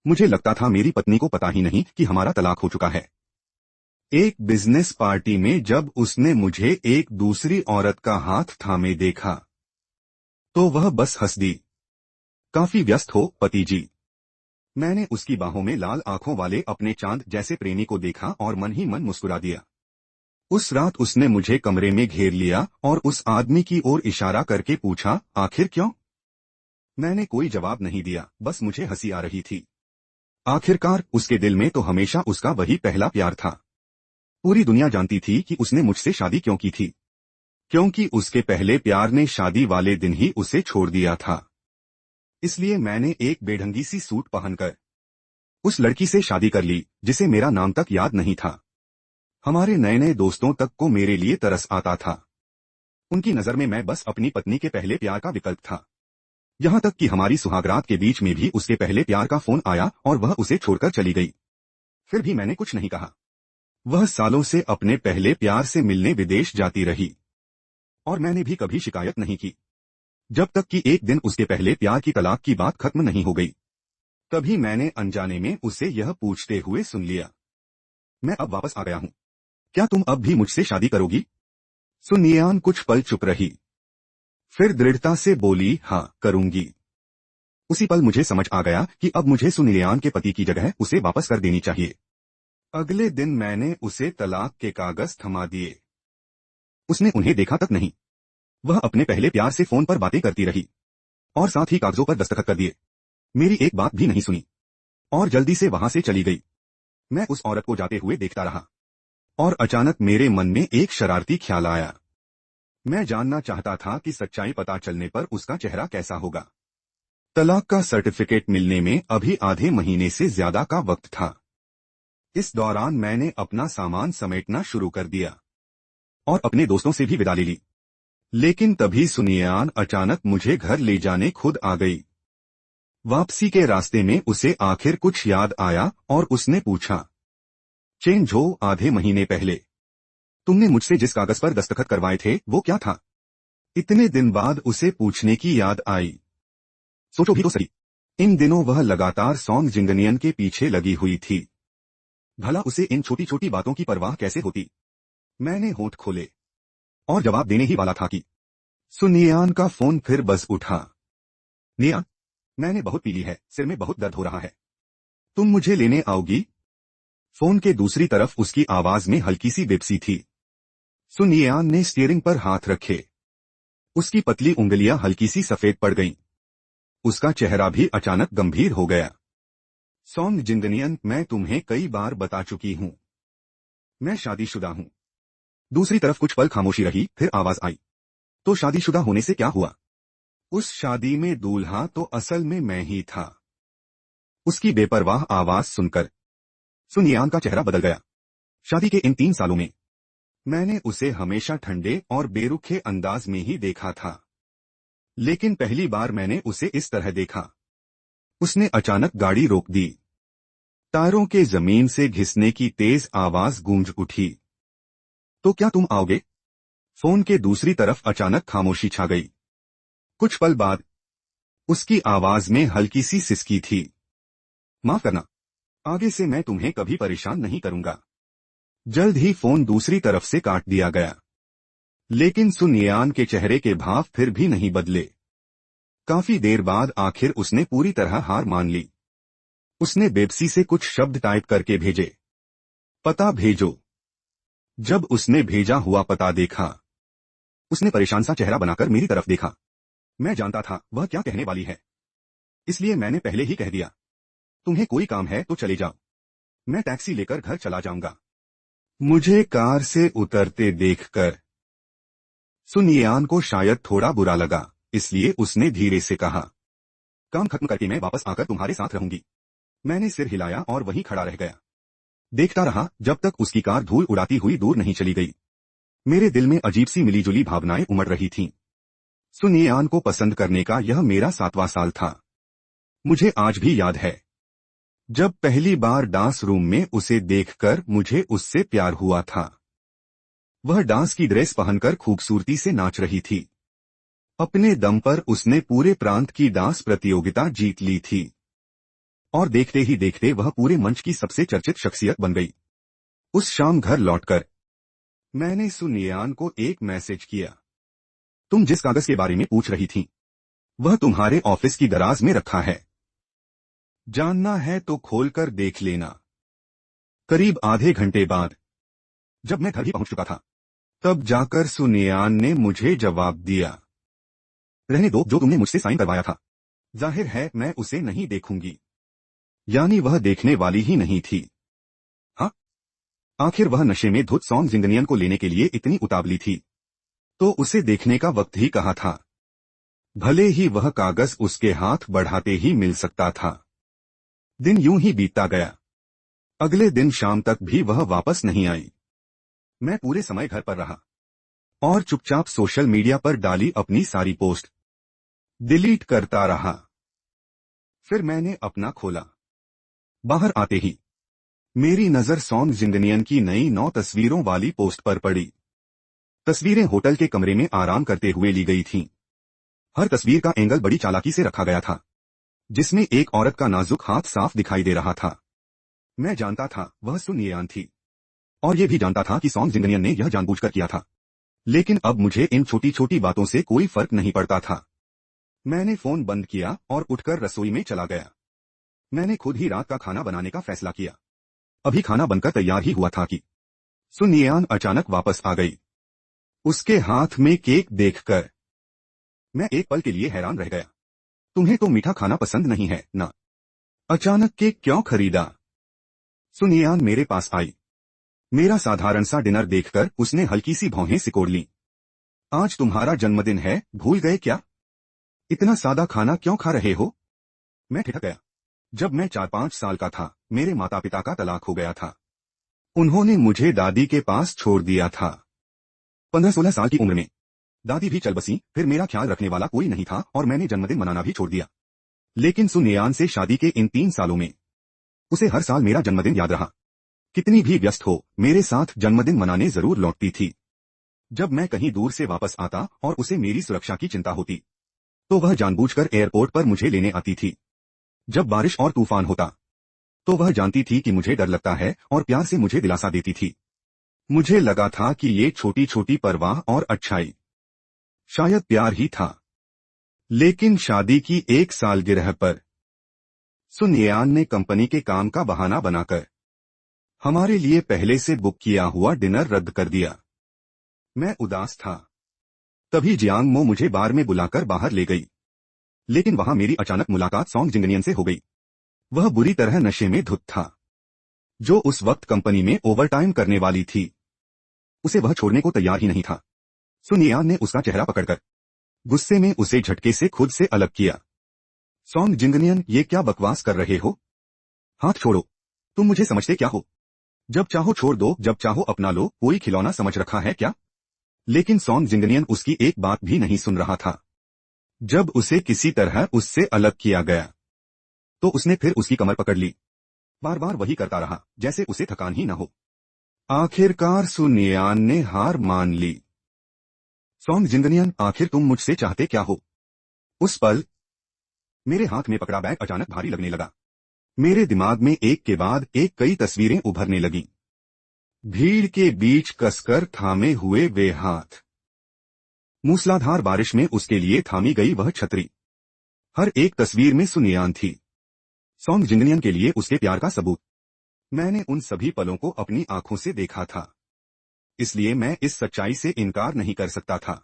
मुझे लगता था मेरी पत्नी को पता ही नहीं कि हमारा तलाक हो चुका है। एक बिजनेस पार्टी में जब उसने मुझे एक दूसरी औरत का हाथ थामे देखा तो वह बस हंस दी। काफी व्यस्त हो पति जी। मैंने उसकी बाहों में लाल आंखों वाले अपने चांद जैसे प्रेमी को देखा और मन ही मन मुस्कुरा दिया। उस रात उसने मुझे कमरे में घेर लिया और उस आदमी की ओर इशारा करके पूछा, आखिर क्यों? मैंने कोई जवाब नहीं दिया, बस मुझे हंसी आ रही थी। आखिरकार उसके दिल में तो हमेशा उसका वही पहला प्यार था। पूरी दुनिया जानती थी कि उसने मुझसे शादी क्यों की थी, क्योंकि उसके पहले प्यार ने शादी वाले दिन ही उसे छोड़ दिया था। इसलिए मैंने एक बेढंगी सी सूट पहनकर उस लड़की से शादी कर ली जिसे मेरा नाम तक याद नहीं था। हमारे नए नए दोस्तों तक को मेरे लिए तरस आता था। उनकी नजर में मैं बस अपनी पत्नी के पहले प्यार का विकल्प था। यहाँ तक कि हमारी सुहागरात के बीच में भी उसके पहले प्यार का फोन आया और वह उसे छोड़कर चली गई। फिर भी मैंने कुछ नहीं कहा। वह सालों से अपने पहले प्यार से मिलने विदेश जाती रही और मैंने भी कभी शिकायत नहीं की, जब तक कि एक दिन उसके पहले प्यार की तलाक की बात खत्म नहीं हो गई। तभी मैंने अनजाने में उसे यह पूछते हुए सुन लिया, मैं अब वापस आ गया हूँ, क्या तुम अब भी मुझसे शादी करोगी? सुनियान कुछ पल चुप रही, फिर दृढ़ता से बोली, हाँ करूंगी। उसी पल मुझे समझ आ गया कि अब मुझे सुनियान के पति की जगह उसे वापस कर देनी चाहिए। अगले दिन मैंने उसे तलाक के कागज थमा दिए। उसने उन्हें देखा तक नहीं। वह अपने पहले प्यार से फोन पर बातें करती रही और साथ ही कागजों पर दस्तखत कर दिए। मेरी एक बात भी नहीं सुनी और जल्दी से वहां से चली गई। मैं उस औरत को जाते हुए देखता रहा और अचानक मेरे मन में एक शरारती ख्याल आया। मैं जानना चाहता था कि सच्चाई पता चलने पर उसका चेहरा कैसा होगा। तलाक का सर्टिफिकेट मिलने में अभी आधे महीने से ज्यादा का वक्त था। इस दौरान मैंने अपना सामान समेटना शुरू कर दिया और अपने दोस्तों से भी विदा ले ली। लेकिन तभी सुनियान अचानक मुझे घर ले जाने खुद आ गई। वापसी के रास्ते में उसे आखिर कुछ याद आया और उसने पूछा, चेंजो, आधे महीने पहले तुमने मुझसे जिस कागज पर दस्तखत करवाए थे वो क्या था? इतने दिन बाद उसे पूछने की याद आई। सोचो भी तो सही, इन दिनों वह लगातार सॉन्ग जिंगनियन के पीछे लगी हुई थी। भला उसे इन छोटी छोटी बातों की परवाह कैसे होती? मैंने होंठ खोले और जवाब देने ही वाला था कि सुनियान का फोन फिर बज उठा। निया, मैंने बहुत पी ली है, सिर में बहुत दर्द हो रहा है, तुम मुझे लेने आओगी? फोन के दूसरी तरफ उसकी आवाज में हल्की सी बेबसी थी। सुनियान ने स्टीयरिंग पर हाथ रखे। उसकी पतली उंगलियां हल्की सी सफेद पड़ गईं। उसका चेहरा भी अचानक गंभीर हो गया। सॉन्ग जिंगनियन, मैं तुम्हें कई बार बता चुकी हूं, मैं शादीशुदा हूं। दूसरी तरफ कुछ पल खामोशी रही, फिर आवाज आई, तो शादीशुदा होने से क्या हुआ? उस शादी में दूल्हा तो असल में मैं ही था। उसकी बेपरवाह आवाज सुनकर सुनियान का चेहरा बदल गया। शादी के इन 3 सालों में मैंने उसे हमेशा ठंडे और बेरुखे अंदाज में ही देखा था, लेकिन पहली बार मैंने उसे इस तरह देखा। उसने अचानक गाड़ी रोक दी। टायरों के जमीन से घिसने की तेज आवाज गूंज उठी। तो क्या तुम आओगे? फोन के दूसरी तरफ अचानक खामोशी छा गई। कुछ पल बाद उसकी आवाज में हल्की सी सिसकी थी, माफ करना, आगे से मैं तुम्हें कभी परेशान नहीं करूंगा। जल्द ही फोन दूसरी तरफ से काट दिया गया। लेकिन सुनियान के चेहरे के भाव फिर भी नहीं बदले। काफी देर बाद आखिर उसने पूरी तरह हार मान ली। उसने बेबसी से कुछ शब्द टाइप करके भेजे, पता भेजो। जब उसने भेजा हुआ पता देखा, उसने परेशान सा चेहरा बनाकर मेरी तरफ देखा। मैं जानता था वह क्या कहने वाली है, इसलिए मैंने पहले ही कह दिया, तुम्हें कोई काम है तो चले जाओ, मैं टैक्सी लेकर घर चला जाऊंगा। मुझे कार से उतरते देखकर सुनियान को शायद थोड़ा बुरा लगा, इसलिए उसने धीरे से कहा, काम खत्म करके मैं वापस आकर तुम्हारे साथ रहूंगी। मैंने सिर हिलाया और वहीं खड़ा रह गया। देखता रहा जब तक उसकी कार धूल उड़ाती हुई दूर नहीं चली गई। मेरे दिल में अजीब सी मिलीजुली भावनाएं उमड़ रही थीं। सुनियान को पसंद करने का यह मेरा 7वां साल था। मुझे आज भी याद है जब पहली बार डांस रूम में उसे देखकर मुझे उससे प्यार हुआ था। वह डांस की ड्रेस पहनकर खूबसूरती से नाच रही थी। अपने दम पर उसने पूरे प्रांत की डांस प्रतियोगिता जीत ली थी और देखते ही देखते वह पूरे मंच की सबसे चर्चित शख्सियत बन गई। उस शाम घर लौटकर मैंने सुनियान को एक मैसेज किया। तुम जिस कागज के बारे में पूछ रही थी वह तुम्हारे ऑफिस की दराज में रखा है। जानना है तो खोलकर देख लेना। करीब आधे घंटे बाद जब मैं घर ही पहुंच चुका था तब जाकर सुनियान ने मुझे जवाब दिया, रहने दो, जो तुमने मुझसे साइन करवाया था, जाहिर है मैं उसे नहीं देखूंगी। यानी वह देखने वाली ही नहीं थी। हाँ, आखिर वह नशे में धुत सॉन्ग जिंगनियन को लेने के लिए इतनी उतावली थी तो उसे देखने का वक्त ही कहा था। भले ही वह कागज उसके हाथ बढ़ाते ही मिल सकता था। दिन यूं ही बीतता गया। अगले दिन शाम तक भी वह वापस नहीं आई। मैं पूरे समय घर पर रहा और चुपचाप सोशल मीडिया पर डाली अपनी सारी पोस्ट डिलीट करता रहा। फिर मैंने अपना खोला। बाहर आते ही मेरी नजर सॉन्ग जिंगनियन की नई 9 तस्वीरों वाली पोस्ट पर पड़ी। तस्वीरें होटल के कमरे में आराम करते हुए ली गई थीं। हर तस्वीर का एंगल बड़ी चालाकी से रखा गया था, जिसमें एक औरत का नाजुक हाथ साफ दिखाई दे रहा था। मैं जानता था वह सुनियान थी और यह भी जानता था कि सॉन्ग जिंगनियन ने यह जानबूझकर किया था, लेकिन अब मुझे इन छोटी छोटी बातों से कोई फर्क नहीं पड़ता था। मैंने फोन बंद किया और उठकर रसोई में चला गया। मैंने खुद ही रात का खाना बनाने का फैसला किया। अभी खाना बनकर तैयार ही हुआ था कि सुनियान अचानक वापस आ गई। उसके हाथ में केक देखकर मैं एक पल के लिए हैरान रह गया। तुम्हें तो मीठा खाना पसंद नहीं है ना? अचानक केक क्यों खरीदा? सुनियान मेरे पास आई। मेरा साधारण सा डिनर देखकर उसने हल्की सी भौहें सिकोड़ ली। आज तुम्हारा जन्मदिन है, भूल गए क्या? इतना सादा खाना क्यों खा रहे हो? मैं ठिठक गया। जब मैं 4-5 साल का था मेरे माता पिता का तलाक हो गया था। उन्होंने मुझे दादी के पास छोड़ दिया था। 15-16 साल की उम्र में दादी भी चल बसी। फिर मेरा ख्याल रखने वाला कोई नहीं था और मैंने जन्मदिन मनाना भी छोड़ दिया। लेकिन सुनियान से शादी के इन 3 सालों में उसे हर साल मेरा जन्मदिन याद रहा। कितनी भी व्यस्त हो, मेरे साथ जन्मदिन मनाने जरूर लौटती थी। जब मैं कहीं दूर से वापस आता और उसे मेरी सुरक्षा की चिंता होती तो वह जानबूझकर एयरपोर्ट पर मुझे लेने आती थी। जब बारिश और तूफान होता तो वह जानती थी कि मुझे डर लगता है और प्यार से मुझे दिलासा देती थी। मुझे लगा था कि ये छोटी छोटी परवाह और अच्छाई शायद प्यार ही था। लेकिन शादी की 1 सालगिरह पर सुनियान ने कंपनी के काम का बहाना बनाकर हमारे लिए पहले से बुक किया हुआ डिनर रद्द कर दिया। मैं उदास था। तभी जियांग मो मुझे बार में बुलाकर बाहर ले गई। लेकिन वहां मेरी अचानक मुलाकात सॉन्ग जिंगनियन से हो गई। वह बुरी तरह नशे में धुत था, जो उस वक्त कंपनी में ओवरटाइम करने वाली थी। उसे वह छोड़ने को तैयार ही नहीं था। सुनियान ने उसका चेहरा पकड़कर गुस्से में उसे झटके से खुद से अलग किया। सॉन्ग जिंगनियन, ये क्या बकवास कर रहे हो? हाथ छोड़ो। तुम मुझे समझते क्या हो? जब चाहो छोड़ दो, जब चाहो अपना लो। कोई खिलौना समझ रखा है क्या? लेकिन सॉन्ग जिंगनियन उसकी एक बात भी नहीं सुन रहा था। जब उसे किसी तरह उससे अलग किया गया तो उसने फिर उसकी कमर पकड़ ली। बार बार वही करता रहा, जैसे उसे थकान ही न हो। आखिरकार सुनियान ने हार मान ली। सॉन्ग जिंगनियन, आखिर तुम मुझसे चाहते क्या हो? उस पल मेरे हाथ में पकड़ा बैग अचानक भारी लगने लगा। मेरे दिमाग में एक के बाद एक कई तस्वीरें उभरने लगीं। भीड़ के बीच कसकर थामे हुए वे हाथ, मूसलाधार बारिश में उसके लिए थामी गई वह छतरी। हर एक तस्वीर में सुनियान थी, सॉन्ग जिंगनियन के लिए उसके प्यार का सबूत। मैंने उन सभी पलों को अपनी आंखों से देखा था, इसलिए मैं इस सच्चाई से इनकार नहीं कर सकता था।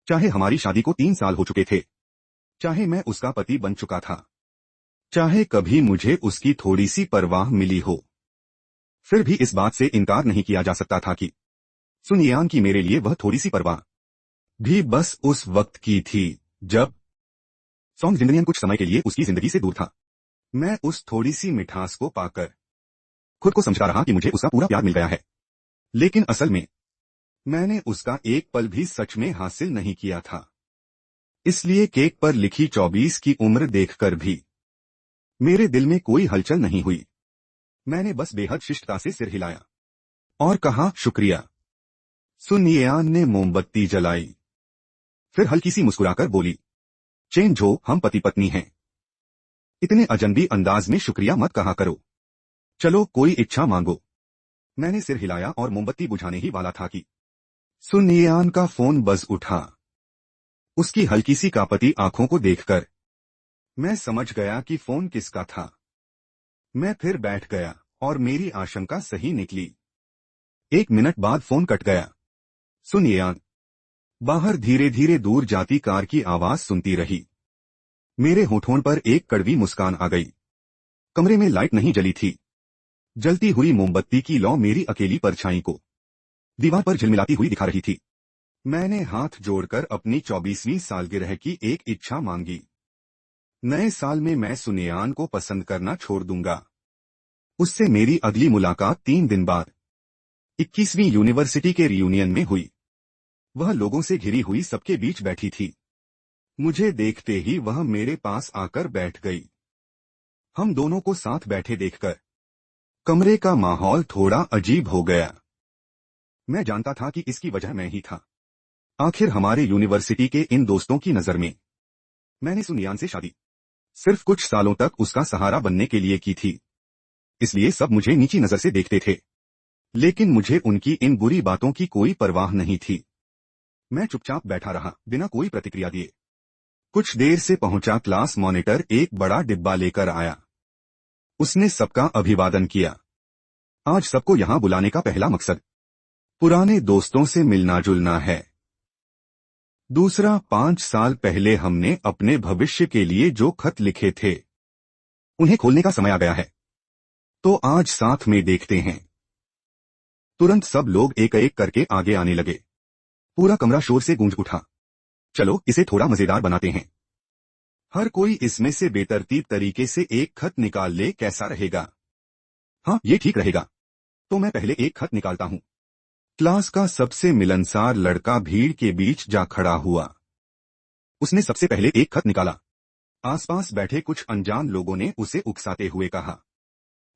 चाहे हमारी शादी को 3 साल हो चुके थे, चाहे मैं उसका पति बन चुका था, चाहे कभी मुझे उसकी थोड़ी सी परवाह मिली हो, फिर भी इस बात से इनकार नहीं किया जा सकता था कि सुनियान की मेरे लिए वह थोड़ी सी परवाह भी बस उस वक्त की थी जब सॉन्ग जिंगनियन कुछ समय के लिए उसकी जिंदगी से दूर था। मैं उस थोड़ी सी मिठास को पाकर खुद को समझता रहा कि मुझे उसका पूरा प्यार मिल गया है, लेकिन असल में मैंने उसका एक पल भी सच में हासिल नहीं किया था। इसलिए केक पर लिखी 24 की उम्र देखकर भी मेरे दिल में कोई हलचल नहीं हुई। मैंने बस बेहद शिष्टता से सिर हिलाया और कहा, शुक्रिया। सुनियान ने मोमबत्ती जलाई, फिर हल्की सी मुस्कुराकर बोली, चेन जो, हम पति पत्नी हैं। इतने अजनबी अंदाज में शुक्रिया मत कहा करो। चलो कोई इच्छा मांगो। मैंने सिर हिलाया और मोमबत्ती बुझाने ही वाला था कि सुन येआन का फोन बज उठा। उसकी हल्की सी कापती आंखों को देखकर मैं समझ गया कि फोन किसका था। मैं फिर बैठ गया और मेरी आशंका सही निकली। 1 मिनट बाद फोन कट गया। सुन येआन। बाहर धीरे धीरे दूर जाती कार की आवाज सुनती रही। मेरे होठों पर एक कड़वी मुस्कान आ गई। कमरे में लाइट नहीं जली थी। जलती हुई मोमबत्ती की लौ मेरी अकेली परछाई को दीवार पर झिलमिलाती हुई दिखा रही थी। मैंने हाथ जोड़कर अपनी 24वीं सालगिरह की एक इच्छा मांगी। नए साल में मैं सुनयान को पसंद करना छोड़ दूंगा। उससे मेरी अगली मुलाकात 3 दिन बाद 21वीं यूनिवर्सिटी के रियूनियन में हुई। वह लोगों से घिरी हुई सबके बीच बैठी थी। मुझे देखते ही वह मेरे पास आकर बैठ गई। हम दोनों को साथ बैठे देखकर कमरे का माहौल थोड़ा अजीब हो गया। मैं जानता था कि इसकी वजह मैं ही था। आखिर हमारे यूनिवर्सिटी के इन दोस्तों की नजर में मैंने सुनयान से शादी सिर्फ कुछ सालों तक उसका सहारा बनने के लिए की थी। इसलिए सब मुझे नीची नजर से देखते थे। लेकिन मुझे उनकी इन बुरी बातों की कोई परवाह नहीं थी। मैं चुपचाप बैठा रहा, बिना कोई प्रतिक्रिया दिए। कुछ देर से पहुंचा क्लास मॉनिटर एक बड़ा डिब्बा लेकर आया। उसने सबका अभिवादन किया। आज सबको यहां बुलाने का पहला मकसद पुराने दोस्तों से मिलना जुलना है। दूसरा, 5 साल पहले हमने अपने भविष्य के लिए जो खत लिखे थे उन्हें खोलने का समय आ गया है। तो आज साथ में देखते हैं। तुरंत सब लोग एक एक करके आगे आने लगे। पूरा कमरा शोर से गूंज उठा। चलो इसे थोड़ा मजेदार बनाते हैं। हर कोई इसमें से बेतरतीब तरीके से एक खत निकाल ले, कैसा रहेगा? हाँ, ये ठीक रहेगा। तो मैं पहले एक खत निकालता हूं। क्लास का सबसे मिलनसार लड़का भीड़ के बीच जा खड़ा हुआ। उसने सबसे पहले एक खत निकाला। आसपास बैठे कुछ अनजान लोगों ने उसे उकसाते हुए कहा,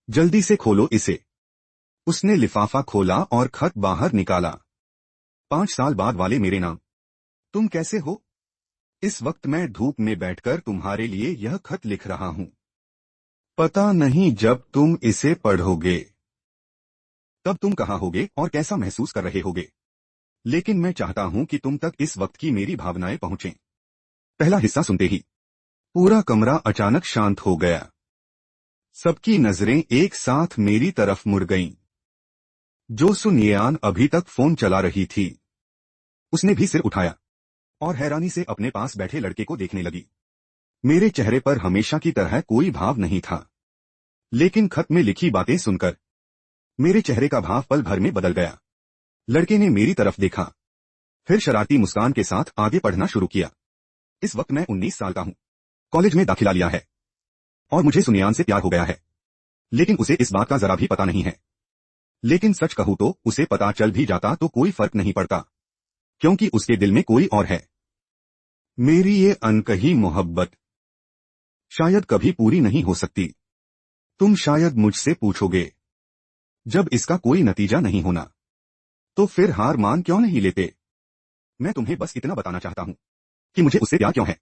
जल्दी से खोलो इसे। उसने लिफाफा खोला और खत बाहर निकाला। 5 साल बाद वाले मेरे नाम। तुम कैसे हो? इस वक्त मैं धूप में बैठकर तुम्हारे लिए यह खत लिख रहा हूं। पता नहीं जब तुम इसे पढ़ोगे तब तुम कहां होगे और कैसा महसूस कर रहे होगे। लेकिन मैं चाहता हूं कि तुम तक इस वक्त की मेरी भावनाएं पहुंचें। पहला हिस्सा सुनते ही पूरा कमरा अचानक शांत हो गया। सबकी नजरें एक साथ मेरी तरफ मुड़ गईं। जो सुनयान अभी तक फोन चला रही थी उसने भी सिर उठाया और हैरानी से अपने पास बैठे लड़के को देखने लगी। मेरे चेहरे पर हमेशा की तरह कोई भाव नहीं था। लेकिन खत में लिखी बातें सुनकर मेरे चेहरे का भाव पल भर में बदल गया। लड़के ने मेरी तरफ देखा, फिर शरारती मुस्कान के साथ आगे पढ़ना शुरू किया। इस वक्त मैं 19 साल का हूं, कॉलेज में दाखिला लिया है और मुझे सुनयान से प्यार हो गया है। लेकिन उसे इस बात का जरा भी पता नहीं है। लेकिन सच कहूं तो उसे पता चल भी जाता तो कोई फर्क नहीं पड़ता, क्योंकि उसके दिल में कोई और है। मेरी ये अनकही मोहब्बत शायद कभी पूरी नहीं हो सकती। तुम शायद मुझसे पूछोगे, जब इसका कोई नतीजा नहीं होना तो फिर हार मान क्यों नहीं लेते? मैं तुम्हें बस इतना बताना चाहता हूं कि मुझे उससे प्यार क्यों है।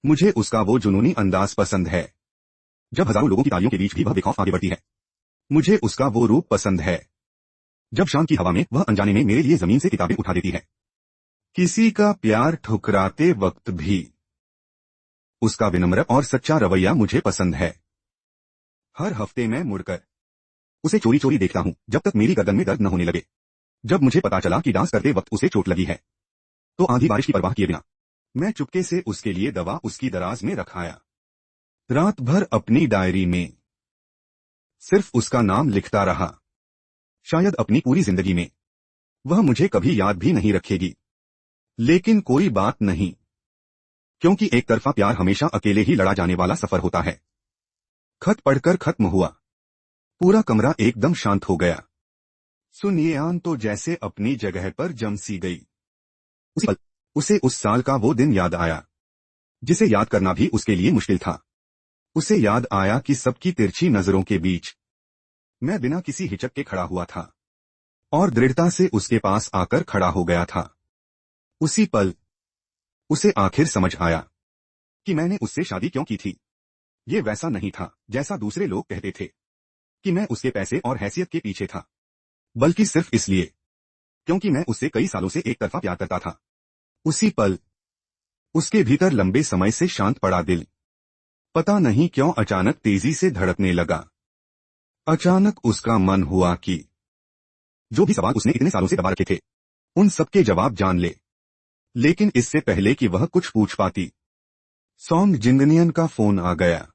मुझे उसका वो जुनूनी अंदाज पसंद है, जब हजारों लोगों की तालियों के बीच भी वह बेखौफ आगे बढ़ती है। मुझे उसका वो रूप पसंद है, जब शाम की हवा में वह अनजाने में मेरे लिए जमीन से किताबें उठा देती है। किसी का प्यार ठुकराते वक्त भी उसका विनम्र और सच्चा रवैया मुझे पसंद है। हर हफ्ते मैं मुड़कर उसे चोरी चोरी देखता हूं जब तक मेरी गर्दन में दर्द न होने लगे। जब मुझे पता चला कि डांस करते वक्त उसे चोट लगी है तो आंधी बारिश की परवाह किए बिना मैं चुपके से उसके लिए दवा उसकी दराज में रखाया। रात भर अपनी डायरी में सिर्फ उसका नाम लिखता रहा। शायद अपनी पूरी जिंदगी में वह मुझे कभी याद भी नहीं रखेगी। लेकिन कोई बात नहीं, क्योंकि एक तरफा प्यार हमेशा अकेले ही लड़ा जाने वाला सफर होता है। खत पढ़कर खत्म हुआ। पूरा कमरा एकदम शांत हो गया। सुनयान तो जैसे अपनी जगह पर जम सी गई। उसी पल उसे उस साल का वो दिन याद आया, जिसे याद करना भी उसके लिए मुश्किल था। उसे याद आया कि सबकी तिरछी नजरों के बीच मैं बिना किसी हिचक के खड़ा हुआ था और दृढ़ता से उसके पास आकर खड़ा हो गया था। उसी पल उसे आखिर समझ आया कि मैंने उससे शादी क्यों की थी। ये वैसा नहीं था जैसा दूसरे लोग कहते थे कि मैं उसके पैसे और हैसियत के पीछे था, बल्कि सिर्फ इसलिए क्योंकि मैं उससे कई सालों से एक तरफा प्यार करता था। उसी पल उसके भीतर लंबे समय से शांत पड़ा दिल पता नहीं क्यों अचानक तेजी से धड़कने लगा। अचानक उसका मन हुआ कि जो भी सवाल उसने इतने सालों से दबा रखे थे उन सबके जवाब जान ले। लेकिन इससे पहले कि वह कुछ पूछ पाती, सॉन्ग जिंगनियन का फोन आ गया।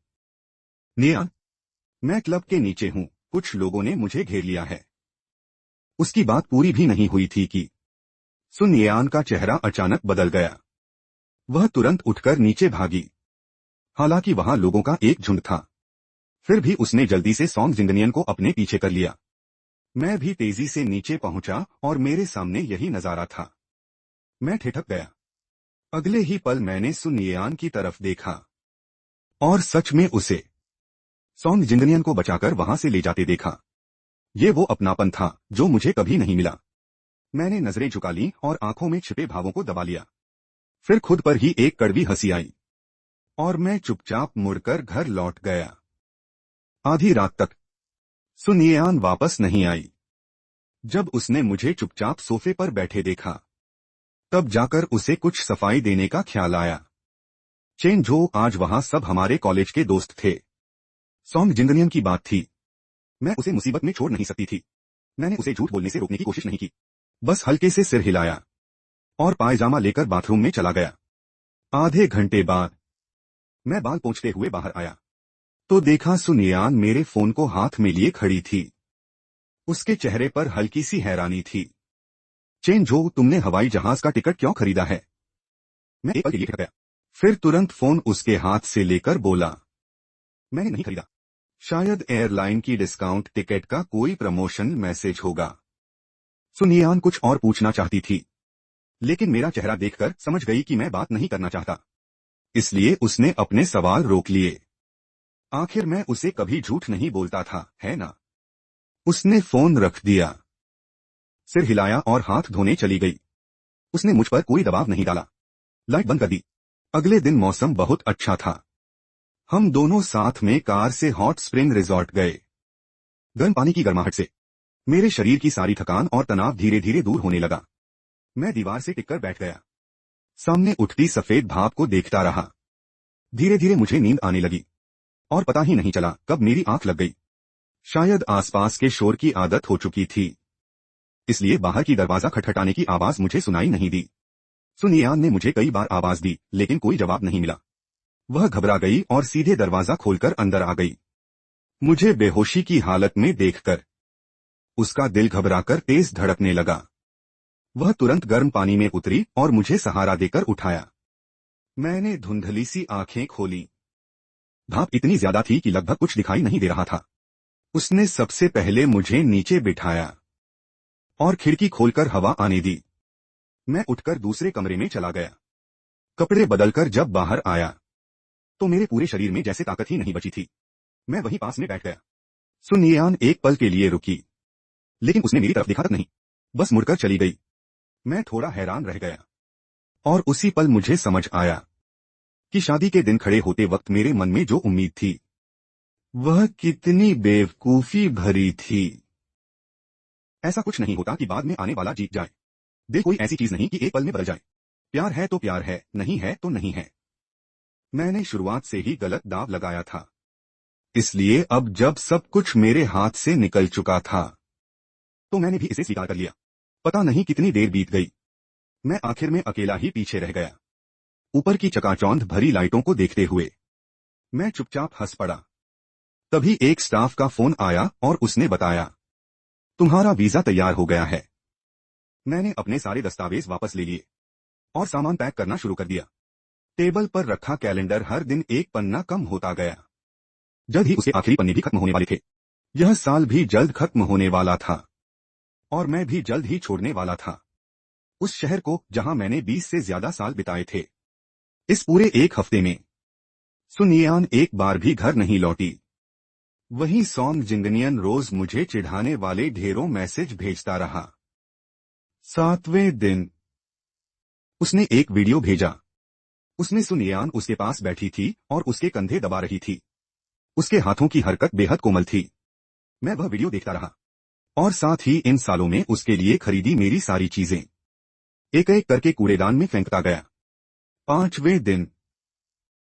निया, मैं क्लब के नीचे हूं, कुछ लोगों ने मुझे घेर लिया है। उसकी बात पूरी भी नहीं हुई थी कि सुन येआन का चेहरा अचानक बदल गया। वह तुरंत उठकर नीचे भागी। हालांकि वहां लोगों का एक झुंड था, फिर भी उसने जल्दी से सॉन्ग जिंगनियन को अपने पीछे कर लिया। मैं भी तेजी से नीचे पहुंचा और मेरे सामने यही नजारा था। मैं ठिठक गया। अगले ही पल मैंने सुन येआन की तरफ देखा और सच में उसे सॉन्ग जिंगनियन को बचाकर वहां से ले जाते देखा। ये वो अपनापन था जो मुझे कभी नहीं मिला। मैंने नजरें झुका ली और आंखों में छिपे भावों को दबा लिया। फिर खुद पर ही एक कड़वी हंसी आई और मैं चुपचाप मुड़कर घर लौट गया। आधी रात तक सुन येआन वापस नहीं आई। जब उसने मुझे चुपचाप सोफे पर बैठे देखा, तब जाकर उसे कुछ सफाई देने का ख्याल आया। चेन जो आज वहां सब हमारे कॉलेज के दोस्त थे। सॉन्ग जिंगनियन की बात थी, मैं उसे मुसीबत में छोड़ नहीं सकती थी। मैंने उसे झूठ बोलने से रोकने की कोशिश नहीं की, बस हल्के से सिर हिलाया और पायजामा लेकर बाथरूम में चला गया। आधे घंटे बाद मैं बाल पोंछते हुए बाहर आया तो देखा सुन येआन मेरे फोन को हाथ में लिए खड़ी थी। उसके चेहरे पर हल्की सी हैरानी थी। चेन जो, तुमने हवाई जहाज का टिकट क्यों खरीदा है? मैं एक पल के लिए ठहर गया, फिर तुरंत फोन उसके हाथ से लेकर बोला, मैंने नहीं खरीदा। शायद एयरलाइन की डिस्काउंट टिकट का कोई प्रमोशन मैसेज होगा। सुन येआन कुछ और पूछना चाहती थी, लेकिन मेरा चेहरा देखकर समझ गई कि मैं बात नहीं करना चाहता, इसलिए उसने अपने सवाल रोक लिए। आखिर मैं उसे कभी झूठ नहीं बोलता था, है ना? उसने फोन रख दिया, सिर हिलाया और हाथ धोने चली गई। उसने मुझ पर कोई दबाव नहीं डाला। लाइट बंद कर दी। अगले दिन मौसम बहुत अच्छा था। हम दोनों साथ में कार से हॉट स्प्रिंग रिजॉर्ट गए। गर्म पानी की गर्माहट से मेरे शरीर की सारी थकान और तनाव धीरे धीरे दूर होने लगा। मैं दीवार से टिककर बैठ गया, सामने उठती सफेद भाप को देखता रहा। धीरे धीरे मुझे नींद आने लगी और पता ही नहीं चला कब मेरी आंख लग गई। शायद आसपास के शोर की आदत हो चुकी थी, इसलिए बाहर की दरवाजा खटखटाने की आवाज मुझे सुनाई नहीं दी। सुन येआन ने मुझे कई बार आवाज दी, लेकिन कोई जवाब नहीं मिला। वह घबरा गई और सीधे दरवाजा खोलकर अंदर आ गई। मुझे बेहोशी की हालत में देखकर उसका दिल घबराकर तेज धड़कने लगा। वह तुरंत गर्म पानी में उतरी और मुझे सहारा देकर उठाया। मैंने धुंधली सी आंखें खोली। भाप इतनी ज्यादा थी कि लगभग कुछ दिखाई नहीं दे रहा था। उसने सबसे पहले मुझे नीचे बिठाया और खिड़की खोलकर हवा आने दी। मैं उठकर दूसरे कमरे में चला गया। कपड़े बदलकर जब बाहर आया तो मेरे पूरे शरीर में जैसे ताकत ही नहीं बची थी। मैं वहीं पास में बैठ गया। सुन येआन एक पल के लिए रुकी, लेकिन उसने मेरी तरफ देखा तक नहीं, बस मुड़कर चली गई। मैं थोड़ा हैरान रह गया और उसी पल मुझे समझ आया कि शादी के दिन खड़े होते वक्त मेरे मन में जो उम्मीद थी वह कितनी बेवकूफी भरी थी। ऐसा कुछ नहीं होता कि बाद में आने वाला जीत जाए। दिल कोई ऐसी चीज नहीं कि एक पल में बदल जाए। प्यार है तो प्यार है, नहीं है तो नहीं है। मैंने शुरुआत से ही गलत दाव लगाया था, इसलिए अब जब सब कुछ मेरे हाथ से निकल चुका था तो मैंने भी इसे स्वीकार कर लिया। पता नहीं कितनी देर बीत गई, मैं आखिर में अकेला ही पीछे रह गया, ऊपर की चकाचौंध भरी लाइटों को देखते हुए। मैं चुपचाप हंस पड़ा। तभी एक स्टाफ का फोन आया और उसने बताया, तुम्हारा वीजा तैयार हो गया है। मैंने अपने सारे दस्तावेज वापस ले लिए और सामान पैक करना शुरू कर दिया। टेबल पर रखा कैलेंडर हर दिन एक पन्ना कम होता गया। जल्द ही उसके आखिरी पन्ने भी खत्म होने वाले थे। यह साल भी जल्द खत्म होने वाला था और मैं भी जल्द ही छोड़ने वाला था उस शहर को जहां मैंने 20 से ज्यादा साल बिताए थे। इस पूरे एक हफ्ते में सुन येआन एक बार भी घर नहीं लौटी। वहीं सॉन्ग जिंगनियन रोज मुझे चिढ़ाने वाले ढेरों मैसेज भेजता रहा। 7वें दिन उसने एक वीडियो भेजा। उसमें सुन येआन उसके पास बैठी थी और उसके कंधे दबा रही थी। उसके हाथों की हरकत बेहद कोमल थी। मैं वह वीडियो देखता रहा और साथ ही इन सालों में उसके लिए खरीदी मेरी सारी चीजें एक एक करके कूड़ेदान में फेंकता गया। 5वें दिन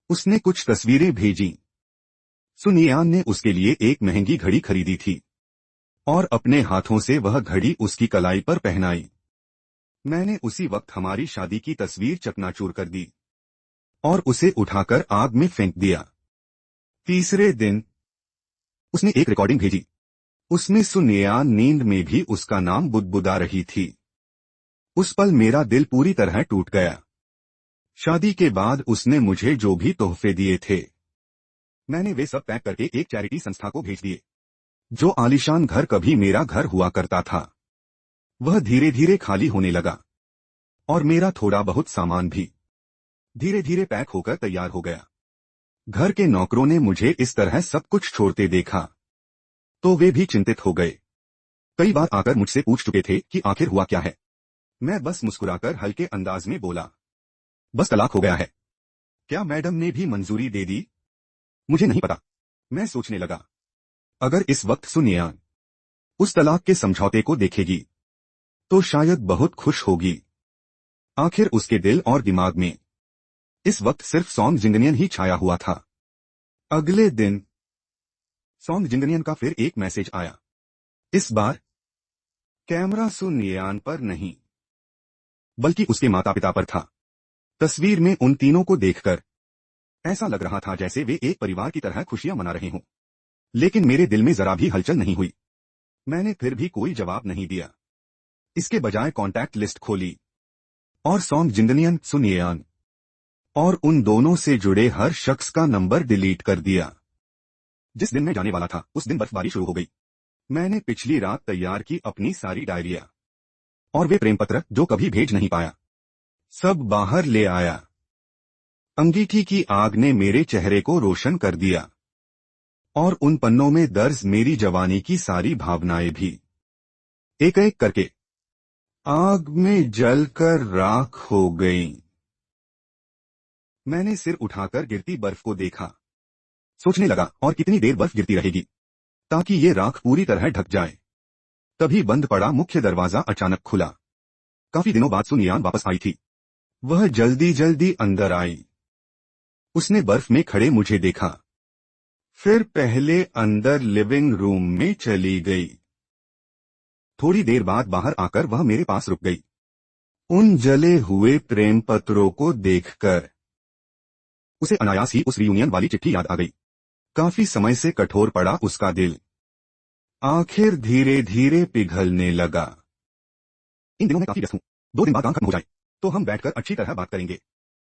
उसने कुछ तस्वीरें भेजी। सुनियान ने उसके लिए एक महंगी घड़ी खरीदी थी और अपने हाथों से वह घड़ी उसकी कलाई पर पहनाई। मैंने उसी वक्त हमारी शादी की तस्वीर चकनाचूर कर दी और उसे उठाकर आग में फेंक दिया। तीसरे दिन उसने एक रिकॉर्डिंग भेजी। उसमें सुनियान नींद में भी उसका नाम बुदबुदा रही थी। उस पल मेरा दिल पूरी तरह टूट गया। शादी के बाद उसने मुझे जो भी तोहफे दिए थे, मैंने वे सब पैक करके एक चैरिटी संस्था को भेज दिए। जो आलीशान घर कभी मेरा घर हुआ करता था, वह धीरे धीरे खाली होने लगा और मेरा थोड़ा बहुत सामान भी धीरे धीरे पैक होकर तैयार हो गया। घर के नौकरों ने मुझे इस तरह सब कुछ छोड़ते देखा तो वे भी चिंतित हो गए। कई बार आकर मुझसे पूछ चुके थे कि आखिर हुआ क्या है। मैं बस मुस्कुराकर हल्के अंदाज में बोला, बस तलाक हो गया है। क्या मैडम ने भी मंजूरी दे दी? मुझे नहीं पता। मैं सोचने लगा, अगर इस वक्त सुनियान उस तलाक के समझौते को देखेगी तो शायद बहुत खुश होगी। आखिर उसके दिल और दिमाग में इस वक्त सिर्फ सॉन्ग जिंगनियन ही छाया हुआ था। अगले दिन सॉन्ग जिंगनियन का फिर एक मैसेज आया। इस बार कैमरा सुनियान पर नहीं बल्कि उसके माता पिता पर था। तस्वीर में उन तीनों को देखकर ऐसा लग रहा था जैसे वे एक परिवार की तरह खुशियां मना रहे हों। लेकिन मेरे दिल में जरा भी हलचल नहीं हुई। मैंने फिर भी कोई जवाब नहीं दिया। इसके बजाय कॉन्टैक्ट लिस्ट खोली और सॉन्ग जिंगनियन, सुनियान और उन दोनों से जुड़े हर शख्स का नंबर डिलीट कर दिया। जिस दिन मैं जाने वाला था उस दिन बर्फबारी शुरू हो गई। मैंने पिछली रात तैयार की अपनी सारी डायरिया और वे प्रेम पत्र जो कभी भेज नहीं पाया, सब बाहर ले आया। अंगीठी की आग ने मेरे चेहरे को रोशन कर दिया और उन पन्नों में दर्ज मेरी जवानी की सारी भावनाएं भी एक एक करके आग में जलकर राख हो गईं। मैंने सिर उठाकर गिरती बर्फ को देखा। सोचने लगा, और कितनी देर बर्फ गिरती रहेगी ताकि ये राख पूरी तरह ढक जाए। तभी बंद पड़ा मुख्य दरवाजा अचानक खुला। काफी दिनों बाद सुनियान वापस आई थी। वह जल्दी जल्दी अंदर आई। उसने बर्फ में खड़े मुझे देखा, फिर पहले अंदर लिविंग रूम में चली गई। थोड़ी देर बाद बाहर आकर वह मेरे पास रुक गई। उन जले हुए प्रेम पत्रों को देखकर उसे अनायास ही उस रियूनियन वाली चिट्ठी याद आ गई। काफी समय से कठोर पड़ा उसका दिल आखिर धीरे धीरे पिघलने लगा। इन दिनों मैं काफी व्यस्त हूं। 2 दिन बाद काम खत्म हो जाए तो हम बैठकर अच्छी तरह बात करेंगे।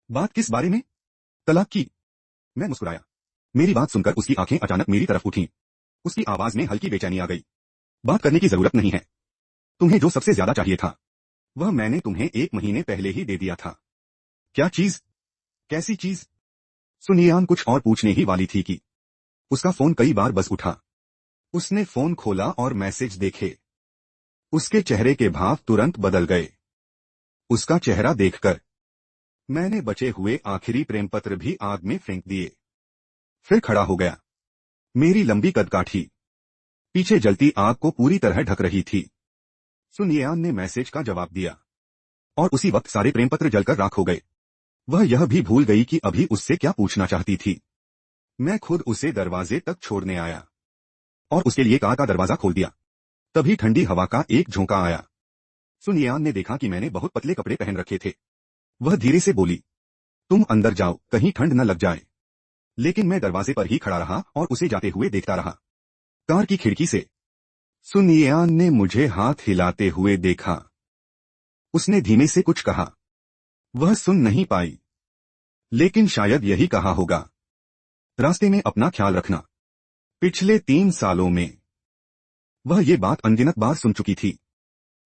बात किस बारे में? तलाक की। मैं मुस्कुराया। मेरी बात सुनकर उसकी आंखें अचानक मेरी तरफ उठीं। उसकी आवाज में हल्की बेचैनी आ गई। बात करने की जरूरत नहीं है। तुम्हें जो सबसे ज्यादा चाहिए था वह मैंने तुम्हें 1 महीने पहले ही दे दिया था। क्या चीज? कैसी चीज? सुनियान कुछ और पूछने ही वाली थी कि उसका फोन कई बार बज उठा। उसने फोन खोला और मैसेज देखे। उसके चेहरे के भाव तुरंत बदल गए। उसका चेहरा देखकर मैंने बचे हुए आखिरी प्रेम पत्र भी आग में फेंक दिए। फिर खड़ा हो गया। मेरी लंबी कदकाठी पीछे जलती आग को पूरी तरह ढक रही थी। सुनियान ने मैसेज का जवाब दिया और उसी वक्त सारे प्रेम पत्र जलकर राख हो गए। वह यह भी भूल गई कि अभी उससे क्या पूछना चाहती थी। मैं खुद उसे दरवाजे तक छोड़ने आया और उसके लिए कार का दरवाजा खोल दिया। तभी ठंडी हवा का एक झोंका आया। सुनियान ने देखा कि मैंने बहुत पतले कपड़े पहन रखे थे। वह धीरे से बोली, तुम अंदर जाओ, कहीं ठंड न लग जाए। लेकिन मैं दरवाजे पर ही खड़ा रहा और उसे जाते हुए देखता रहा। कार की खिड़की से सुनियान ने मुझे हाथ हिलाते हुए देखा। उसने धीमे से कुछ कहा। वह सुन नहीं पाई, लेकिन शायद यही कहा होगा, रास्ते में अपना ख्याल रखना। पिछले 3 सालों में वह ये बात अनगिनत बार सुन चुकी थी,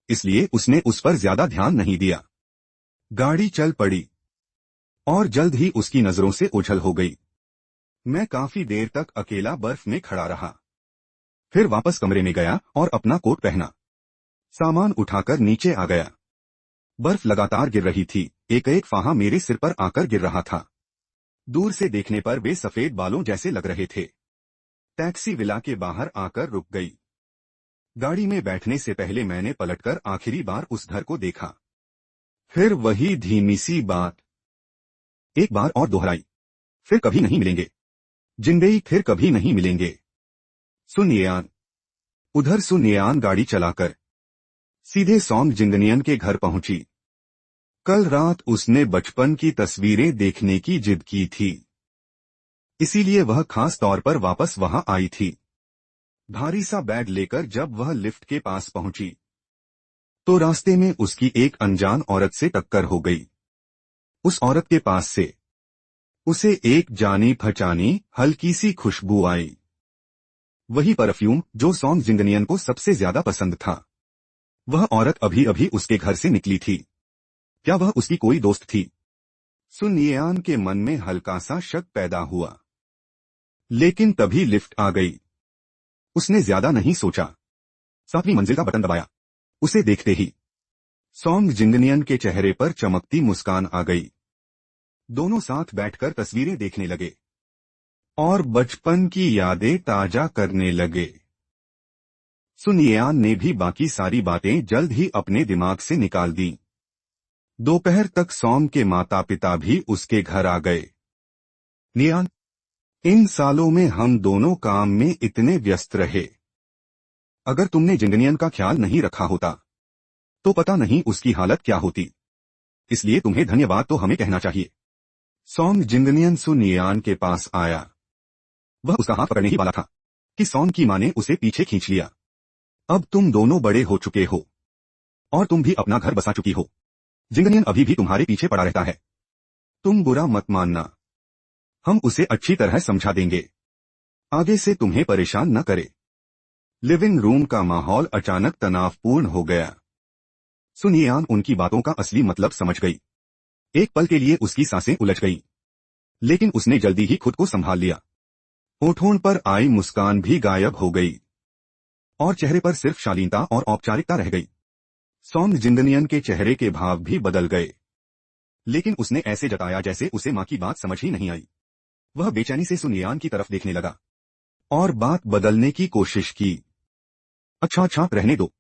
इसलिए उसने उस पर ज्यादा ध्यान नहीं दिया। गाड़ी चल पड़ी और जल्द ही उसकी नजरों से ओझल हो गई। मैं काफी देर तक अकेला बर्फ में खड़ा रहा। फिर वापस कमरे में गया और अपना कोट पहना। सामान उठाकर नीचे आ गया। बर्फ लगातार गिर रही थी। एक एक फाहा मेरे सिर पर आकर गिर रहा था। दूर से देखने पर वे सफेद बालों जैसे लग रहे थे। टैक्सी विला के बाहर आकर रुक गई। गाड़ी में बैठने से पहले मैंने पलटकर आखिरी बार उस घर को देखा। फिर वही धीमी सी बात एक बार और दोहराई, फिर कभी नहीं मिलेंगे जिंदेई, फिर कभी नहीं मिलेंगे। सुन येआन। उधर सुन येआन गाड़ी चलाकर सीधे सॉन्ग जिंगनियन के घर पहुंची। कल रात उसने बचपन की तस्वीरें देखने की जिद की थी, इसीलिए वह खास तौर पर वापस वहां आई थी। भारी सा बैग लेकर जब वह लिफ्ट के पास पहुंची तो रास्ते में उसकी एक अनजान औरत से टक्कर हो गई। उस औरत के पास से उसे एक जानी पहचानी हल्की सी खुशबू आई, वही परफ्यूम जो सॉन्ग जिंगनियन को सबसे ज्यादा पसंद था। वह औरत अभी अभी उसके घर से निकली थी। क्या वह उसकी कोई दोस्त थी? सुन येआन के मन में हल्का सा शक पैदा हुआ, लेकिन तभी लिफ्ट आ गई। उसने ज्यादा नहीं सोचा, 7वीं मंजिल का बटन दबाया। उसे देखते ही सॉन्ग जिंगनियन के चेहरे पर चमकती मुस्कान आ गई। दोनों साथ बैठकर तस्वीरें देखने लगे और बचपन की यादें ताजा करने लगे। सुन येआन ने भी बाकी सारी बातें जल्द ही अपने दिमाग से निकाल दी। दोपहर तक सॉन्ग के माता पिता भी उसके घर आ गए। येआन, इन सालों में हम दोनों काम में इतने व्यस्त रहे। अगर तुमने जिंगनियन का ख्याल नहीं रखा होता तो पता नहीं उसकी हालत क्या होती, इसलिए तुम्हें धन्यवाद तो हमें कहना चाहिए। सॉन्ग जिंगनियन सुन येआन के पास आया। वह उसका हाथ पकड़ने ही वाला था कि सॉन्ग की मां ने उसे पीछे खींच लिया। अब तुम दोनों बड़े हो चुके हो और तुम भी अपना घर बसा चुकी हो। जिंगनियन अभी भी तुम्हारे पीछे पड़ा रहता है। तुम बुरा मत मानना, हम उसे अच्छी तरह समझा देंगे, आगे से तुम्हें परेशान न करे। लिविंग रूम का माहौल अचानक तनावपूर्ण हो गया। सुन येआन उनकी बातों का असली मतलब समझ गई। एक पल के लिए उसकी सांसें उलझ गईं, लेकिन उसने जल्दी ही खुद को संभाल लिया। होठों पर आई मुस्कान भी गायब हो गई और चेहरे पर सिर्फ शालीनता और औपचारिकता रह गई। सॉन्ग जिंगनियन के चेहरे के भाव भी बदल गए, लेकिन उसने ऐसे जताया जैसे उसे मां की बात समझ ही नहीं आई। वह बेचैनी से सुन येआन की तरफ देखने लगा और बात बदलने की कोशिश की। अच्छा रहने दो,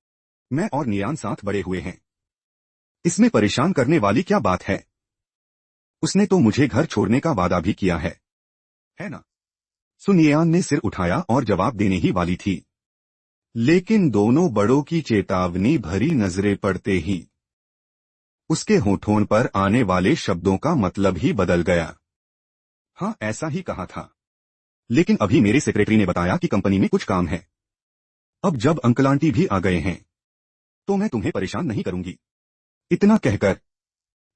मैं और नियान साथ बड़े हुए हैं, इसमें परेशान करने वाली क्या बात है? उसने तो मुझे घर छोड़ने का वादा भी किया है ना? सुन येआन ने सिर उठाया और जवाब देने ही वाली थी, लेकिन दोनों बड़ों की चेतावनी भरी नजरें पड़ते ही उसके होठों पर आने वाले शब्दों का मतलब ही बदल गया। हाँ, ऐसा ही कहा था, लेकिन अभी मेरे सेक्रेटरी ने बताया कि कंपनी में कुछ काम है। अब जब अंकल आंटी भी आ गए हैं तो मैं तुम्हें परेशान नहीं करूंगी। इतना कहकर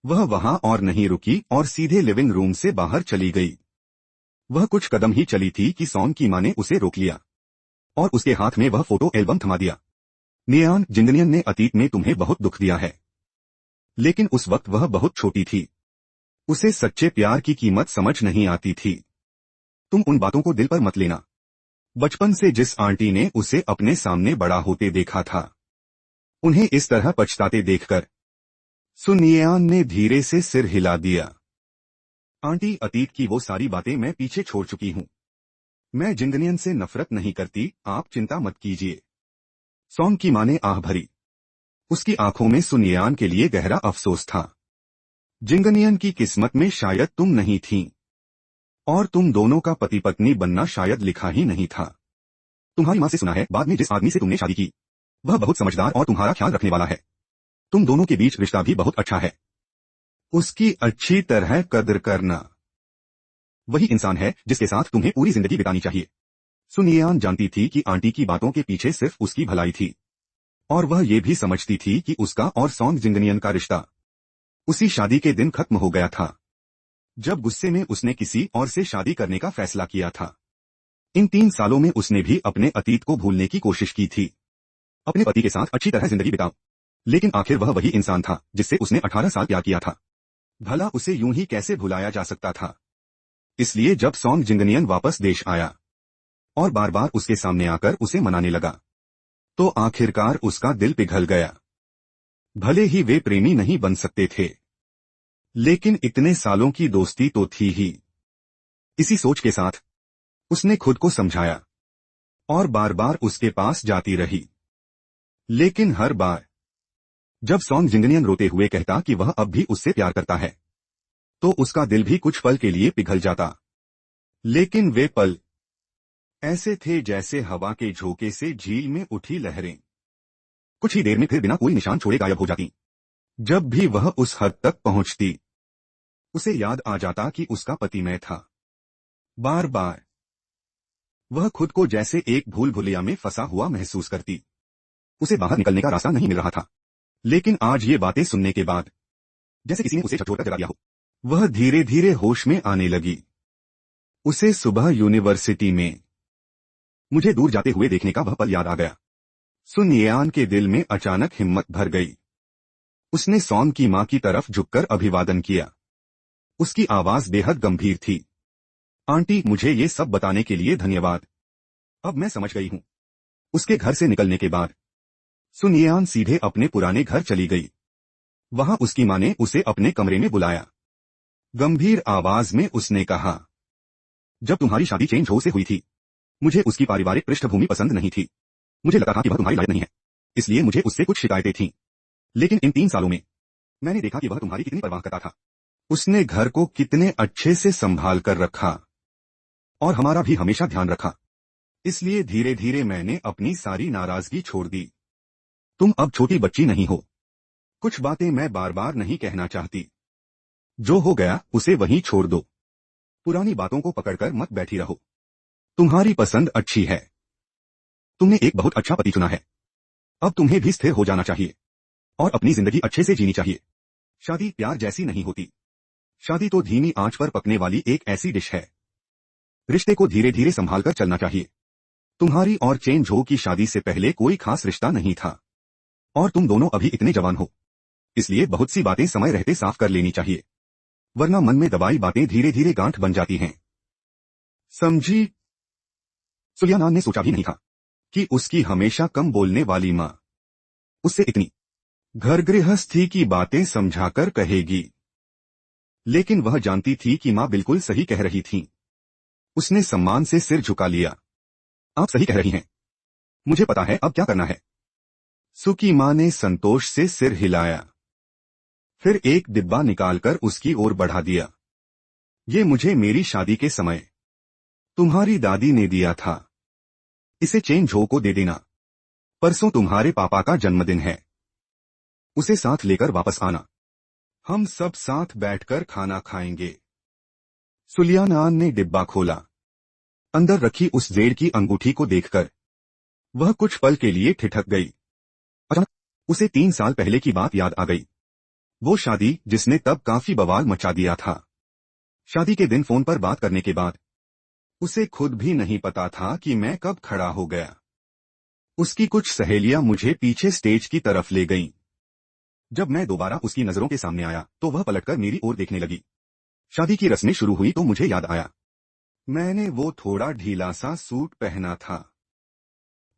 वह वहां और नहीं रुकी और सीधे लिविंग रूम से बाहर चली गई। वह कुछ कदम ही चली थी कि सॉन्ग की मां ने उसे रोक लिया और उसके हाथ में वह फोटो एल्बम थमा दिया। नियान, जिंगनियन ने अतीत में तुम्हें बहुत दुख दिया है, लेकिन उस वक्त वह बहुत छोटी थी। उसे सच्चे प्यार की कीमत समझ नहीं आती थी। तुम उन बातों को दिल पर मत लेना। बचपन से जिस आंटी ने उसे अपने सामने बड़ा होते देखा था, उन्हें इस तरह पछताते देखकर सुन येआन ने धीरे से सिर हिला दिया। आंटी, अतीत की वो सारी बातें मैं पीछे छोड़ चुकी हूं। मैं जिंगनियन से नफरत नहीं करती, आप चिंता मत कीजिए। सॉन्ग की मां ने आह भरी। उसकी आंखों में सुन येआन के लिए गहरा अफसोस था। जिंगनियन की किस्मत में शायद तुम नहीं थीं, और तुम दोनों का पति पत्नी बनना शायद लिखा ही नहीं था। तुम्हारी मां से सुना है, बाद में जिस आदमी से तुमने शादी की वह बहुत समझदार और तुम्हारा ख्याल रखने वाला है। तुम दोनों के बीच रिश्ता भी बहुत अच्छा है। उसकी अच्छी तरह कदर करना। वही इंसान है जिसके साथ तुम्हें पूरी जिंदगी बितानी चाहिए। सुन येआन जानती थी कि आंटी की बातों के पीछे सिर्फ उसकी भलाई थी, और वह ये भी समझती थी कि उसका और सॉन्ग जिंगनियन का रिश्ता उसी शादी के दिन खत्म हो गया था, जब गुस्से में उसने किसी और से शादी करने का फैसला किया था। इन 3 सालों में उसने भी अपने अतीत को भूलने की कोशिश की थी, अपने पति के साथ अच्छी तरह जिंदगी बिताओ, लेकिन आखिर वह वही इंसान था जिससे उसने 18 साल प्यार किया था। भला उसे यूं ही कैसे भुलाया जा सकता था? इसलिए जब सॉन्ग जिंगनियन वापस देश आया और बार बार उसके सामने आकर उसे मनाने लगा, तो आखिरकार उसका दिल पिघल गया। भले ही वे प्रेमी नहीं बन सकते थे, लेकिन इतने सालों की दोस्ती तो थी ही। इसी सोच के साथ उसने खुद को समझाया और बार बार उसके पास जाती रही। लेकिन हर बार जब सॉन्ग जिंगनियन रोते हुए कहता कि वह अब भी उससे प्यार करता है, तो उसका दिल भी कुछ पल के लिए पिघल जाता। लेकिन वे पल ऐसे थे जैसे हवा के झोंके से झील में उठी लहरें, कुछ ही देर में फिर बिना कोई निशान छोड़े गायब हो जाती। जब भी वह उस हद तक पहुंचती, उसे याद आ जाता कि उसका पति मैं था। बार बार वह खुद को जैसे एक भूल भुलैया में फंसा हुआ महसूस करती। उसे बाहर निकलने का रास्ता नहीं मिल रहा था। लेकिन आज ये बातें सुनने के बाद, जैसे किसी ने उसे झकझोर कर जगा दिया हो, वह धीरे धीरे होश में आने लगी। उसे सुबह यूनिवर्सिटी में मुझे दूर जाते हुए देखने का वह पल याद आ गया। सुन येआन के दिल में अचानक हिम्मत भर गई। उसने सॉन की मां की तरफ झुककर अभिवादन किया। उसकी आवाज बेहद गंभीर थी। आंटी, मुझे ये सब बताने के लिए धन्यवाद। अब मैं समझ गई हूं। उसके घर से निकलने के बाद सुन येआन सीधे अपने पुराने घर चली गई। वहां उसकी मां ने उसे अपने कमरे में बुलाया। गंभीर आवाज में उसने कहा, जब तुम्हारी शादी चेंज हो से हुई थी, मुझे उसकी पारिवारिक पृष्ठभूमि पसंद नहीं थी। मुझे लगा था कि वह तुम्हारी लायक नहीं है, इसलिए मुझे उससे कुछ शिकायतें थीं। लेकिन इन 3 सालों में मैंने देखा कि वह तुम्हारी कितनी परवाह करता था। उसने घर को कितने अच्छे से संभाल कर रखा और हमारा भी हमेशा ध्यान रखा। इसलिए धीरे धीरे मैंने अपनी सारी नाराजगी छोड़ दी। तुम अब छोटी बच्ची नहीं हो। कुछ बातें मैं बार बार नहीं कहना चाहती। जो हो गया उसे वहीं छोड़ दो। पुरानी बातों को पकड़कर मत बैठी रहो। तुम्हारी पसंद अच्छी है। तुमने एक बहुत अच्छा पति चुना है। अब तुम्हें भी स्थिर हो जाना चाहिए और अपनी जिंदगी अच्छे से जीनी चाहिए। शादी प्यार जैसी नहीं होती। शादी तो धीमी आंच पर पकने वाली एक ऐसी डिश है। रिश्ते को धीरे धीरे संभालकर चलना चाहिए। तुम्हारी और चेन झो की शादी से पहले कोई खास रिश्ता नहीं था और तुम दोनों अभी इतने जवान हो, इसलिए बहुत सी बातें समय रहते साफ कर लेनी चाहिए, वरना मन में दबाई बातें धीरे धीरे गांठ बन जाती हैं। समझी? सुलियानान ने सोचा भी नहीं था कि उसकी हमेशा कम बोलने वाली मां उससे इतनी घर गृहस्थी की बातें समझाकर कहेगी। लेकिन वह जानती थी कि मां बिल्कुल सही कह रही थी। उसने सम्मान से सिर झुका लिया। आप सही कह रही हैं। मुझे पता है अब क्या करना है। सुकी मां ने संतोष से सिर हिलाया, फिर एक डिब्बा निकालकर उसकी ओर बढ़ा दिया। ये मुझे मेरी शादी के समय तुम्हारी दादी ने दिया था। इसे चेन झो को दे देना। परसों तुम्हारे पापा का जन्मदिन है। उसे साथ लेकर वापस आना। हम सब साथ बैठकर खाना खाएंगे। सुलियानान ने डिब्बा खोला। अंदर रखी उस जेड की अंगूठी को देखकर वह कुछ पल के लिए ठिठक गई। अचानक उसे 3 साल पहले की बात याद आ गई। वो शादी जिसने तब काफी बवाल मचा दिया था। शादी के दिन फोन पर बात करने के बाद उसे खुद भी नहीं पता था कि मैं कब खड़ा हो गया। उसकी कुछ सहेलियां मुझे पीछे स्टेज की तरफ ले गईं। जब मैं दोबारा उसकी नजरों के सामने आया तो वह पलटकर मेरी ओर देखने लगी। शादी की रस्में शुरू हुई तो मुझे याद आया, मैंने वो थोड़ा ढीला सा सूट पहना था।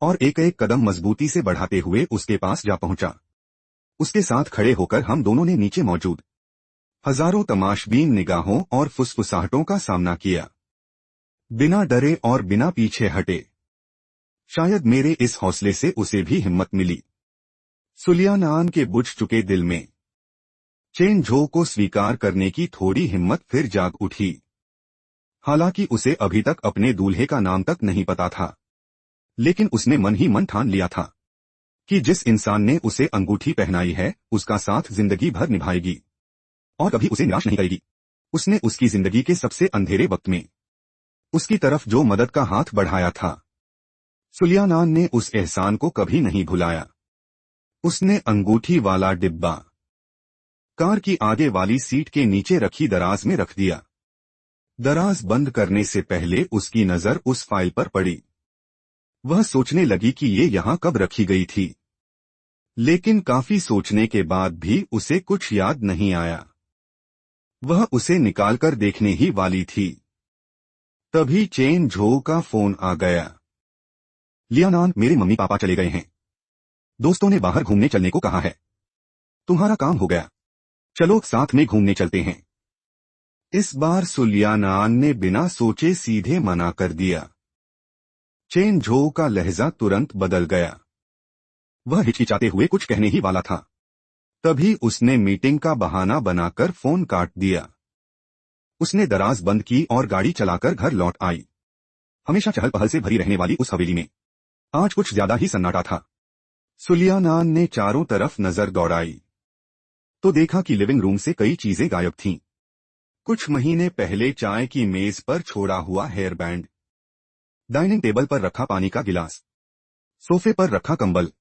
और एक एक कदम मजबूती से बढ़ाते हुए उसके पास जा पहुंचा। उसके साथ खड़े होकर हम दोनों ने नीचे मौजूद हजारों तमाशबीन निगाहों और फुसफुसाहटों का सामना किया, बिना डरे और बिना पीछे हटे। शायद मेरे इस हौसले से उसे भी हिम्मत मिली। सुलियानान के बुझ चुके दिल में चेन झो को स्वीकार करने की थोड़ी हिम्मत फिर जाग उठी। हालांकि उसे अभी तक अपने दूल्हे का नाम तक नहीं पता था, लेकिन उसने मन ही मन ठान लिया था कि जिस इंसान ने उसे अंगूठी पहनाई है उसका साथ जिंदगी भर निभाएगी और कभी उसे निराश नहीं करेगी। उसने उसकी जिंदगी के सबसे अंधेरे वक्त में उसकी तरफ जो मदद का हाथ बढ़ाया था, सुलियानान ने उस एहसान को कभी नहीं भुलाया। उसने अंगूठी वाला डिब्बा कार की आगे वाली सीट के नीचे रखी दराज में रख दिया। दराज बंद करने से पहले उसकी नजर उस फाइल पर पड़ी। वह सोचने लगी कि ये यहां कब रखी गई थी, लेकिन काफी सोचने के बाद भी उसे कुछ याद नहीं आया। वह उसे निकालकर देखने ही वाली थी, तभी चेन झो का फोन आ गया। लियानान, मेरे मम्मी पापा चले गए हैं। दोस्तों ने बाहर घूमने चलने को कहा है। तुम्हारा काम हो गया, चलो साथ में घूमने चलते हैं। इस बार सुलियानान ने बिना सोचे सीधे मना कर दिया। चेन झो का लहजा तुरंत बदल गया। वह हिचकिचाते हुए कुछ कहने ही वाला था, तभी उसने मीटिंग का बहाना बनाकर फोन काट दिया। उसने दराज बंद की और गाड़ी चलाकर घर लौट आई। हमेशा चहल पहल से भरी रहने वाली उस हवेली में आज कुछ ज्यादा ही सन्नाटा था। सुलियानान ने चारों तरफ नजर दौड़ाई तो देखा कि लिविंग रूम से कई चीजें गायब थीं। कुछ महीने पहले चाय की मेज पर छोड़ा हुआ हेयर बैंड, डाइनिंग टेबल पर रखा पानी का गिलास, सोफे पर रखा कंबल,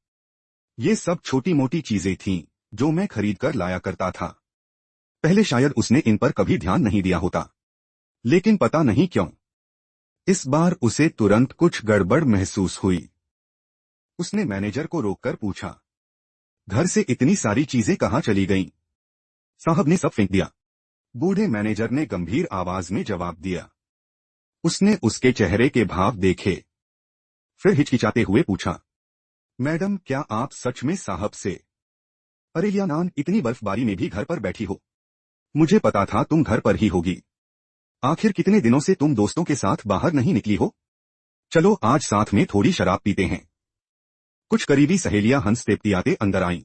ये सब छोटी मोटी चीजें थीं जो मैं खरीद कर लाया करता था। पहले शायद उसने इन पर कभी ध्यान नहीं दिया होता, लेकिन पता नहीं क्यों इस बार उसे तुरंत कुछ गड़बड़ महसूस हुई। उसने मैनेजर को रोककर पूछा, घर से इतनी सारी चीजें कहाँ चली गईं? साहब ने सब फेंक दिया, बूढ़े मैनेजर ने गंभीर आवाज में जवाब दिया। उसने उसके चेहरे के भाव देखे, फिर हिचकिचाते हुए पूछा, मैडम क्या आप सच में साहब से? अरे लियानान, इतनी बर्फबारी में भी घर पर बैठी हो? मुझे पता था तुम घर पर ही होगी। आखिर कितने दिनों से तुम दोस्तों के साथ बाहर नहीं निकली हो? चलो आज साथ में थोड़ी शराब पीते हैं। कुछ करीबी सहेलियां हंस तेपतियाते अंदर आईं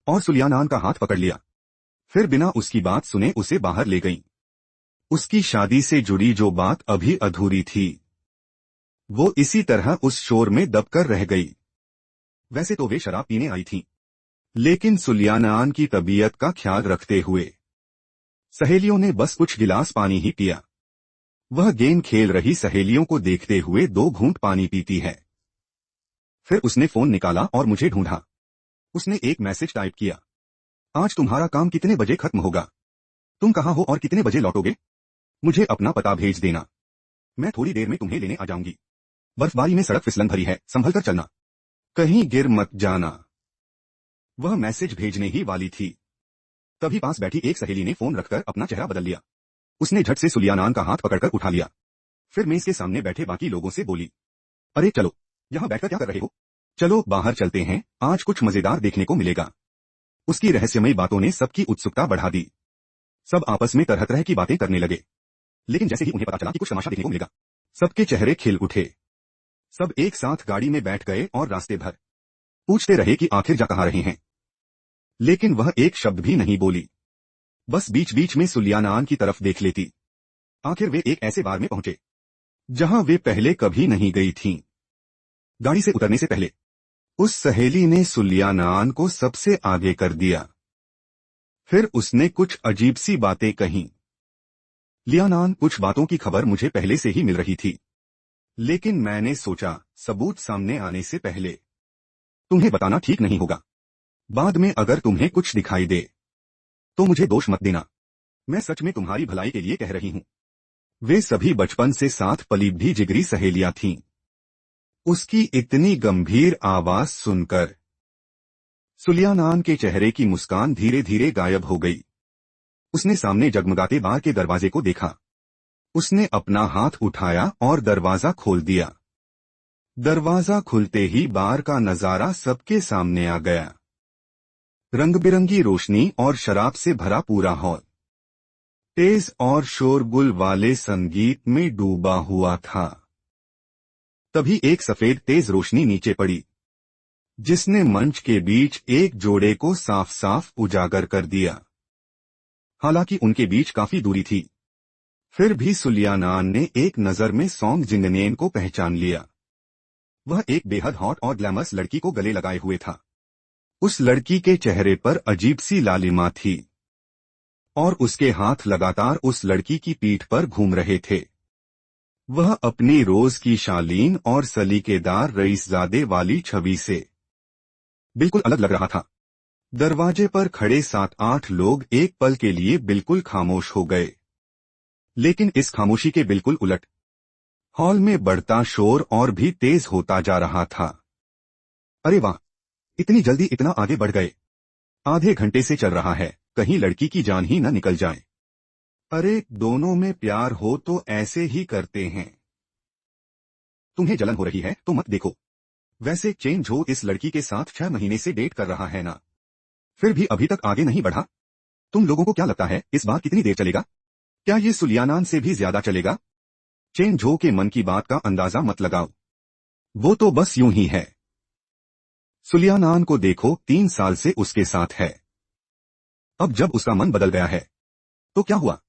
और सुलियानान का हाथ पकड़ लिया, फिर बिना उसकी बात सुने उसे बाहर ले गईं। उसकी शादी से जुड़ी जो बात अभी अधूरी थी वो इसी तरह उस शोर में दबकर रह गई। वैसे तो वे शराब पीने आई थीं, लेकिन सुलियानान की तबीयत का ख्याल रखते हुए सहेलियों ने बस कुछ गिलास पानी ही पिया। वह गेम खेल रही सहेलियों को देखते हुए 2 घूंट पानी पीती है। फिर उसने फोन निकाला और मुझे ढूंढा। उसने एक मैसेज टाइप किया, आज तुम्हारा काम कितने बजे खत्म होगा? तुम कहाँ हो और कितने बजे लौटोगे? मुझे अपना पता भेज देना, मैं थोड़ी देर में तुम्हें लेने आ जाऊंगी। बर्फबारी में सड़क फिसलन भरी है, संभल कर चलना, कहीं गिर मत जाना। वह मैसेज भेजने ही वाली थी, तभी पास बैठी एक सहेली ने फोन रखकर अपना चेहरा बदल लिया। उसने झट से सुलियानान का हाथ पकड़कर उठा लिया, फिर मेज के सामने बैठे बाकी लोगों से बोली, अरे चलो, यहां बैठकर क्या कर रहे हो? चलो बाहर चलते हैं, आज कुछ मजेदार देखने को मिलेगा। उसकी रहस्यमयी बातों ने सबकी उत्सुकता बढ़ा दी। सब आपस में तरह तरह की बातें करने लगे, लेकिन जैसे ही उन्हें पता चला कि कुछ तमाशा देखने को मिलेगा, सबके चेहरे खिल उठे। सब एक साथ गाड़ी में बैठ गए और रास्ते भर पूछते रहे कि आखिर जा कहाँ रहे हैं, लेकिन वह एक शब्द भी नहीं बोली, बस बीच बीच में सुलियानान की तरफ देख लेती। आखिर वे एक ऐसे बार में पहुंचे जहां वे पहले कभी नहीं गई थीं। गाड़ी से उतरने से पहले उस सहेली ने सुलियानान को सबसे आगे कर दिया। फिर उसने कुछ अजीब सी बातें कहीं। लियानान, कुछ बातों की खबर मुझे पहले से ही मिल रही थी, लेकिन मैंने सोचा सबूत सामने आने से पहले तुम्हें बताना ठीक नहीं होगा। बाद में अगर तुम्हें कुछ दिखाई दे तो मुझे दोष मत देना, मैं सच में तुम्हारी भलाई के लिए कह रही हूं। वे सभी बचपन से साथ पली भी जिगरी सहेलियां थीं। उसकी इतनी गंभीर आवाज सुनकर सुलियानान के चेहरे की मुस्कान धीरे धीरे गायब हो गई। उसने सामने जगमगाते बार के दरवाजे को देखा। उसने अपना हाथ उठाया और दरवाजा खोल दिया। दरवाजा खुलते ही बार का नजारा सबके सामने आ गया। रंग बिरंगी रोशनी और शराब से भरा पूरा हॉल तेज और शोरगुल वाले संगीत में डूबा हुआ था। तभी एक सफेद तेज रोशनी नीचे पड़ी, जिसने मंच के बीच एक जोड़े को साफ साफ उजागर कर दिया। हालांकि उनके बीच काफी दूरी थी, फिर भी सुलियानान ने एक नजर में सॉन्ग जिंगनेन को पहचान लिया। वह एक बेहद हॉट और ग्लैमरस लड़की को गले लगाए हुए था। उस लड़की के चेहरे पर अजीब सी लालिमा थी और उसके हाथ लगातार उस लड़की की पीठ पर घूम रहे थे। वह अपनी रोज की शालीन और सलीकेदार रईसजादे वाली छवि से बिल्कुल अलग लग रहा था। दरवाजे पर खड़े 7-8 लोग एक पल के लिए बिल्कुल खामोश हो गए, लेकिन इस खामोशी के बिल्कुल उलट हॉल में बढ़ता शोर और भी तेज होता जा रहा था। अरे वाह, इतनी जल्दी इतना आगे बढ़ गए। आधे घंटे से चल रहा है, कहीं लड़की की जान ही न निकल जाए। अरे दोनों में प्यार हो तो ऐसे ही करते हैं। तुम्हें जलन हो रही है तो मत देखो। वैसे चेन झो इस लड़की के साथ 6 महीने से डेट कर रहा है ना, फिर भी अभी तक आगे नहीं बढ़ा। तुम लोगों को क्या लगता है इस बार कितनी देर चलेगा? क्या ये सुलियानान से भी ज्यादा चलेगा? चेन झो के मन की बात का अंदाजा मत लगाओ। वो तो बस यूं ही है। सुलियानान को देखो, 3 साल से उसके साथ है। अब जब उसका मन बदल गया है तो क्या हुआ?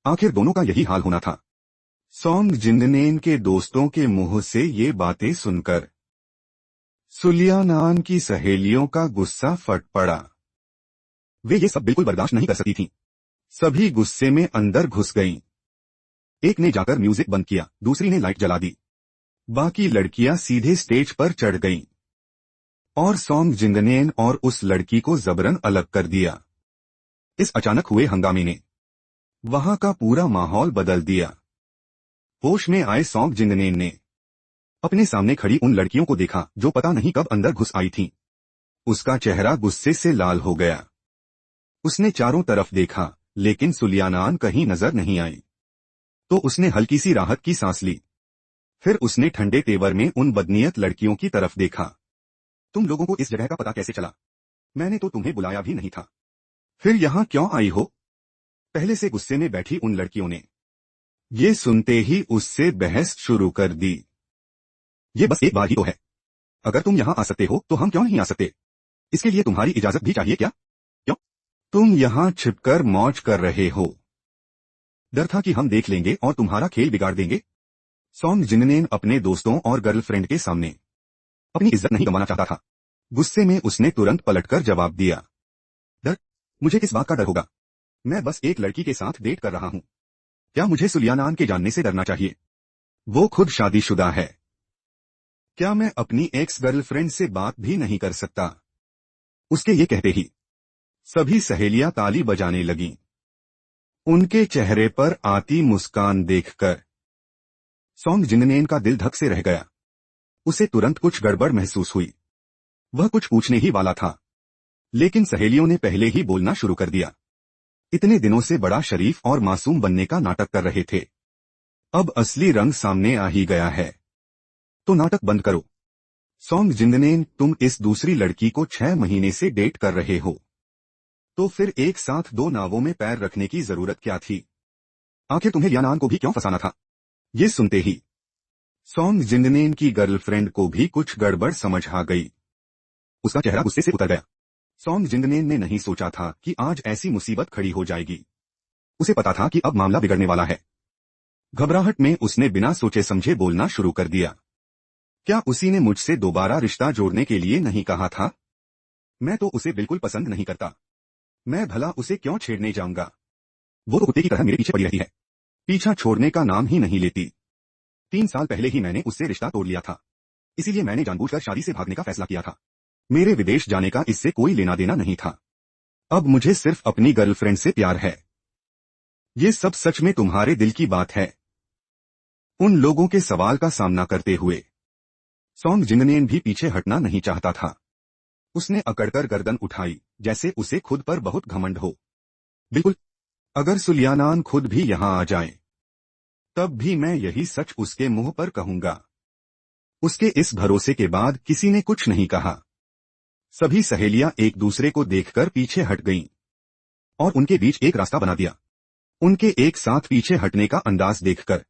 आखिर दोनों का यही हाल होना था। सॉन्ग जिननेन के दोस्तों के मुंह से ये बातें सुनकर सुलियानान की सहेलियों का गुस्सा फट पड़ा। वे ये सब बिल्कुल बर्दाश्त नहीं कर सकती थीं। सभी गुस्से में अंदर घुस गईं। एक ने जाकर म्यूजिक बंद किया, दूसरी ने लाइट जला दी। बाकी लड़कियां सीधे स्टेज पर चढ़ गईं और सॉन्ग जिंगनेन और उस लड़की को जबरन अलग कर दिया। इस अचानक हुए हंगामे ने वहां का पूरा माहौल बदल दिया। होश में आए सॉन्ग जिंगनेन ने अपने सामने खड़ी उन लड़कियों को देखा जो पता नहीं कब अंदर घुस आई थीं। उसका चेहरा गुस्से से लाल हो गया। उसने चारों तरफ देखा, लेकिन सुलियानान कहीं नजर नहीं आई। तो उसने हल्की सी राहत की सांस ली। फिर उसने ठंडे तेवर में उन बदनीयत लड़कियों की तरफ देखा। तुम लोगों को इस जगह का पता कैसे चला? मैंने तो तुम्हें बुलाया भी नहीं था। फिर यहाँ क्यों आई हो? पहले से गुस्से में बैठी उन लड़कियों ने ये सुनते ही उससे बहस शुरू कर दी। ये बस एक बार ही तो है। अगर तुम यहाँ आ सकते हो तो हम क्यों नहीं आ सकते? इसके लिए तुम्हारी इजाजत भी चाहिए क्या? क्यों? तुम यहाँ छिपकर मौज कर रहे हो। डर था कि हम देख लेंगे और तुम्हारा खेल बिगाड़ देंगे। सॉन्ग जिननेन अपने दोस्तों और गर्लफ्रेंड के सामने अपनी इज्जत नहीं गंवाना चाहता था। गुस्से में उसने तुरंत पलटकर जवाब दिया, डर? मुझे किस बात का डर होगा? मैं बस एक लड़की के साथ डेट कर रहा हूँ। क्या मुझे सुलियानान के जानने से डरना चाहिए? वो खुद शादीशुदा है। क्या मैं अपनी एक्स गर्लफ्रेंड से बात भी नहीं कर सकता? उसके ये कहते ही सभी सहेलियां ताली बजाने लगीं। उनके चेहरे पर आती मुस्कान देखकर सॉन्ग जिननेन का दिल धक से रह गया। उसे तुरंत कुछ गड़बड़ महसूस हुई। वह कुछ पूछने ही वाला था, लेकिन सहेलियों ने पहले ही बोलना शुरू कर दिया। इतने दिनों से बड़ा शरीफ और मासूम बनने का नाटक कर रहे थे, अब असली रंग सामने आ ही गया है। तो नाटक बंद करो। सॉन्ग जिननेन, तुम इस दूसरी लड़की को 6 महीने से डेट कर रहे हो, तो फिर एक साथ 2 नावों में पैर रखने की जरूरत क्या थी? आखिर तुम्हें लियानान को भी क्यों फंसाना था? ये सुनते ही सॉन्ग जिननेन की गर्लफ्रेंड को भी कुछ गड़बड़ समझ आ गई। उसका चेहरा गुस्से से उतर गया। सॉन्ग जिननेन ने नहीं सोचा था कि आज ऐसी मुसीबत खड़ी हो जाएगी। उसे पता था कि अब मामला बिगड़ने वाला है। घबराहट में उसने बिना सोचे समझे बोलना शुरू कर दिया। क्या उसी ने मुझसे दोबारा रिश्ता जोड़ने के लिए नहीं कहा था? मैं तो उसे बिल्कुल पसंद नहीं करता। मैं भला उसे क्यों छेड़ने जाऊंगा? वो तो कुत्ते की तरह मेरे पीछे पड़ी रहती है, पीछा छोड़ने का नाम ही नहीं लेती। 3 साल पहले ही मैंने उससे रिश्ता तोड़ लिया था, इसीलिए मैंने जानबूझकर शादी से भागने का फैसला किया था। मेरे विदेश जाने का इससे कोई लेना देना नहीं था। अब मुझे सिर्फ अपनी गर्लफ्रेंड से प्यार है। ये सब सच में तुम्हारे दिल की बात है? उन लोगों के सवाल का सामना करते हुए सॉन्ग जिननेन भी पीछे हटना नहीं चाहता था। उसने अकड़कर गर्दन उठाई, जैसे उसे खुद पर बहुत घमंड हो। बिल्कुल, अगर सुलियानान खुद भी यहां आ जाए तब भी मैं यही सच उसके मुंह पर कहूंगा। उसके इस भरोसे के बाद किसी ने कुछ नहीं कहा। सभी सहेलियां एक दूसरे को देखकर पीछे हट गईं और उनके बीच एक रास्ता बना दिया। उनके एक साथ पीछे हटने का अंदाज देखकर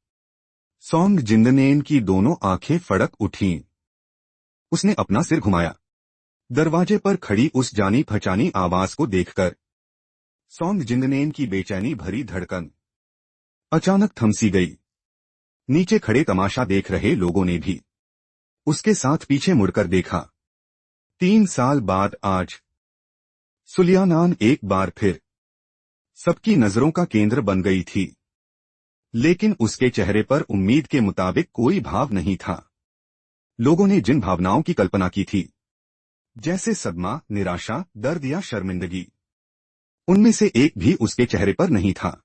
सॉन्ग जिननेन की दोनों आंखें फड़क उठीं। उसने अपना सिर घुमाया। दरवाजे पर खड़ी उस जानी पहचानी आवाज को देखकर सॉन्ग जिननेन की बेचैनी भरी धड़कन अचानक थमसी गई। नीचे खड़े तमाशा देख रहे लोगों ने भी उसके साथ पीछे मुड़कर देखा। 3 साल बाद आज सुलियानान एक बार फिर सबकी नजरों का केंद्र बन गई थी, लेकिन उसके चेहरे पर उम्मीद के मुताबिक कोई भाव नहीं था। लोगों ने जिन भावनाओं की कल्पना की थी, जैसे सदमा, निराशा, दर्द या शर्मिंदगी, उनमें से एक भी उसके चेहरे पर नहीं था।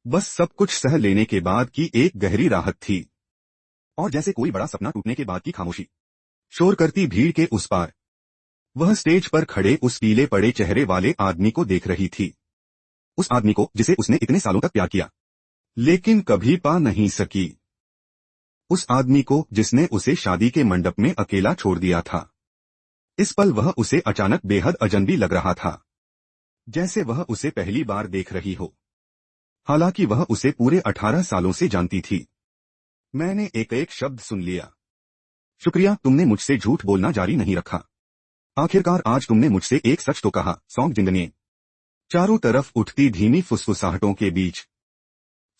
बस सब कुछ सह लेने के बाद की एक गहरी राहत थी, और जैसे कोई बड़ा सपना टूटने के बाद की खामोशी। शोर करती भीड़ के उस पार वह स्टेज पर खड़े उस पीले पड़े चेहरे वाले आदमी को देख रही थी। उस आदमी को जिसे उसने इतने सालों तक प्यार किया, लेकिन कभी पा नहीं सकी। उस आदमी को जिसने उसे शादी के मंडप में अकेला छोड़ दिया था। इस पल वह उसे अचानक बेहद अजनबी लग रहा था, जैसे वह उसे पहली बार देख रही हो। हालांकि वह उसे पूरे 18 सालों से जानती थी। मैंने एक एक शब्द सुन लिया। शुक्रिया, तुमने मुझसे झूठ बोलना जारी नहीं रखा। आखिरकार आज तुमने मुझसे एक सच तो कहा। सौंग जिंगने। चारों तरफ उठती धीमी फुसफुसाहटों के बीच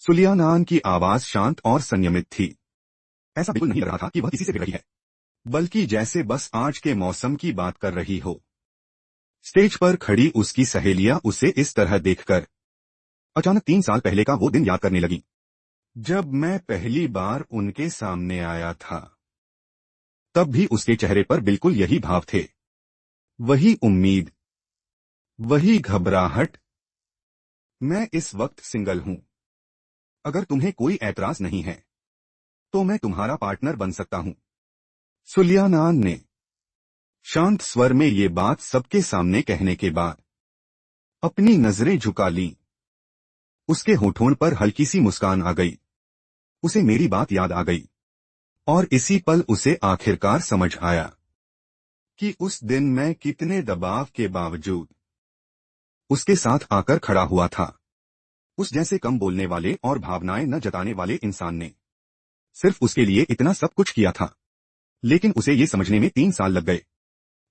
सुलियानान की आवाज शांत और संयमित थी। ऐसा बिल्कुल नहीं लग रहा था कि वह किसी से भिड़ रही है, बल्कि जैसे बस आज के मौसम की बात कर रही हो। स्टेज पर खड़ी उसकी सहेलियां उसे इस तरह देखकर अचानक 3 साल पहले का वो दिन याद करने लगी, जब मैं पहली बार उनके सामने आया था। तब भी उसके चेहरे पर बिल्कुल यही भाव थे, वही उम्मीद, वही घबराहट। मैं इस वक्त सिंगल हूं। अगर तुम्हें कोई ऐतराज नहीं है तो मैं तुम्हारा पार्टनर बन सकता हूं। सुलियानान ने शांत स्वर में ये बात सबके सामने कहने के बाद अपनी नजरें झुका लीं। उसके होठों पर हल्की सी मुस्कान आ गई। उसे मेरी बात याद आ गई और इसी पल उसे आखिरकार समझ आया कि उस दिन मैं कितने दबाव के बावजूद उसके साथ आकर खड़ा हुआ था। उस जैसे कम बोलने वाले और भावनाएं न जताने वाले इंसान ने सिर्फ उसके लिए इतना सब कुछ किया था, लेकिन उसे ये समझने में 3 साल लग गए।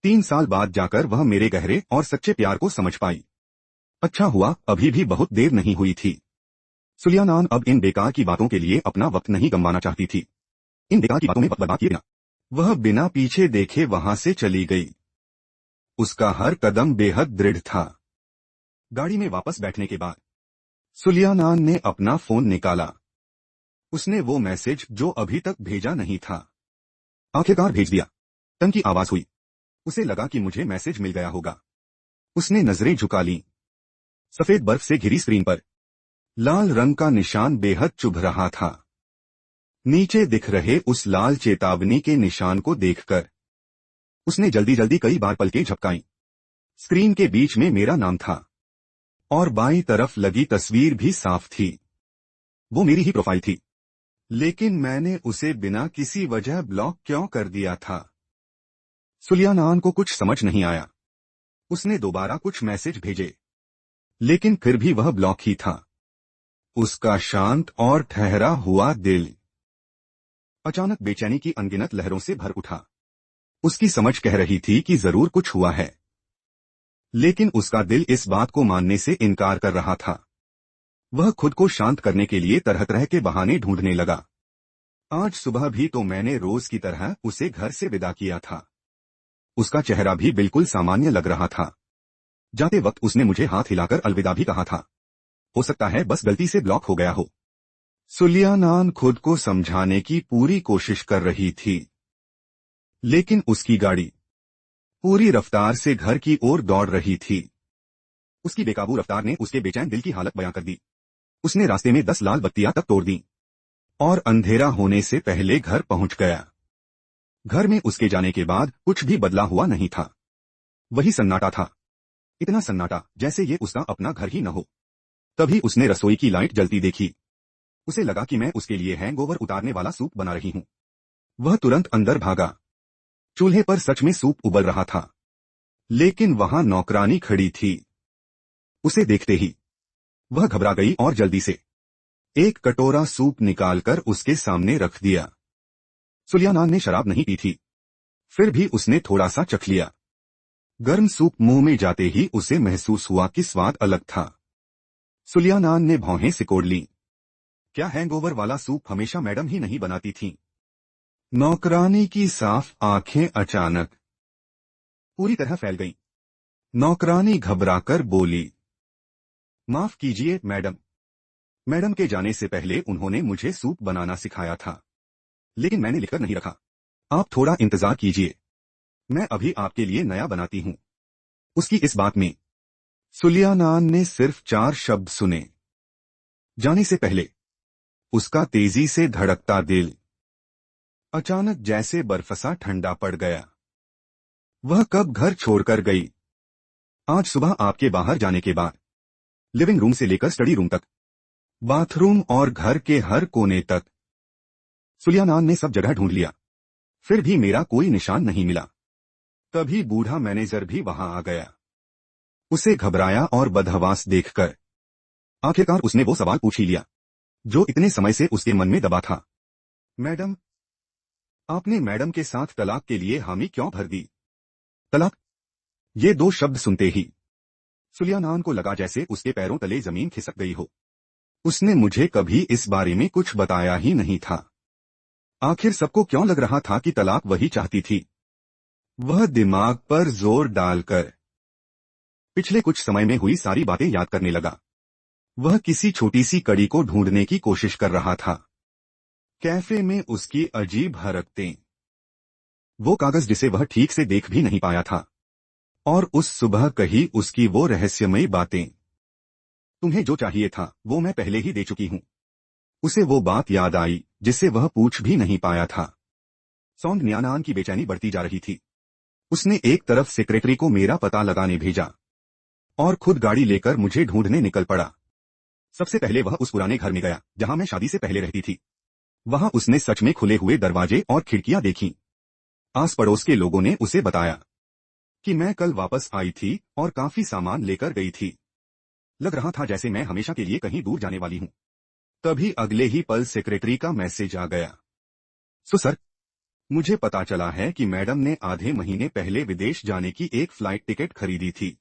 3 साल बाद जाकर वह मेरे गहरे और सच्चे प्यार को समझ पाई। अच्छा हुआ अभी भी बहुत देर नहीं हुई थी। सुलियानान अब इन बेकार की बातों के लिए अपना वक्त नहीं गंवाना चाहती थी। इन बेकार की बातों में वक्त बर्बाद किए बिना वह बिना पीछे देखे वहां से चली गई। उसका हर कदम बेहद दृढ़ था। गाड़ी में वापस बैठने के बाद सुलियानान ने अपना फोन निकाला। उसने वो मैसेज जो अभी तक भेजा नहीं था आखिरकार भेज दिया। टन की आवाज हुई। उसे लगा कि मुझे मैसेज मिल गया होगा। उसने नजरें झुका लीं। सफेद बर्फ से घिरी स्क्रीन पर लाल रंग का निशान बेहद चुभ रहा था। नीचे दिख रहे उस लाल चेतावनी के निशान को देखकर उसने जल्दी जल्दी कई बार पलकें झपकाईं। स्क्रीन के बीच में मेरा नाम था और बाईं तरफ लगी तस्वीर भी साफ थी। वो मेरी ही प्रोफाइल थी, लेकिन मैंने उसे बिना किसी वजह ब्लॉक क्यों कर दिया था? सुलियानान को कुछ समझ नहीं आया। उसने दोबारा कुछ मैसेज भेजे, लेकिन फिर भी वह ब्लॉक ही था। उसका शांत और ठहरा हुआ दिल अचानक बेचैनी की अनगिनत लहरों से भर उठा। उसकी समझ कह रही थी कि जरूर कुछ हुआ है, लेकिन उसका दिल इस बात को मानने से इनकार कर रहा था। वह खुद को शांत करने के लिए तरह तरह के बहाने ढूंढने लगा। आज सुबह भी तो मैंने रोज की तरह उसे घर से विदा किया था। उसका चेहरा भी बिल्कुल सामान्य लग रहा था। जाते वक्त उसने मुझे हाथ हिलाकर अलविदा भी कहा था। हो सकता है बस गलती से ब्लॉक हो गया हो। सुलियानान खुद को समझाने की पूरी कोशिश कर रही थी, लेकिन उसकी गाड़ी पूरी रफ्तार से घर की ओर दौड़ रही थी। उसकी बेकाबू रफ्तार ने उसके बेचैन दिल की हालत बयां कर दी। उसने रास्ते में 10 लाल बत्तियां तक तोड़ दी और अंधेरा होने से पहले घर पहुंच गया। घर में उसके जाने के बाद कुछ भी बदला हुआ नहीं था। वही सन्नाटा था, इतना सन्नाटा जैसे ये उसका अपना घर ही न हो। तभी उसने रसोई की लाइट जलती देखी। उसे लगा कि मैं उसके लिए हैंगओवर उतारने वाला सूप बना रही हूं। वह तुरंत अंदर भागा। चूल्हे पर सच में सूप उबल रहा था, लेकिन वहां नौकरानी खड़ी थी। उसे देखते ही वह घबरा गई और जल्दी से एक कटोरा सूप निकालकर उसके सामने रख दिया। सुलियानान ने शराब नहीं पी थी, फिर भी उसने थोड़ा सा चख लिया। गर्म सूप मुंह में जाते ही उसे महसूस हुआ कि स्वाद अलग था। सुलियानान ने भौहें सिकोड़ लीं। क्या हैंगओवर वाला सूप हमेशा मैडम ही नहीं बनाती थीं? नौकरानी की साफ आंखें अचानक पूरी तरह फैल गईं। नौकरानी घबराकर बोली, माफ कीजिए मैडम। मैडम के जाने से पहले उन्होंने मुझे सूप बनाना सिखाया था, लेकिन मैंने लिखकर नहीं रखा। आप थोड़ा इंतजार कीजिए, मैं अभी आपके लिए नया बनाती हूं। उसकी इस बात में सुलियानान ने सिर्फ 4 शब्द सुने। जाने से पहले उसका तेजी से धड़कता दिल अचानक जैसे बर्फसा ठंडा पड़ गया। वह कब घर छोड़कर गई? आज सुबह आपके बाहर जाने के बाद लिविंग रूम से लेकर स्टडी रूम तक, बाथरूम और घर के हर कोने तक सुलियानान ने सब जगह ढूंढ लिया, फिर भी मेरा कोई निशान नहीं मिला। तभी बूढ़ा मैनेजर भी वहां आ गया। उसे घबराया और बदहवास देखकर आखिरकार उसने वो सवाल पूछ ही लिया जो इतने समय से उसके मन में दबा था। मैडम, आपने मैडम के साथ तलाक के लिए हामी क्यों भर दी? तलाक, ये दो शब्द सुनते ही सुलियानान को लगा जैसे उसके पैरों तले जमीन खिसक गई हो। उसने मुझे कभी इस बारे में कुछ बताया ही नहीं था। आखिर सबको क्यों लग रहा था कि तलाक वही चाहती थी? वह दिमाग पर जोर डालकर पिछले कुछ समय में हुई सारी बातें याद करने लगा। वह किसी छोटी सी कड़ी को ढूंढने की कोशिश कर रहा था। कैफे में उसकी अजीब हरकतें, वो कागज जिसे वह ठीक से देख भी नहीं पाया था, और उस सुबह कही उसकी वो रहस्यमयी बातें। तुम्हें जो चाहिए था वो मैं पहले ही दे चुकी हूं। उसे वो बात याद आई जिसे वह पूछ भी नहीं पाया था। सौंग न्यानान की बेचैनी बढ़ती जा रही थी। उसने एक तरफ सेक्रेटरी को मेरा पता लगाने भेजा और खुद गाड़ी लेकर मुझे ढूंढने निकल पड़ा। सबसे पहले वह उस पुराने घर में गया जहां मैं शादी से पहले रहती थी। वहां उसने सच में खुले हुए दरवाजे और खिड़कियां देखीं। आस पड़ोस के लोगों ने उसे बताया कि मैं कल वापस आई थी और काफी सामान लेकर गई थी। लग रहा था जैसे मैं हमेशा के लिए कहीं दूर जाने वाली हूं। तभी अगले ही पल सेक्रेटरी का मैसेज आ गया। सर, मुझे पता चला है कि मैडम ने आधे महीने पहले विदेश जाने की एक फ्लाइट टिकट खरीदी थी।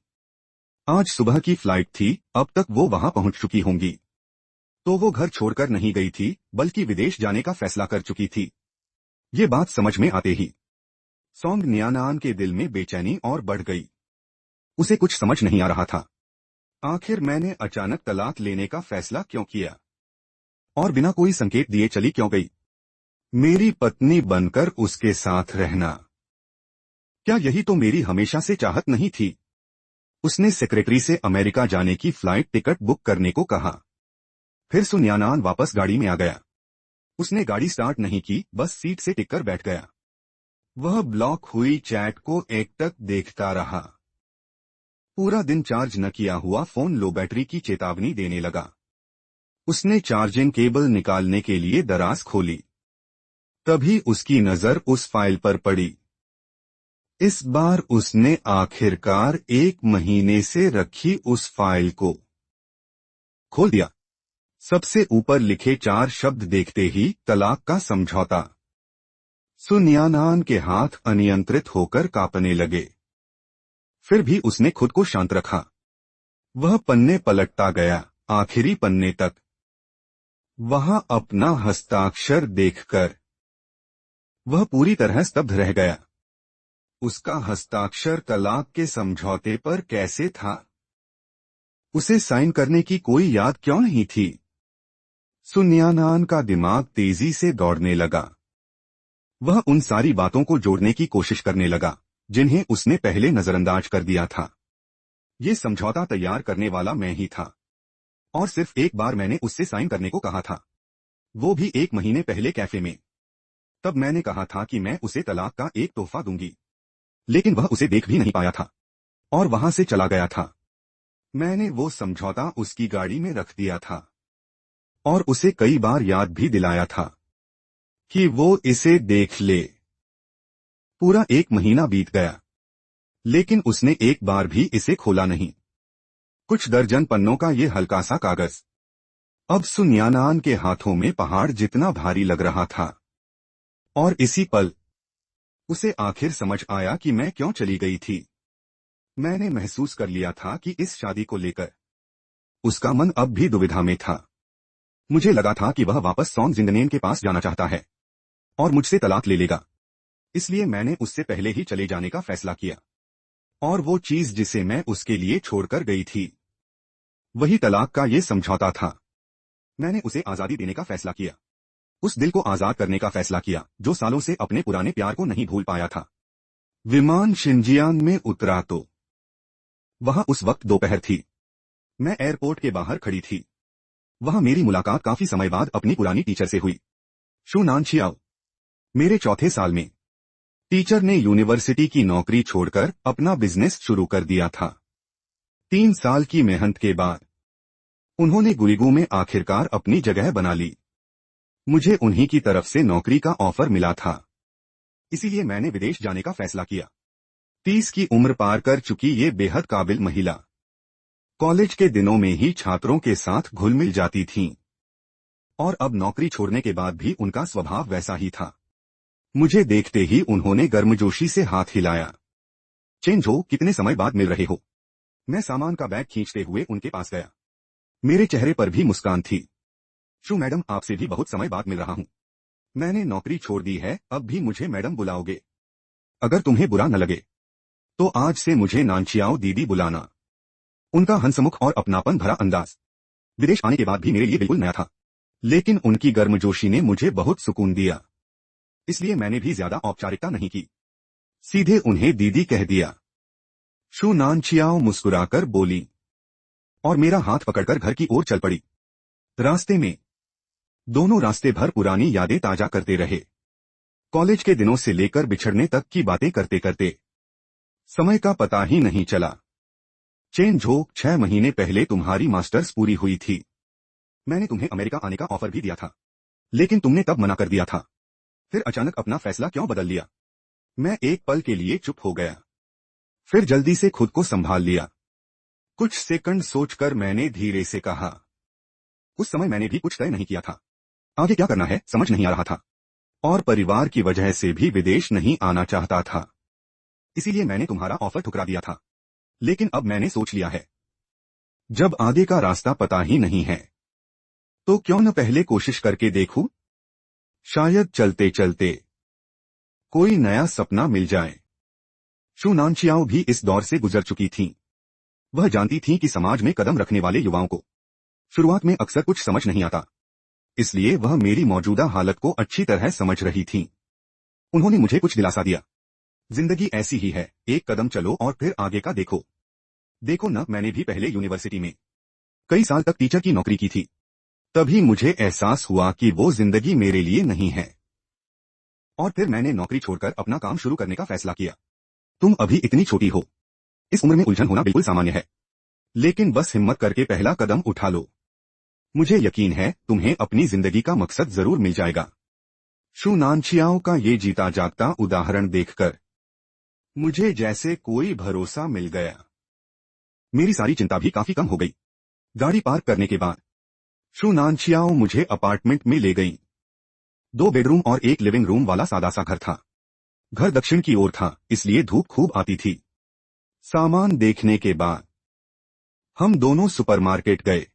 आज सुबह की फ्लाइट थी, अब तक वो वहां पहुंच चुकी होंगी। तो वो घर छोड़कर नहीं गई थी, बल्कि विदेश जाने का फैसला कर चुकी थी। ये बात समझ में आते ही सौंग न्यानान के दिल में बेचैनी और बढ़ गई। उसे कुछ समझ नहीं आ रहा था। आखिर मैंने अचानक तलाक लेने का फैसला क्यों किया और बिना कोई संकेत दिए चली क्यों गई? मेरी पत्नी बनकर उसके साथ रहना, क्या यही तो मेरी हमेशा से चाहत नहीं थी? उसने सेक्रेटरी से अमेरिका जाने की फ्लाइट टिकट बुक करने को कहा। फिर सुन्यानान वापस गाड़ी में आ गया। उसने गाड़ी स्टार्ट नहीं की, बस सीट से टिककर बैठ गया। वह ब्लॉक हुई चैट को एकटक देखता रहा। पूरा दिन चार्ज न किया हुआ फोन लो बैटरी की चेतावनी देने लगा। उसने चार्जिंग केबल निकालने के लिए दराज खोली। तभी उसकी नजर उस फाइल पर पड़ी। इस बार उसने आखिरकार 1 महीने से रखी उस फाइल को खोल दिया। सबसे ऊपर लिखे 4 शब्द देखते ही तलाक का समझौता। सुन्यानान के हाथ अनियंत्रित होकर कांपने लगे। फिर भी उसने खुद को शांत रखा। वह पन्ने पलटता गया, आखिरी पन्ने तक। वहां अपना हस्ताक्षर देखकर वह पूरी तरह स्तब्ध रह गया। उसका हस्ताक्षर तलाक के समझौते पर कैसे था? उसे साइन करने की कोई याद क्यों नहीं थी? सुन्यानान का दिमाग तेजी से दौड़ने लगा। वह उन सारी बातों को जोड़ने की कोशिश करने लगा जिन्हें उसने पहले नजरअंदाज कर दिया था। ये समझौता तैयार करने वाला मैं ही था, और सिर्फ एक बार मैंने उससे साइन करने को कहा था, वो भी 1 महीने पहले कैफे में। तब मैंने कहा था कि मैं उसे तलाक का एक तोहफा दूंगी, लेकिन वह उसे देख भी नहीं पाया था और वहां से चला गया था। मैंने वो समझौता उसकी गाड़ी में रख दिया था और उसे कई बार याद भी दिलाया था कि वो इसे देख ले। पूरा 1 महीना बीत गया, लेकिन उसने एक बार भी इसे खोला नहीं। कुछ दर्जन पन्नों का ये हल्का सा कागज अब सुन्यानान के हाथों में पहाड़ जितना भारी लग रहा था। और इसी पल उसे आखिर समझ आया कि मैं क्यों चली गई थी। मैंने महसूस कर लिया था कि इस शादी को लेकर उसका मन अब भी दुविधा में था। मुझे लगा था कि वह वापस सौंग जिंगनेन के पास जाना चाहता है और मुझसे तलाक ले लेगा। इसलिए मैंने उससे पहले ही चले जाने का फैसला किया। और वो चीज जिसे मैं उसके लिए छोड़कर गई थी, वही तलाक का ये समझौता था। मैंने उसे आजादी देने का फैसला किया, उस दिल को आजाद करने का फैसला किया जो सालों से अपने पुराने प्यार को नहीं भूल पाया था। विमान शिनजियांग में उतरा तो वहां उस वक्त दोपहर थी। मैं एयरपोर्ट के बाहर खड़ी थी। वहां मेरी मुलाकात काफी समय बाद अपनी पुरानी टीचर से हुई, शू नानछियाओ। मेरे चौथे साल में टीचर ने यूनिवर्सिटी की नौकरी छोड़कर अपना बिजनेस शुरू कर दिया था। 3 साल की मेहनत के बाद उन्होंने गुलिगू में आखिरकार अपनी जगह बना ली। मुझे उन्हीं की तरफ से नौकरी का ऑफर मिला था, इसीलिए मैंने विदेश जाने का फैसला किया। 30 की उम्र पार कर चुकी ये बेहद काबिल महिला कॉलेज के दिनों में ही छात्रों के साथ घुल मिल जाती थीं, और अब नौकरी छोड़ने के बाद भी उनका स्वभाव वैसा ही था। मुझे देखते ही उन्होंने गर्मजोशी से हाथ हिलाया। चेन झो, कितने समय बाद मिल रहे हो? मैं सामान का बैग खींचते हुए उनके पास गया। मेरे चेहरे पर भी मुस्कान थी। शू मैडम, आपसे भी बहुत समय बाद मिल रहा हूं। मैंने नौकरी छोड़ दी है, अब भी मुझे मैडम बुलाओगे? अगर तुम्हें बुरा न लगे तो आज से मुझे नानचियाओ दीदी बुलाना। उनका हंसमुख और अपनापन भरा अंदाज विदेश आने के बाद भी मेरे लिए बिल्कुल नया था, लेकिन उनकी गर्मजोशी ने मुझे बहुत सुकून दिया। इसलिए मैंने भी ज्यादा औपचारिकता नहीं की, सीधे उन्हें दीदी कह दिया। शू नानचियाओ मुस्कुराकर बोली और मेरा हाथ पकड़कर घर की ओर चल पड़ी। रास्ते में दोनों रास्ते भर पुरानी यादें ताजा करते रहे। कॉलेज के दिनों से लेकर बिछड़ने तक की बातें करते करते समय का पता ही नहीं चला। चेन झो, 6 महीने पहले तुम्हारी मास्टर्स पूरी हुई थी। मैंने तुम्हें अमेरिका आने का ऑफर भी दिया था, लेकिन तुमने तब मना कर दिया था। फिर अचानक अपना फैसला क्यों बदल लिया? मैं एक पल के लिए चुप हो गया, फिर जल्दी से खुद को संभाल लिया। कुछ सेकंड सोचकर मैंने धीरे से कहा, उस समय मैंने भी कुछ तय नहीं किया था। आगे क्या करना है समझ नहीं आ रहा था, और परिवार की वजह से भी विदेश नहीं आना चाहता था। इसीलिए मैंने तुम्हारा ऑफर ठुकरा दिया था। लेकिन अब मैंने सोच लिया है, जब आगे का रास्ता पता ही नहीं है तो क्यों न पहले कोशिश करके देखूं? शायद चलते चलते कोई नया सपना मिल जाए। शू नानचियाओ भी इस दौर से गुजर चुकी थीं। वह जानती थीं कि समाज में कदम रखने वाले युवाओं को शुरुआत में अक्सर कुछ समझ नहीं आता, इसलिए वह मेरी मौजूदा हालत को अच्छी तरह समझ रही थीं। उन्होंने मुझे कुछ दिलासा दिया। जिंदगी ऐसी ही है, एक कदम चलो और फिर आगे का देखो। देखो न, मैंने भी पहले यूनिवर्सिटी में कई साल तक टीचर की नौकरी की थी। तभी मुझे एहसास हुआ कि वो जिंदगी मेरे लिए नहीं है, और फिर मैंने नौकरी छोड़कर अपना काम शुरू करने का फैसला किया। तुम अभी इतनी छोटी हो, इस उम्र में उलझन होना बिल्कुल सामान्य है, लेकिन बस हिम्मत करके पहला कदम उठा लो। मुझे यकीन है तुम्हें अपनी जिंदगी का मकसद जरूर मिल जाएगा। शू नानचियाओ का ये जीता जागता उदाहरण देखकर मुझे जैसे कोई भरोसा मिल गया। मेरी सारी चिंता भी काफी कम हो गई। गाड़ी पार्क करने के बाद शू नानचियाओ मुझे अपार्टमेंट में ले गई। 2 बेडरूम और 1 लिविंग रूम वाला सादा सा घर था। घर दक्षिण की ओर था, इसलिए धूप खूब आती थी। सामान देखने के बाद हम दोनों सुपरमार्केट गए।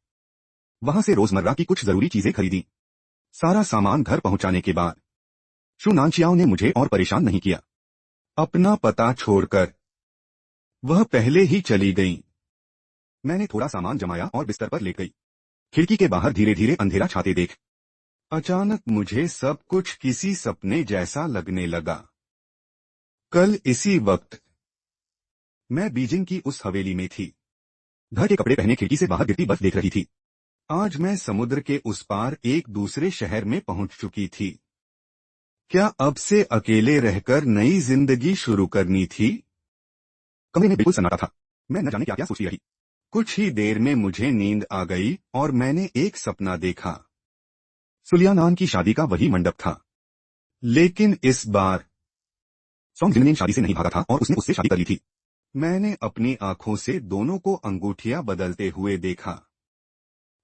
वहां से रोजमर्रा की कुछ जरूरी चीजें खरीदी। सारा सामान घर पहुंचाने के बाद शू नानचियाओ ने मुझे और परेशान नहीं किया। अपना पता छोड़कर वह पहले ही चली गईं। मैंने थोड़ा सामान जमाया और बिस्तर पर लेट गई। खिड़की के बाहर धीरे धीरे अंधेरा छाते देख अचानक मुझे सब कुछ किसी सपने जैसा लगने लगा। कल इसी वक्त मैं बीजिंग की उस हवेली में थी। घर के कपड़े पहने खिड़की से बाहर गिरती बर्फ देख रही थी। आज मैं समुद्र के उस पार एक दूसरे शहर में पहुंच चुकी थी। क्या अब से अकेले रहकर नई जिंदगी शुरू करनी थी? कमरे में बिल्कुल सन्नाटा था। मैं न जाने क्या क्या सोचती रही। कुछ ही देर में मुझे नींद आ गई और मैंने एक सपना देखा। सुलियानान की शादी का वही मंडप था, लेकिन इस बार सॉन्ग जिनमेन शादी से नहीं भागा था और उसने उससे शादी कर ली थी। मैंने अपनी आंखों से दोनों को अंगूठियां बदलते हुए देखा।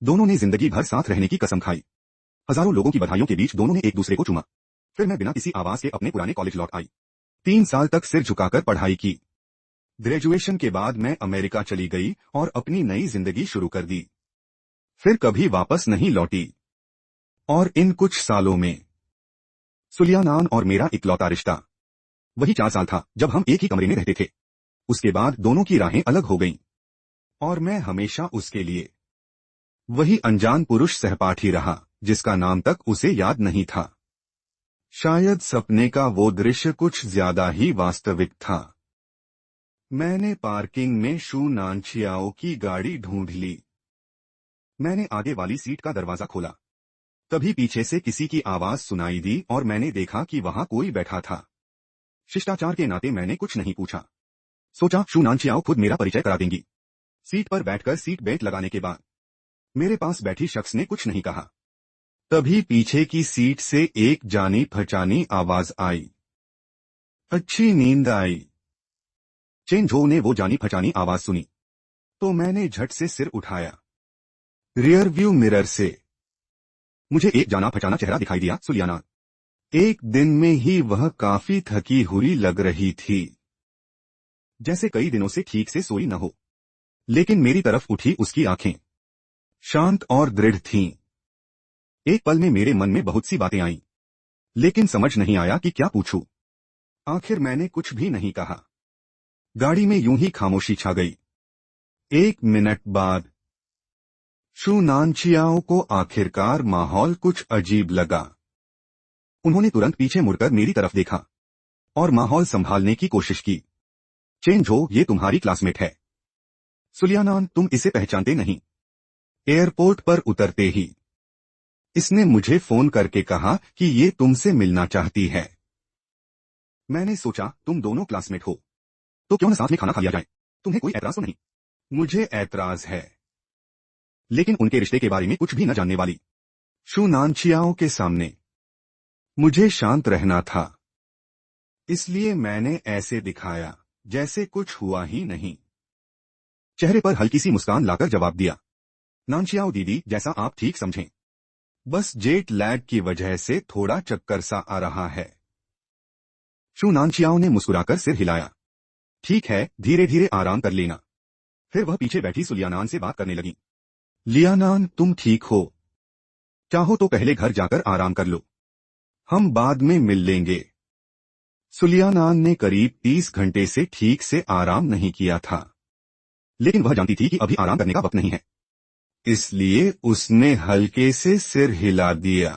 दोनों ने जिंदगी भर साथ रहने की कसम खाई। हजारों लोगों की बधाइयों के बीच दोनों ने एक दूसरे को चूमा। फिर मैं बिना किसी आवाज के अपने पुराने कॉलेज लौट आई। 3 साल तक सिर झुकाकर पढ़ाई की। ग्रेजुएशन के बाद मैं अमेरिका चली गई और अपनी नई जिंदगी शुरू कर दी। फिर कभी वापस नहीं लौटी। और इन कुछ सालों में सुलियानान और मेरा इकलौता रिश्ता वही 4 साल था जब हम एक ही कमरे में रहते थे। उसके बाद दोनों की राहें अलग हो गईं, और मैं हमेशा उसके लिए वही अनजान पुरुष सहपाठी रहा जिसका नाम तक उसे याद नहीं था। शायद सपने का वो दृश्य कुछ ज्यादा ही वास्तविक था। मैंने पार्किंग में शू नानचियाओ की गाड़ी ढूंढ ली। मैंने आगे वाली सीट का दरवाजा खोला। तभी पीछे से किसी की आवाज सुनाई दी और मैंने देखा कि वहां कोई बैठा था। शिष्टाचार के नाते मैंने कुछ नहीं पूछा। सोचा शू नानचियाओ खुद मेरा परिचय करा देंगी। सीट पर बैठकर सीट बेल्ट लगाने के बाद मेरे पास बैठी शख्स ने कुछ नहीं कहा। तभी पीछे की सीट से एक जानी पहचानी आवाज आई, अच्छी नींद आई। चेन झो ने वो जानी पहचानी आवाज सुनी तो मैंने झट से सिर उठाया। रियर व्यू मिरर से मुझे एक जाना पहचाना चेहरा दिखाई दिया, सुलियानान। एक दिन में ही वह काफी थकी हुई लग रही थी, जैसे कई दिनों से ठीक से सोई न हो। लेकिन मेरी तरफ उठी उसकी आंखें शांत और दृढ़ थीं। एक पल में मेरे मन में बहुत सी बातें आईं, लेकिन समझ नहीं आया कि क्या पूछूं। आखिर मैंने कुछ भी नहीं कहा। गाड़ी में यूं ही खामोशी छा गई। 1 मिनट बाद शू नानचियाओ को आखिरकार माहौल कुछ अजीब लगा। उन्होंने तुरंत पीछे मुड़कर मेरी तरफ देखा और माहौल संभालने की कोशिश की। चेन झो, ये तुम्हारी क्लासमेट है। सुलियानान, तुम इसे पहचानते नहीं। एयरपोर्ट पर उतरते ही इसने मुझे फोन करके कहा कि ये तुमसे मिलना चाहती है। मैंने सोचा तुम दोनों क्लासमेट हो तो क्यों न साथ में खाना खा लिया जाए। तुम्हें कोई ऐतराज तो नहीं? मुझे ऐतराज है, लेकिन उनके रिश्ते के बारे में कुछ भी न जानने वाली शू नानचियाओ के सामने मुझे शांत रहना था। इसलिए मैंने ऐसे दिखाया जैसे कुछ हुआ ही नहीं। चेहरे पर हल्की सी मुस्कान लाकर जवाब दिया, नानचियाओ दीदी, जैसा आप ठीक समझें। बस जेट लैग की वजह से थोड़ा चक्कर सा आ रहा है। शू नानचियाओ ने मुस्कुराकर सिर हिलाया। ठीक है, धीरे धीरे आराम कर लेना। फिर वह पीछे बैठी सुलियानान से बात करने लगी। लियानान, तुम ठीक हो? चाहो तो पहले घर जाकर आराम कर लो, हम बाद में मिल लेंगे। सुलियानान ने करीब 30 घंटे से ठीक से आराम नहीं किया था, लेकिन वह जानती थी कि अभी आराम करने का वक्त नहीं है। इसलिए उसने हल्के से सिर हिला दिया।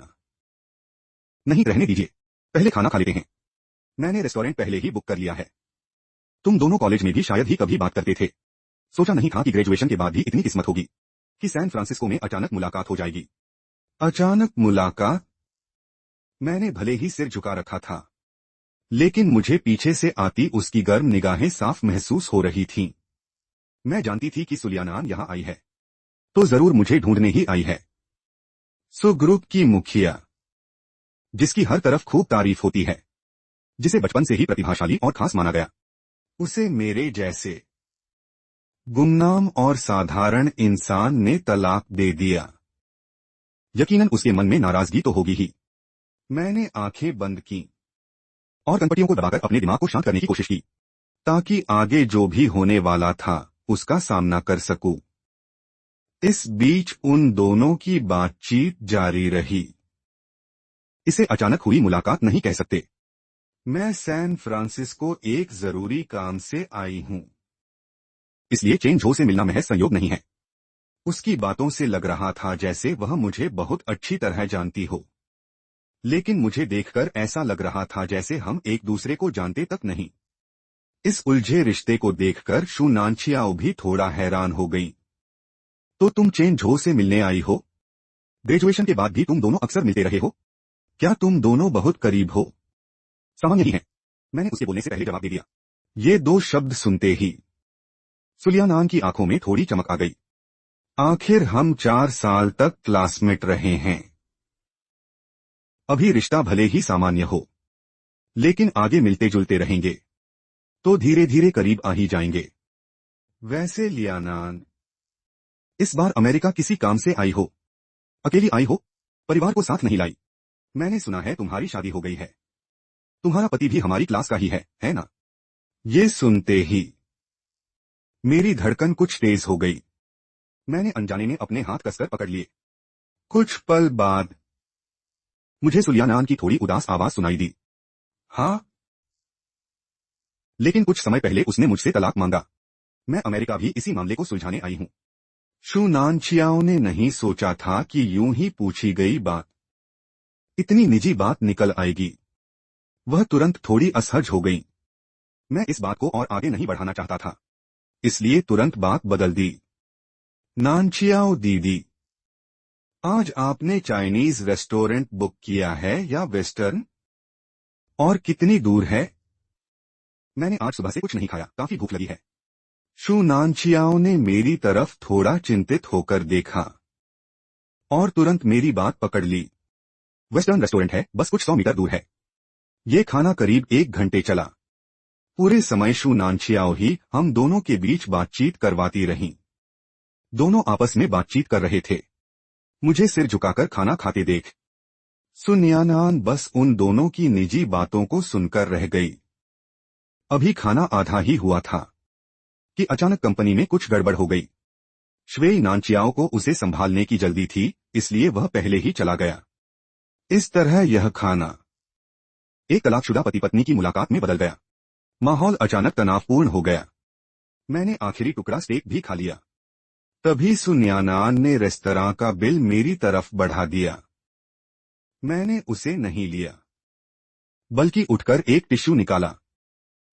नहीं, रहने दीजिए, पहले खाना खा लेते हैं। मैंने रेस्टोरेंट पहले ही बुक कर लिया है। तुम दोनों कॉलेज में भी शायद ही कभी बात करते थे। सोचा नहीं था कि ग्रेजुएशन के बाद भी इतनी किस्मत होगी कि सैन फ्रांसिस्को में अचानक मुलाकात हो जाएगी। अचानक मुलाकात? मैंने भले ही सिर झुका रखा था, लेकिन मुझे पीछे से आती उसकी गर्म निगाहें साफ महसूस हो रही थीं। मैं जानती थी कि सुलियानान यहां आई है तो जरूर मुझे ढूंढने ही आई है। सो ग्रुप की मुखिया, जिसकी हर तरफ खूब तारीफ होती है, जिसे बचपन से ही प्रतिभाशाली और खास माना गया, उसे मेरे जैसे गुमनाम और साधारण इंसान ने तलाक दे दिया। यकीनन उसके मन में नाराजगी तो होगी ही। मैंने आंखें बंद की और कनपटियों को दबाकर अपने दिमाग को शांत करने की कोशिश की, ताकि आगे जो भी होने वाला था उसका सामना कर सकूं। इस बीच उन दोनों की बातचीत जारी रही। इसे अचानक हुई मुलाकात नहीं कह सकते। मैं सैन फ्रांसिस्को एक जरूरी काम से आई हूं, इसलिए चेन झो से मिलना महज संयोग नहीं है। उसकी बातों से लग रहा था जैसे वह मुझे बहुत अच्छी तरह जानती हो, लेकिन मुझे देखकर ऐसा लग रहा था जैसे हम एक दूसरे को जानते तक नहीं। इस उलझे रिश्ते को देखकर शू नानचियाओ भी थोड़ा हैरान हो गई। तो तुम चेन झो से मिलने आई हो? ग्रेजुएशन के बाद भी तुम दोनों अक्सर मिलते रहे हो? क्या तुम दोनों बहुत करीब हो? सामान्य ही है, मैंने उसके बोलने से पहले जवाब दे दिया। ये 2 शब्द सुनते ही सुलियानान की आंखों में थोड़ी चमक आ गई। आखिर हम 4 साल तक क्लासमेट रहे हैं। अभी रिश्ता भले ही सामान्य हो, लेकिन आगे मिलते जुलते रहेंगे तो धीरे धीरे करीब आ ही जाएंगे। वैसे लियानान, इस बार अमेरिका किसी काम से आई हो? अकेली आई हो? परिवार को साथ नहीं लाई? मैंने सुना है तुम्हारी शादी हो गई है। तुम्हारा पति भी हमारी क्लास का ही है ना? ये सुनते ही मेरी धड़कन कुछ तेज हो गई। मैंने अनजाने में अपने हाथ कसकर पकड़ लिए। कुछ पल बाद मुझे सुलियानान की थोड़ी उदास आवाज सुनाई दी। हाँ, लेकिन कुछ समय पहले उसने मुझसे तलाक मांगा। मैं अमेरिका भी इसी मामले को सुलझाने आई हूं। शू नानचियाओ ने नहीं सोचा था कि यूं ही पूछी गई बात इतनी निजी बात निकल आएगी। वह तुरंत थोड़ी असहज हो गई। मैं इस बात को और आगे नहीं बढ़ाना चाहता था, इसलिए तुरंत बात बदल दी। नानचियाओ दीदी, आज आपने चाइनीज रेस्टोरेंट बुक किया है या वेस्टर्न? और कितनी दूर है? मैंने आज सुबह से कुछ नहीं खाया, काफी भूख लगी है। शू नानचियाओ ने मेरी तरफ थोड़ा चिंतित होकर देखा और तुरंत मेरी बात पकड़ ली। वेस्टर्न रेस्टोरेंट है, बस कुछ 100 मीटर दूर है। ये खाना करीब 1 घंटे चला। पूरे समय शू नानचियाओ ही हम दोनों के बीच बातचीत करवाती रहीं। दोनों आपस में बातचीत कर रहे थे, मुझे सिर झुकाकर खाना खाते देख। सुन्यानान बस उन दोनों की निजी बातों को सुनकर रह गई। अभी खाना आधा ही हुआ था कि अचानक कंपनी में कुछ गड़बड़ हो गई। श्वेई नानचियाओ को उसे संभालने की जल्दी थी, इसलिए वह पहले ही चला गया। इस तरह यह खाना एक तलाकशुदा पति पत्नी की मुलाकात में बदल गया। माहौल अचानक तनावपूर्ण हो गया। मैंने आखिरी टुकड़ा स्टेक भी खा लिया। तभी सुन्यानान ने रेस्तरां का बिल मेरी तरफ बढ़ा दिया। मैंने उसे नहीं लिया, बल्कि उठकर एक टिश्यू निकाला।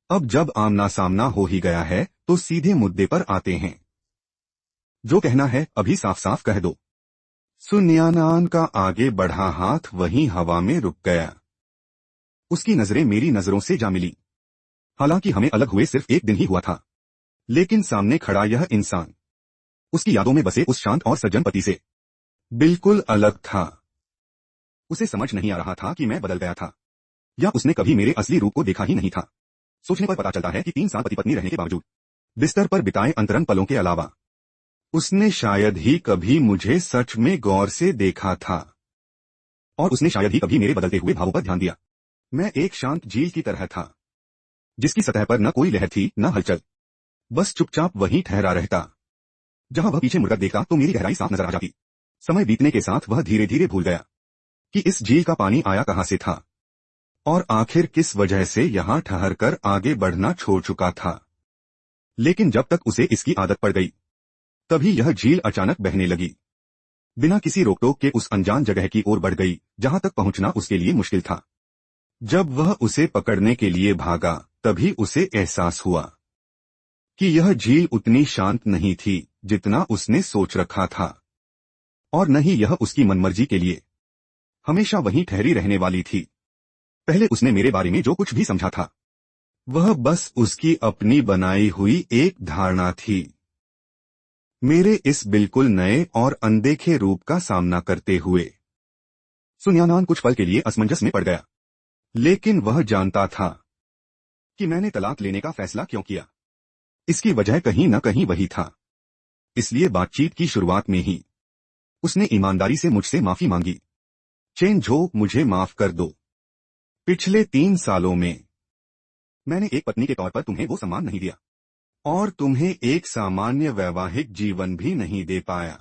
अब जब आमना सामना हो ही गया है तो सीधे मुद्दे पर आते हैं। जो कहना है अभी साफ साफ कह दो। सुन्यानान का आगे बढ़ा हाथ वहीं हवा में रुक गया। उसकी नजरें मेरी नजरों से जा मिली। हालांकि हमें अलग हुए सिर्फ एक दिन ही हुआ था, लेकिन सामने खड़ा यह इंसान उसकी यादों में बसे उस शांत और सज्जन पति से बिल्कुल अलग था। उसे समझ नहीं आ रहा था कि मैं बदल गया था, या उसने कभी मेरे असली रूप को देखा ही नहीं था। सोचने पर पता चलता है कि 3 साल पति पत्नी रहने के बावजूद, बिस्तर पर बिताए अंतरंग पलों के अलावा, उसने शायद ही कभी मुझे सच में गौर से देखा था, और उसने शायद ही कभी मेरे बदलते हुए भावों पर ध्यान दिया। मैं एक शांत झील की तरह था, जिसकी सतह पर न कोई लहर थी न हलचल, बस चुपचाप वहीं ठहरा रहता। जहां वह पीछे मुड़कर देखता तो मेरी गहराई साफ नजर आ जाती। समय बीतने के साथ वह धीरे धीरे भूल गया कि इस झील का पानी आया कहां से था, और आखिर किस वजह से यहां ठहरकर आगे बढ़ना छोड़ चुका था। लेकिन जब तक उसे इसकी आदत पड़ गई, तभी यह झील अचानक बहने लगी। बिना किसी रोकटोक के उस अनजान जगह की ओर बढ़ गई जहां तक पहुंचना उसके लिए मुश्किल था। जब वह उसे पकड़ने के लिए भागा, तभी उसे एहसास हुआ कि यह झील उतनी शांत नहीं थी जितना उसने सोच रखा था, और न ही यह उसकी मनमर्जी के लिए हमेशा वहीं ठहरी रहने वाली थी। पहले उसने मेरे बारे में जो कुछ भी समझा था, वह बस उसकी अपनी बनाई हुई एक धारणा थी। मेरे इस बिल्कुल नए और अनदेखे रूप का सामना करते हुए सुन्यानान कुछ पल के लिए असमंजस में पड़ गया, लेकिन वह जानता था कि मैंने तलाक लेने का फैसला क्यों किया। इसकी वजह कहीं न कहीं वही था। इसलिए बातचीत की शुरुआत में ही उसने ईमानदारी से मुझसे माफी मांगी। चेन झो, मुझे माफ कर दो। पिछले 3 सालों में मैंने एक पत्नी के तौर पर तुम्हें वो सम्मान नहीं दिया, और तुम्हें एक सामान्य वैवाहिक जीवन भी नहीं दे पाया।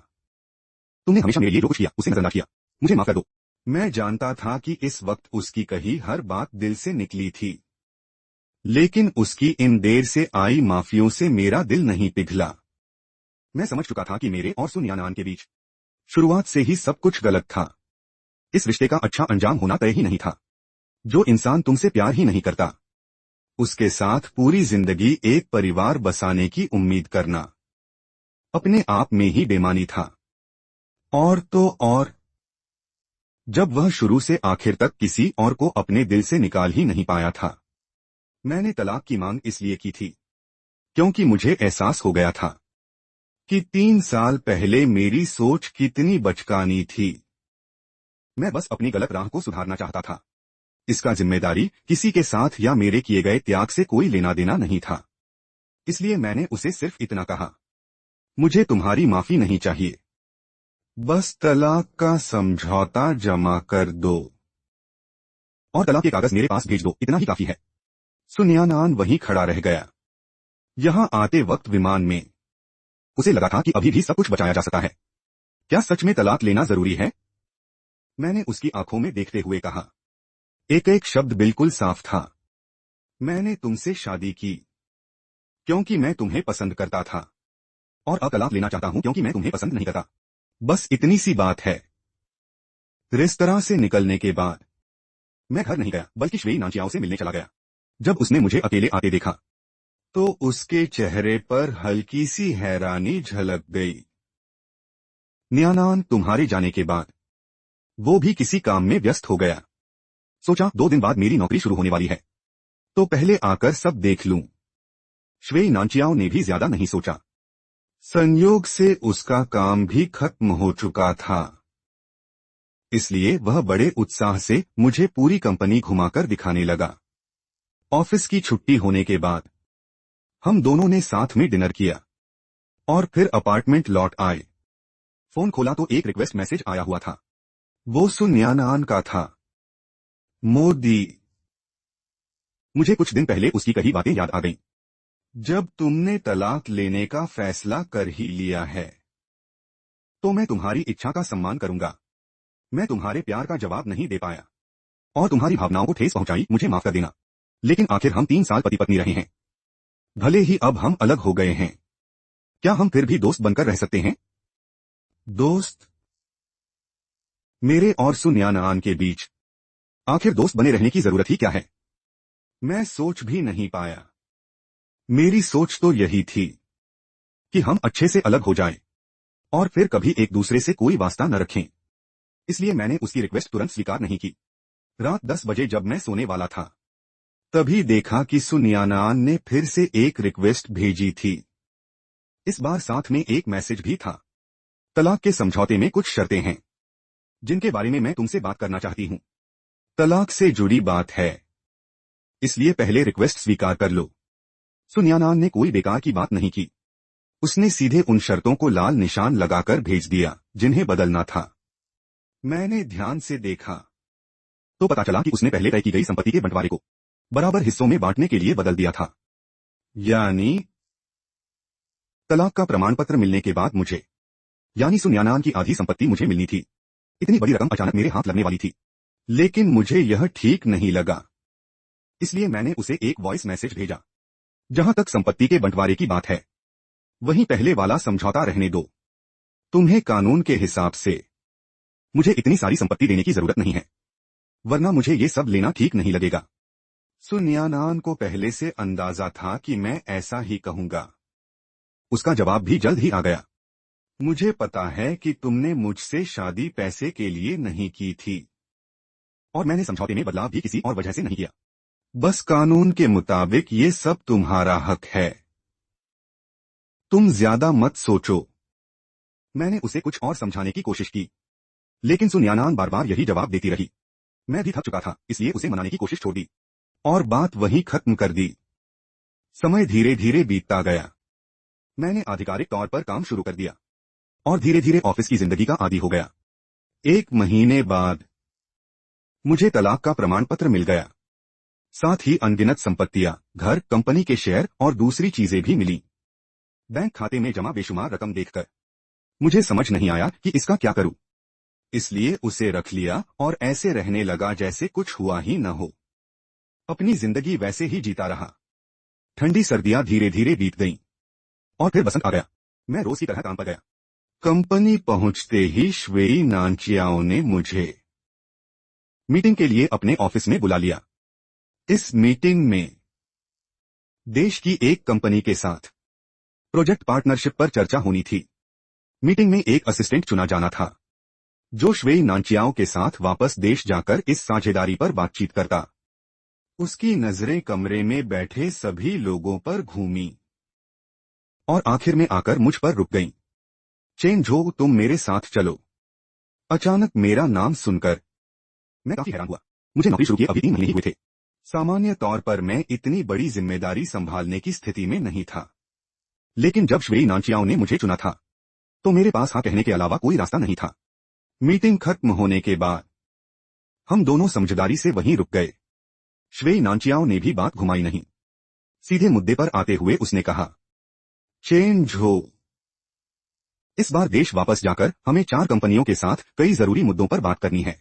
तुमने हमेशा मेरे लिए जो कुछ किया उसे नजरअंदाज किया। मुझे माफ कर दो। मैं जानता था कि इस वक्त उसकी कही हर बात दिल से निकली थी, लेकिन उसकी इन देर से आई माफियों से मेरा दिल नहीं पिघला। मैं समझ चुका था कि मेरे और सुन्यानान के बीच शुरुआत से ही सब कुछ गलत था। इस रिश्ते का अच्छा अंजाम होना तय ही नहीं था। जो इंसान तुमसे प्यार ही नहीं करता, उसके साथ पूरी जिंदगी एक परिवार बसाने की उम्मीद करना अपने आप में ही बेमानी था। और तो और, जब वह शुरू से आखिर तक किसी और को अपने दिल से निकाल ही नहीं पाया था। मैंने तलाक की मांग इसलिए की थी क्योंकि मुझे एहसास हो गया था कि 3 साल पहले मेरी सोच कितनी बचकानी थी। मैं बस अपनी गलत राह को सुधारना चाहता था। इसका जिम्मेदारी किसी के साथ या मेरे किए गए त्याग से कोई लेना देना नहीं था। इसलिए मैंने उसे सिर्फ इतना कहा, मुझे तुम्हारी माफी नहीं चाहिए, बस तलाक का समझौता जमा कर दो, और तलाक के कागज मेरे पास भेज दो, इतना ही काफी है। सुन्यानान वहीं खड़ा रह गया। यहां आते वक्त विमान में उसे लगा था कि अभी भी सब कुछ बचाया जा सकता है। क्या सच में तलाक लेना जरूरी है? मैंने उसकी आंखों में देखते हुए कहा। एक एक शब्द बिल्कुल साफ था। मैंने तुमसे शादी की क्योंकि मैं तुम्हें पसंद करता था, और अब तलाक लेना चाहता हूं क्योंकि मैं तुम्हें पसंद नहीं करता। बस इतनी सी बात है। रेस्तरां से निकलने के बाद मैं घर नहीं गया, बल्कि श्वेई नानचियाओ से मिलने चला गया। जब उसने मुझे अकेले आते देखा, तो उसके चेहरे पर हल्की सी हैरानी झलक गई। न्यानान, तुम्हारे जाने के बाद वो भी किसी काम में व्यस्त हो गया। सोचा 2 दिन बाद मेरी नौकरी शुरू होने वाली है, तो पहले आकर सब देख लूं। श्वेई नानचियाओ ने भी ज्यादा नहीं सोचा। संयोग से उसका काम भी खत्म हो चुका था, इसलिए वह बड़े उत्साह से मुझे पूरी कंपनी घुमाकर दिखाने लगा। ऑफिस की छुट्टी होने के बाद हम दोनों ने साथ में डिनर किया, और फिर अपार्टमेंट लौट आए। फोन खोला तो एक रिक्वेस्ट मैसेज आया हुआ था। वो सुन्यानान का था। मोदी। मुझे कुछ दिन पहले उसकी कही बातें याद आ गईं। जब तुमने तलाक लेने का फैसला कर ही लिया है तो मैं तुम्हारी इच्छा का सम्मान करूंगा। मैं तुम्हारे प्यार का जवाब नहीं दे पाया और तुम्हारी भावनाओं को ठेस पहुंचाई, मुझे माफ कर देना। लेकिन आखिर हम 3 साल पति पत्नी रहे हैं। भले ही अब हम अलग हो गए हैं, क्या हम फिर भी दोस्त बनकर रह सकते हैं? दोस्त? मेरे और सुन्यानान के बीच आखिर दोस्त बने रहने की जरूरत ही क्या है? मैं सोच भी नहीं पाया। मेरी सोच तो यही थी कि हम अच्छे से अलग हो जाएं और फिर कभी एक दूसरे से कोई वास्ता न रखें। इसलिए मैंने उसकी रिक्वेस्ट तुरंत स्वीकार नहीं की। रात 10 बजे जब मैं सोने वाला था तभी देखा कि सुन्यानान ने फिर से एक रिक्वेस्ट भेजी थी। इस बार साथ में एक मैसेज भी था। तलाक के समझौते में कुछ शर्तें हैं जिनके बारे में मैं तुमसे बात करना चाहती हूं। तलाक से जुड़ी बात है, इसलिए पहले रिक्वेस्ट स्वीकार कर लो। सुन्यानान ने कोई बेकार की बात नहीं की। उसने सीधे उन शर्तों को लाल निशान लगाकर भेज दिया जिन्हें बदलना था। मैंने ध्यान से देखा तो पता चला कि उसने पहले तय की गई संपत्ति के बंटवारे को बराबर हिस्सों में बांटने के लिए बदल दिया था। यानी तलाक का प्रमाण पत्र मिलने के बाद मुझे, यानी सुन्यानान की आधी संपत्ति मुझे मिलनी थी। इतनी बड़ी रकम अचानक मेरे हाथ लगने वाली थी, लेकिन मुझे यह ठीक नहीं लगा। इसलिए मैंने उसे एक वॉइस मैसेज भेजा। जहां तक संपत्ति के बंटवारे की बात है, वहीं पहले वाला समझौता रहने दो। तुम्हें कानून के हिसाब से मुझे इतनी सारी संपत्ति देने की जरूरत नहीं है, वरना मुझे ये सब लेना ठीक नहीं लगेगा। सुन्यानान को पहले से अंदाजा था कि मैं ऐसा ही कहूंगा। उसका जवाब भी जल्द ही आ गया। मुझे पता है कि तुमने मुझसे शादी पैसे के लिए नहीं की थी और मैंने समझौते में बदलाव भी किसी और वजह से नहीं किया। बस कानून के मुताबिक ये सब तुम्हारा हक है। तुम ज्यादा मत सोचो। मैंने उसे कुछ और समझाने की कोशिश की, लेकिन सुन्यानान बार बार यही जवाब देती रही। मैं भी थक चुका था, इसलिए उसे मनाने की कोशिश छोड़ दी और बात वहीं खत्म कर दी। समय धीरे धीरे बीतता गया। मैंने आधिकारिक तौर पर काम शुरू कर दिया और धीरे धीरे ऑफिस की जिंदगी का आदी हो गया। 1 महीने बाद मुझे तलाक का प्रमाण पत्र मिल गया। साथ ही अनगिनत संपत्तियां, घर, कंपनी के शेयर और दूसरी चीजें भी मिली। बैंक खाते में जमा बेशुमार रकम देखकर मुझे समझ नहीं आया कि इसका क्या करूं। इसलिए उसे रख लिया और ऐसे रहने लगा जैसे कुछ हुआ ही न हो। अपनी जिंदगी वैसे ही जीता रहा। ठंडी सर्दियां धीरे धीरे बीत गईं और फिर बसंत आ गया। मैं रोज की तरह काम पर गया। कंपनी पहुंचते ही श्वेई नानचियाओ ने मुझे मीटिंग के लिए अपने ऑफिस में बुला लिया। इस मीटिंग में देश की एक कंपनी के साथ प्रोजेक्ट पार्टनरशिप पर चर्चा होनी थी। मीटिंग में एक असिस्टेंट चुना जाना था जो श्वेई नानचियाओ के साथ वापस देश जाकर इस साझेदारी पर बातचीत करता। उसकी नजरें कमरे में बैठे सभी लोगों पर घूमी और आखिर में आकर मुझ पर रुक गईं। चेन झो, तुम मेरे साथ चलो। अचानक मेरा नाम सुनकर मैं काफी हैरान हुआ। मुझे नौकरी शुरू किए अभी 3 महीने ही हुए थे। सामान्य तौर पर मैं इतनी बड़ी जिम्मेदारी संभालने की स्थिति में नहीं था, लेकिन जब श्वेई नानचियाओ ने मुझे चुना था तो मेरे पास हाँ कहने के अलावा कोई रास्ता नहीं था। मीटिंग खत्म होने के बाद हम दोनों समझदारी से वहीं रुक गए। श्वेई नानचियाओ ने भी बात घुमाई नहीं। सीधे मुद्दे पर आते हुए उसने कहा, चेन झो, इस बार देश वापस जाकर हमें 4 कंपनियों के साथ कई जरूरी मुद्दों पर बात करनी है,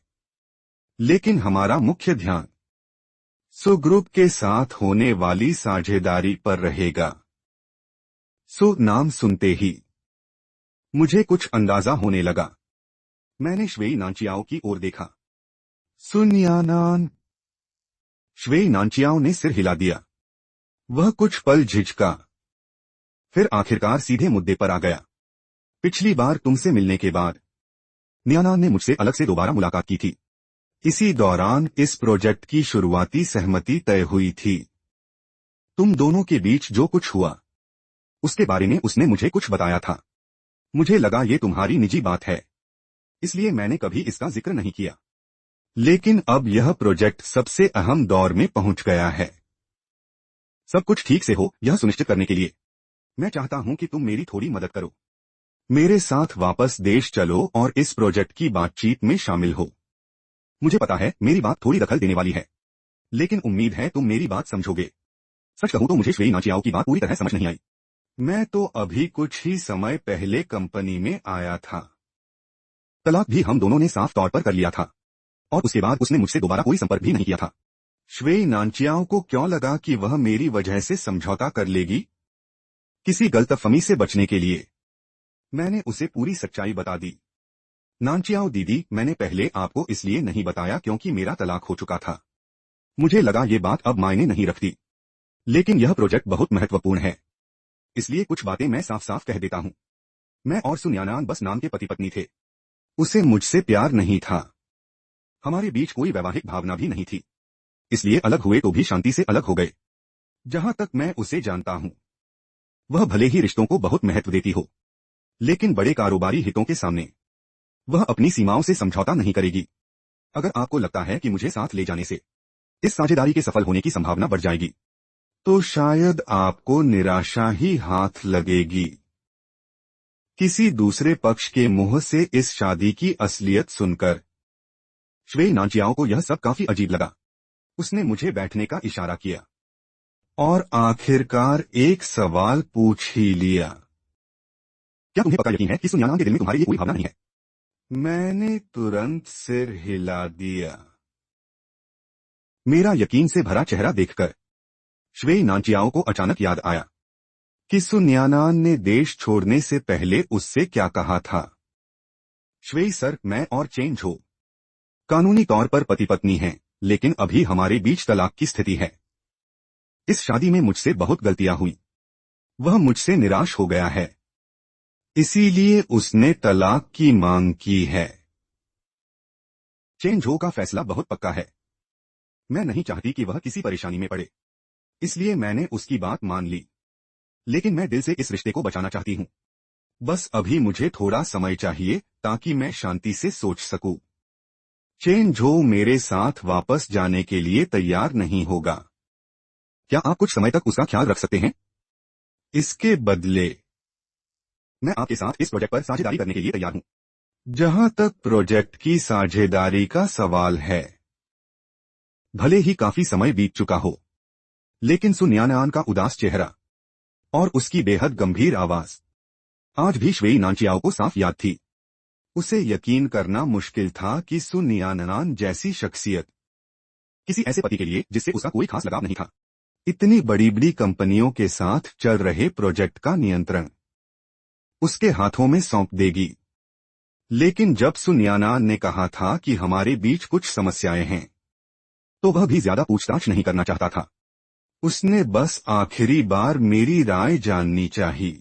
लेकिन हमारा मुख्य ध्यान सो ग्रुप के साथ होने वाली साझेदारी पर रहेगा। सो नाम सुनते ही मुझे कुछ अंदाजा होने लगा। मैंने श्वेई नानचियाओ की ओर देखा। सुन्यानान। श्वेई नानचियाओ ने सिर हिला दिया। वह कुछ पल झिझका, फिर आखिरकार सीधे मुद्दे पर आ गया। पिछली बार तुमसे मिलने के बाद न्यानान ने मुझसे अलग से दोबारा मुलाकात की थी। इसी दौरान इस प्रोजेक्ट की शुरुआती सहमति तय हुई थी। तुम दोनों के बीच जो कुछ हुआ उसके बारे में उसने मुझे कुछ बताया था। मुझे लगा ये तुम्हारी निजी बात है, इसलिए मैंने कभी इसका जिक्र नहीं किया। लेकिन अब यह प्रोजेक्ट सबसे अहम दौर में पहुंच गया है। सब कुछ ठीक से हो यह सुनिश्चित करने के लिए मैं चाहता हूं कि तुम मेरी थोड़ी मदद करो। मेरे साथ वापस देश चलो और इस प्रोजेक्ट की बातचीत में शामिल हो। मुझे पता है मेरी बात थोड़ी दखल देने वाली है, लेकिन उम्मीद है तुम मेरी बात समझोगे। सच कहूं तो मुझे श्वेई नाचियाओ की बात पूरी तरह समझ नहीं आई। मैं तो अभी कुछ ही समय पहले कंपनी में आया था। तलाक भी हम दोनों ने साफ तौर पर कर लिया था, और उसके बाद उसने मुझसे दोबारा कोई संपर्क भी नहीं किया था। श्वेई नाचियाओ को क्यों लगा कि वह मेरी वजह से समझौता कर लेगी? किसी गलतफहमी से बचने के लिए मैंने उसे पूरी सच्चाई बता दी। नाचियाओ दीदी, मैंने पहले आपको इसलिए नहीं बताया क्योंकि मेरा तलाक हो चुका था। मुझे लगा ये बात अब मायने नहीं रखती, लेकिन यह प्रोजेक्ट बहुत महत्वपूर्ण है, इसलिए कुछ बातें मैं साफ साफ कह देता हूं। मैं और सुन्यानान बस नाम के पति पत्नी थे। उसे मुझसे प्यार नहीं था। हमारे बीच कोई वैवाहिक भावना भी नहीं थी, इसलिए अलग हुए तो भी शांति से अलग हो गए। जहां तक मैं उसे जानता हूं, वह भले ही रिश्तों को बहुत महत्व देती हो, लेकिन बड़े कारोबारी हितों के सामने वह अपनी सीमाओं से समझौता नहीं करेगी। अगर आपको लगता है कि मुझे साथ ले जाने से इस साझेदारी के सफल होने की संभावना बढ़ जाएगी, तो शायद आपको निराशा ही हाथ लगेगी। किसी दूसरे पक्ष के मुंह से इस शादी की असलियत सुनकर श्वेई नाचियाओ को यह सब काफी अजीब लगा। उसने मुझे बैठने का इशारा किया और आखिरकार एक सवाल पूछ ही लिया। क्या तुम्हें पक्का यकीन है कि सुन्यानान के दिल में तुम्हारे लिए कोई भावना नहीं है? मैंने तुरंत सिर हिला दिया। मेरा यकीन से भरा चेहरा देखकर श्वेई नाचियाओ को अचानक याद आया कि सुन्यानान ने देश छोड़ने से पहले उससे क्या कहा था। श्वेई सर, मैं और चेन झो कानूनी तौर पर पति पत्नी हैं, लेकिन अभी हमारे बीच तलाक की स्थिति है। इस शादी में मुझसे बहुत गलतियां हुई। वह मुझसे निराश हो गया है, इसीलिए उसने तलाक की मांग की है। चेन झो का फैसला बहुत पक्का है। मैं नहीं चाहती कि वह किसी परेशानी में पड़े, इसलिए मैंने उसकी बात मान ली, लेकिन मैं दिल से इस रिश्ते को बचाना चाहती हूं। बस अभी मुझे थोड़ा समय चाहिए ताकि मैं शांति से सोच सकूं। चेन झो मेरे साथ वापस जाने के लिए तैयार नहीं होगा। क्या आप कुछ समय तक उसका ख्याल रख सकते हैं? इसके बदले मैं आपके साथ इस प्रोजेक्ट पर साझेदारी करने के लिए तैयार हूं। जहां तक प्रोजेक्ट की साझेदारी का सवाल है, भले ही काफी समय बीत चुका हो, लेकिन सुन्यानान का उदास चेहरा और उसकी बेहद गंभीर आवाज आज भी श्वेई नाचियाओ को साफ याद थी। उसे यकीन करना मुश्किल था कि सुन्यानान जैसी शख्सियत किसी ऐसे पति के लिए जिससे उसका कोई खास लगाव नहीं था, इतनी बड़ी बड़ी कंपनियों के साथ चल रहे प्रोजेक्ट का नियंत्रण उसके हाथों में सौंप देगी। लेकिन जब सुन्यानान ने कहा था कि हमारे बीच कुछ समस्याएं हैं, तो वह भी ज्यादा पूछताछ नहीं करना चाहता था। उसने बस आखिरी बार मेरी राय जाननी चाहिए।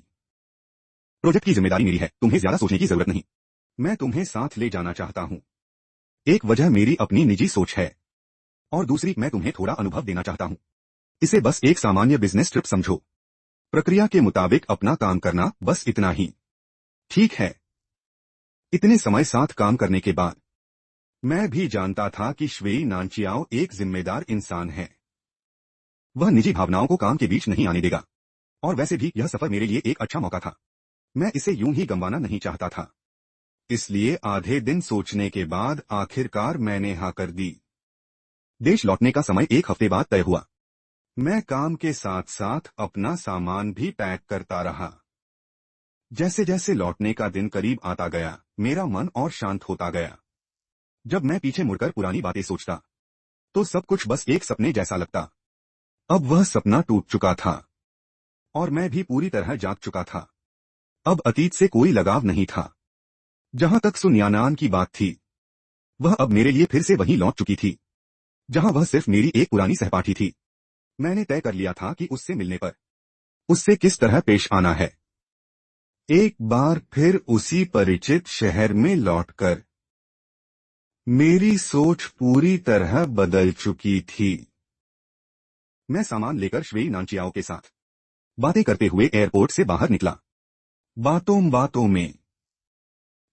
प्रोजेक्ट की जिम्मेदारी मेरी है, तुम्हें ज्यादा सोचने की जरूरत नहीं। मैं तुम्हें साथ ले जाना चाहता हूं। एक वजह मेरी अपनी निजी सोच है, और दूसरी मैं तुम्हें थोड़ा अनुभव देना चाहता हूं। इसे बस एक सामान्य बिजनेस ट्रिप समझो। प्रक्रिया के मुताबिक अपना काम करना, बस इतना ही। ठीक है? इतने समय साथ काम करने के बाद मैं भी जानता था कि श्वेई नाचियाओ एक जिम्मेदार इंसान है। वह निजी भावनाओं को काम के बीच नहीं आने देगा, और वैसे भी यह सफर मेरे लिए एक अच्छा मौका था। मैं इसे यूं ही गंवाना नहीं चाहता था। इसलिए आधे दिन सोचने के बाद आखिरकार मैंने हाँ कर दी। देश लौटने का समय एक हफ्ते बाद तय हुआ। मैं काम के साथ साथ अपना सामान भी पैक करता रहा। जैसे जैसे लौटने का दिन करीब आता गया, मेरा मन और शांत होता गया। जब मैं पीछे मुड़कर पुरानी बातें सोचता, तो सब कुछ बस एक सपने जैसा लगता। अब वह सपना टूट चुका था, और मैं भी पूरी तरह जाग चुका था। अब अतीत से कोई लगाव नहीं था। जहां तक सुन्यानान की बात थी, वह अब मेरे लिए फिर से वहीं लौट चुकी थी, जहां वह सिर्फ मेरी एक पुरानी सहपाठी थी। मैंने तय कर लिया था कि उससे मिलने पर उससे किस तरह पेश आना है। एक बार फिर उसी परिचित शहर में लौटकर मेरी सोच पूरी तरह बदल चुकी थी। मैं सामान लेकर श्वेई नाचियाओ के साथ बातें करते हुए एयरपोर्ट से बाहर निकला। बातों बातों में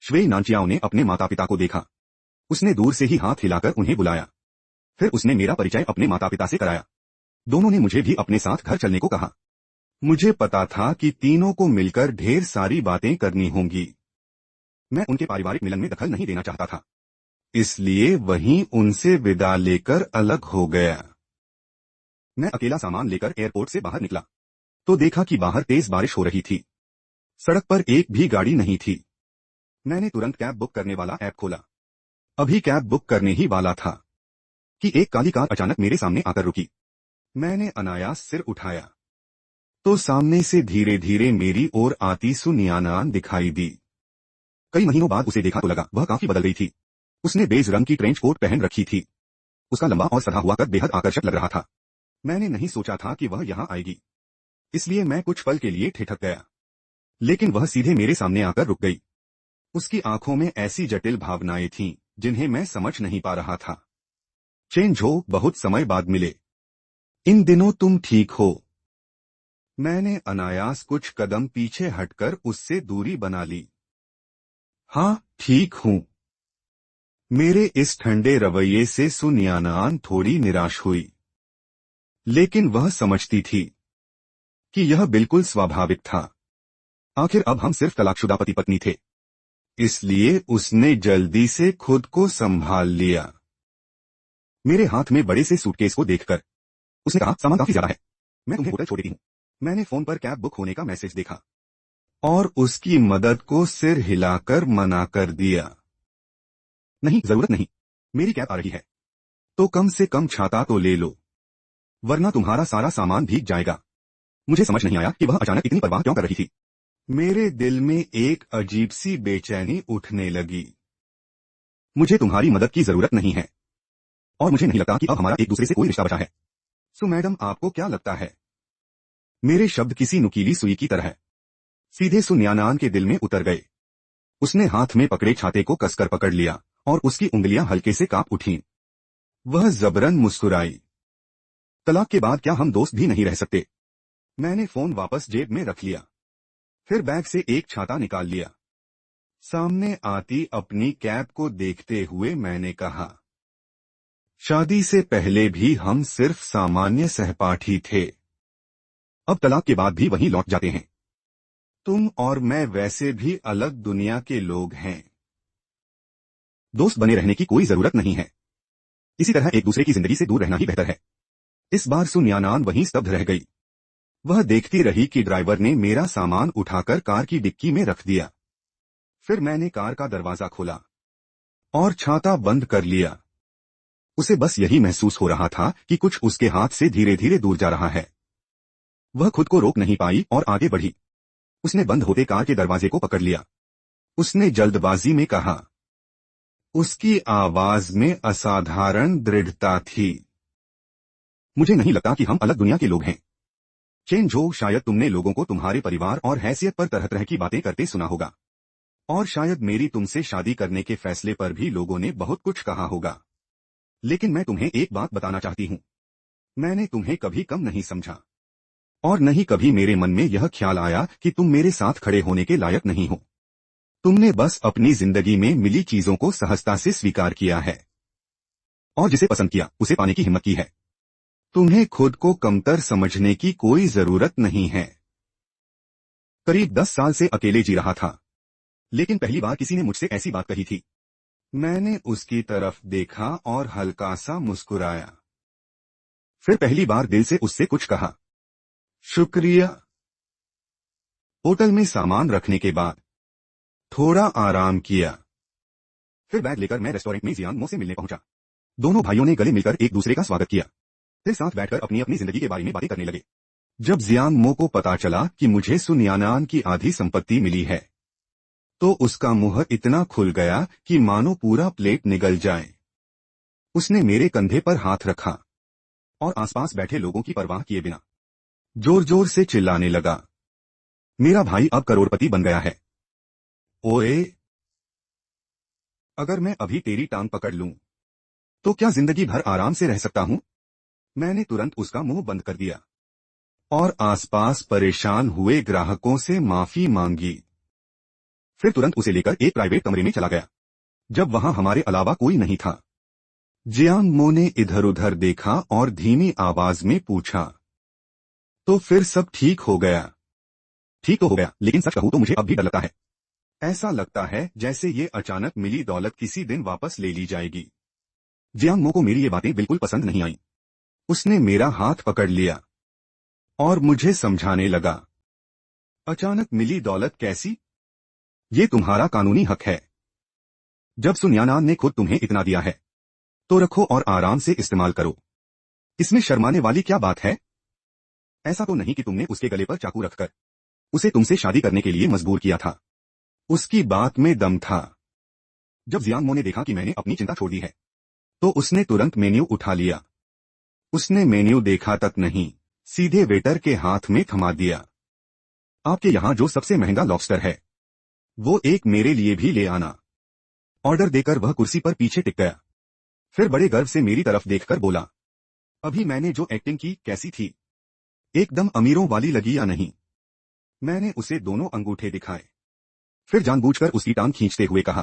श्वेई नाचियाओ ने अपने माता पिता को देखा। उसने दूर से ही हाथ हिलाकर उन्हें बुलाया। फिर उसने मेरा परिचय अपने माता पिता से कराया। दोनों ने मुझे भी अपने साथ घर चलने को कहा। मुझे पता था कि तीनों को मिलकर ढेर सारी बातें करनी होंगी। मैं उनके पारिवारिक मिलन में दखल नहीं देना चाहता था, इसलिए वहीं उनसे विदा लेकर अलग हो गया। मैं अकेला सामान लेकर एयरपोर्ट से बाहर निकला तो देखा कि बाहर तेज बारिश हो रही थी। सड़क पर एक भी गाड़ी नहीं थी। मैंने तुरंत कैब बुक करने वाला ऐप खोला। अभी कैब बुक करने ही वाला था कि एक काली कार अचानक मेरे सामने आकर रुकी। मैंने अनायास सिर उठाया तो सामने से धीरे धीरे मेरी ओर आती सुनियानान दिखाई दी। कई महीनों बाद उसे देखा तो लगा वह काफी बदल गई थी। उसने बेज रंग की ट्रेंच कोट पहन रखी थी। उसका लंबा और सधा हुआ कद बेहद आकर्षक लग रहा था। मैंने नहीं सोचा था कि वह यहां आएगी, इसलिए मैं कुछ पल के लिए ठिठक गया। लेकिन वह सीधे मेरे सामने आकर रुक गई। उसकी आंखों में ऐसी जटिल भावनाएं थीं जिन्हें मैं समझ नहीं पा रहा था। चेन झो, बहुत समय बाद मिले। इन दिनों तुम ठीक हो? मैंने अनायास कुछ कदम पीछे हटकर उससे दूरी बना ली। हाँ, ठीक हूं। मेरे इस ठंडे रवैये से सुनियानान थोड़ी निराश हुई, लेकिन वह समझती थी कि यह बिल्कुल स्वाभाविक था। आखिर अब हम सिर्फ तलाकशुदा पति पत्नी थे। इसलिए उसने जल्दी से खुद को संभाल लिया। मेरे हाथ में बड़े से सूटकेस को देखकर उसने कहा, सामान काफी ज्यादा है, मैं तुम्हें होटल छोड़ देती हूँ। मैंने फोन पर कैब बुक होने का मैसेज देखा और उसकी मदद को सिर हिलाकर मना कर दिया। नहीं, जरूरत नहीं, मेरी कैब आ रही है तो कम से कम छाता तो ले लो, वरना तुम्हारा सारा सामान भीग जाएगा। मुझे समझ नहीं आया कि वह अचानक इतनी परवाह क्यों कर रही थी। मेरे दिल में एक अजीब सी बेचैनी उठने लगी। मुझे तुम्हारी मदद की जरूरत नहीं है और मुझे नहीं लगता कि अब हमारा एक दूसरे से कोई रिश्ता बचा है। सो मैडम, आपको क्या लगता है? मेरे शब्द किसी नुकीली सुई की तरह सीधे सुनियानान के दिल में उतर गए। उसने हाथ में पकड़े छाते को कसकर पकड़ लिया और उसकी उंगलियां हल्के से कांप उठीं। वह जबरन मुस्कुराई। तलाक के बाद क्या हम दोस्त भी नहीं रह सकते? मैंने फोन वापस जेब में रख लिया, फिर बैग से एक छाता निकाल लिया। सामने आती अपनी कैब को देखते हुए मैंने कहा, शादी से पहले भी हम सिर्फ सामान्य सहपाठी थे, अब तलाक के बाद भी वहीं लौट जाते हैं। तुम और मैं वैसे भी अलग दुनिया के लोग हैं। दोस्त बने रहने की कोई जरूरत नहीं है। इसी तरह एक दूसरे की जिंदगी से दूर रहना ही बेहतर है। इस बार सुनियानान वहीं स्तब्ध रह गई। वह देखती रही कि ड्राइवर ने मेरा सामान उठाकर कार की डिक्की में रख दिया। फिर मैंने कार का दरवाजा खोला और छाता बंद कर लिया। उसे बस यही महसूस हो रहा था कि कुछ उसके हाथ से धीरे धीरे दूर जा रहा है। वह खुद को रोक नहीं पाई और आगे बढ़ी। उसने बंद होते कार के दरवाजे को पकड़ लिया। उसने जल्दबाजी में कहा। उसकी आवाज में असाधारण दृढ़ता थी। मुझे नहीं लगता कि हम अलग दुनिया के लोग हैं। चेन झो, शायद तुमने लोगों को तुम्हारे परिवार और हैसियत पर तरह तरह की बातें करते सुना होगा, और शायद मेरी तुमसे शादी करने के फैसले पर भी लोगों ने बहुत कुछ कहा होगा। लेकिन मैं तुम्हें एक बात बताना चाहती हूँ, मैंने तुम्हें कभी कम नहीं समझा और नहीं कभी मेरे मन में यह ख्याल आया कि तुम मेरे साथ खड़े होने के लायक नहीं हो। तुमने बस अपनी जिंदगी में मिली चीजों को सहजता से स्वीकार किया है और जिसे पसंद किया उसे पाने की हिम्मत की है। तुम्हें खुद को कमतर समझने की कोई जरूरत नहीं है। करीब 10 साल से अकेले जी रहा था, लेकिन पहली बार किसी ने मुझसे ऐसी बात कही थी। मैंने उसकी तरफ देखा और हल्का सा मुस्कुराया। फिर पहली बार दिल से उससे कुछ कहा, शुक्रिया। होटल में सामान रखने के बाद थोड़ा आराम किया। फिर बैग लेकर मैं रेस्टोरेंट में जियांग मो से मिलने पहुंचा। दोनों भाइयों ने गले मिलकर एक दूसरे का स्वागत किया, फिर साथ बैठकर अपनी अपनी जिंदगी के बारे में बातें करने लगे। जब जियांग मो को पता चला कि मुझे सुनियानान की आधी संपत्ति मिली है, तो उसका मुंह इतना खुल गया कि मानो पूरा प्लेट निगल जाए। उसने मेरे कंधे पर हाथ रखा और आसपास बैठे लोगों की परवाह किए बिना जोर जोर से चिल्लाने लगा, मेरा भाई अब करोड़पति बन गया है। ओए, अगर मैं अभी तेरी टांग पकड़ लूं तो क्या जिंदगी भर आराम से रह सकता हूं? मैंने तुरंत उसका मुंह बंद कर दिया और आसपास परेशान हुए ग्राहकों से माफी मांगी। फिर तुरंत उसे लेकर एक प्राइवेट कमरे में चला गया, जब वहां हमारे अलावा कोई नहीं था। जियांग मो ने इधर उधर देखा और धीमी आवाज में पूछा, तो फिर सब ठीक हो गया? ठीक तो हो गया, लेकिन सच कहूं तो मुझे अब भी डर लगता है। ऐसा लगता है जैसे ये अचानक मिली दौलत किसी दिन वापस ले ली जाएगी। जियांग मो को मेरी ये बातें बिल्कुल पसंद नहीं आईं। उसने मेरा हाथ पकड़ लिया और मुझे समझाने लगा। अचानक मिली दौलत कैसी? ये तुम्हारा कानूनी हक है। जब सुन यानान ने खुद तुम्हें इतना दिया है तो रखो और आराम से इस्तेमाल करो। इसमें शर्माने वाली क्या बात है? ऐसा तो नहीं कि तुमने उसके गले पर चाकू रखकर उसे तुमसे शादी करने के लिए मजबूर किया था। उसकी बात में दम था। जब जियांग मो ने देखा कि मैंने अपनी चिंता छोड़ दी है तो उसने तुरंत मेन्यू उठा लिया। उसने मेन्यू देखा तक नहीं, सीधे वेटर के हाथ में थमा दिया। आपके यहां जो सबसे महंगा लॉबस्टर है वो एक मेरे लिए भी ले आना। ऑर्डर देकर वह कुर्सी पर पीछे टिक गया। फिर बड़े गर्व से मेरी तरफ देखकर बोला, अभी मैंने जो एक्टिंग की कैसी थी? एकदम अमीरों वाली लगी या नहीं? मैंने उसे दोनों अंगूठे दिखाए। फिर जानबूझकर उसकी टांग खींचते हुए कहा,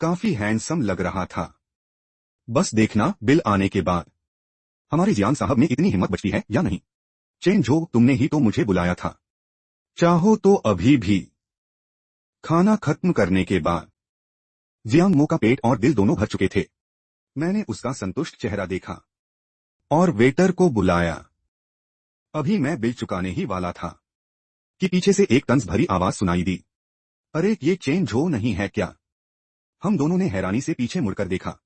काफी हैंडसम लग रहा था। बस देखना बिल आने के बाद हमारे जियांग साहब में इतनी हिम्मत बचती है या नहीं। चेन झो, तुमने ही तो मुझे बुलाया था। चाहो तो अभी भी। खाना खत्म करने के बाद जियांग मो का पेट और दिल दोनों भर चुके थे। मैंने उसका संतुष्ट चेहरा देखा और वेटर को बुलाया। अभी मैं बिल चुकाने ही वाला था कि पीछे से एक तंज भरी आवाज सुनाई दी, अरे ये चेन झो नहीं है क्या? हम दोनों ने हैरानी से पीछे मुड़कर देखा।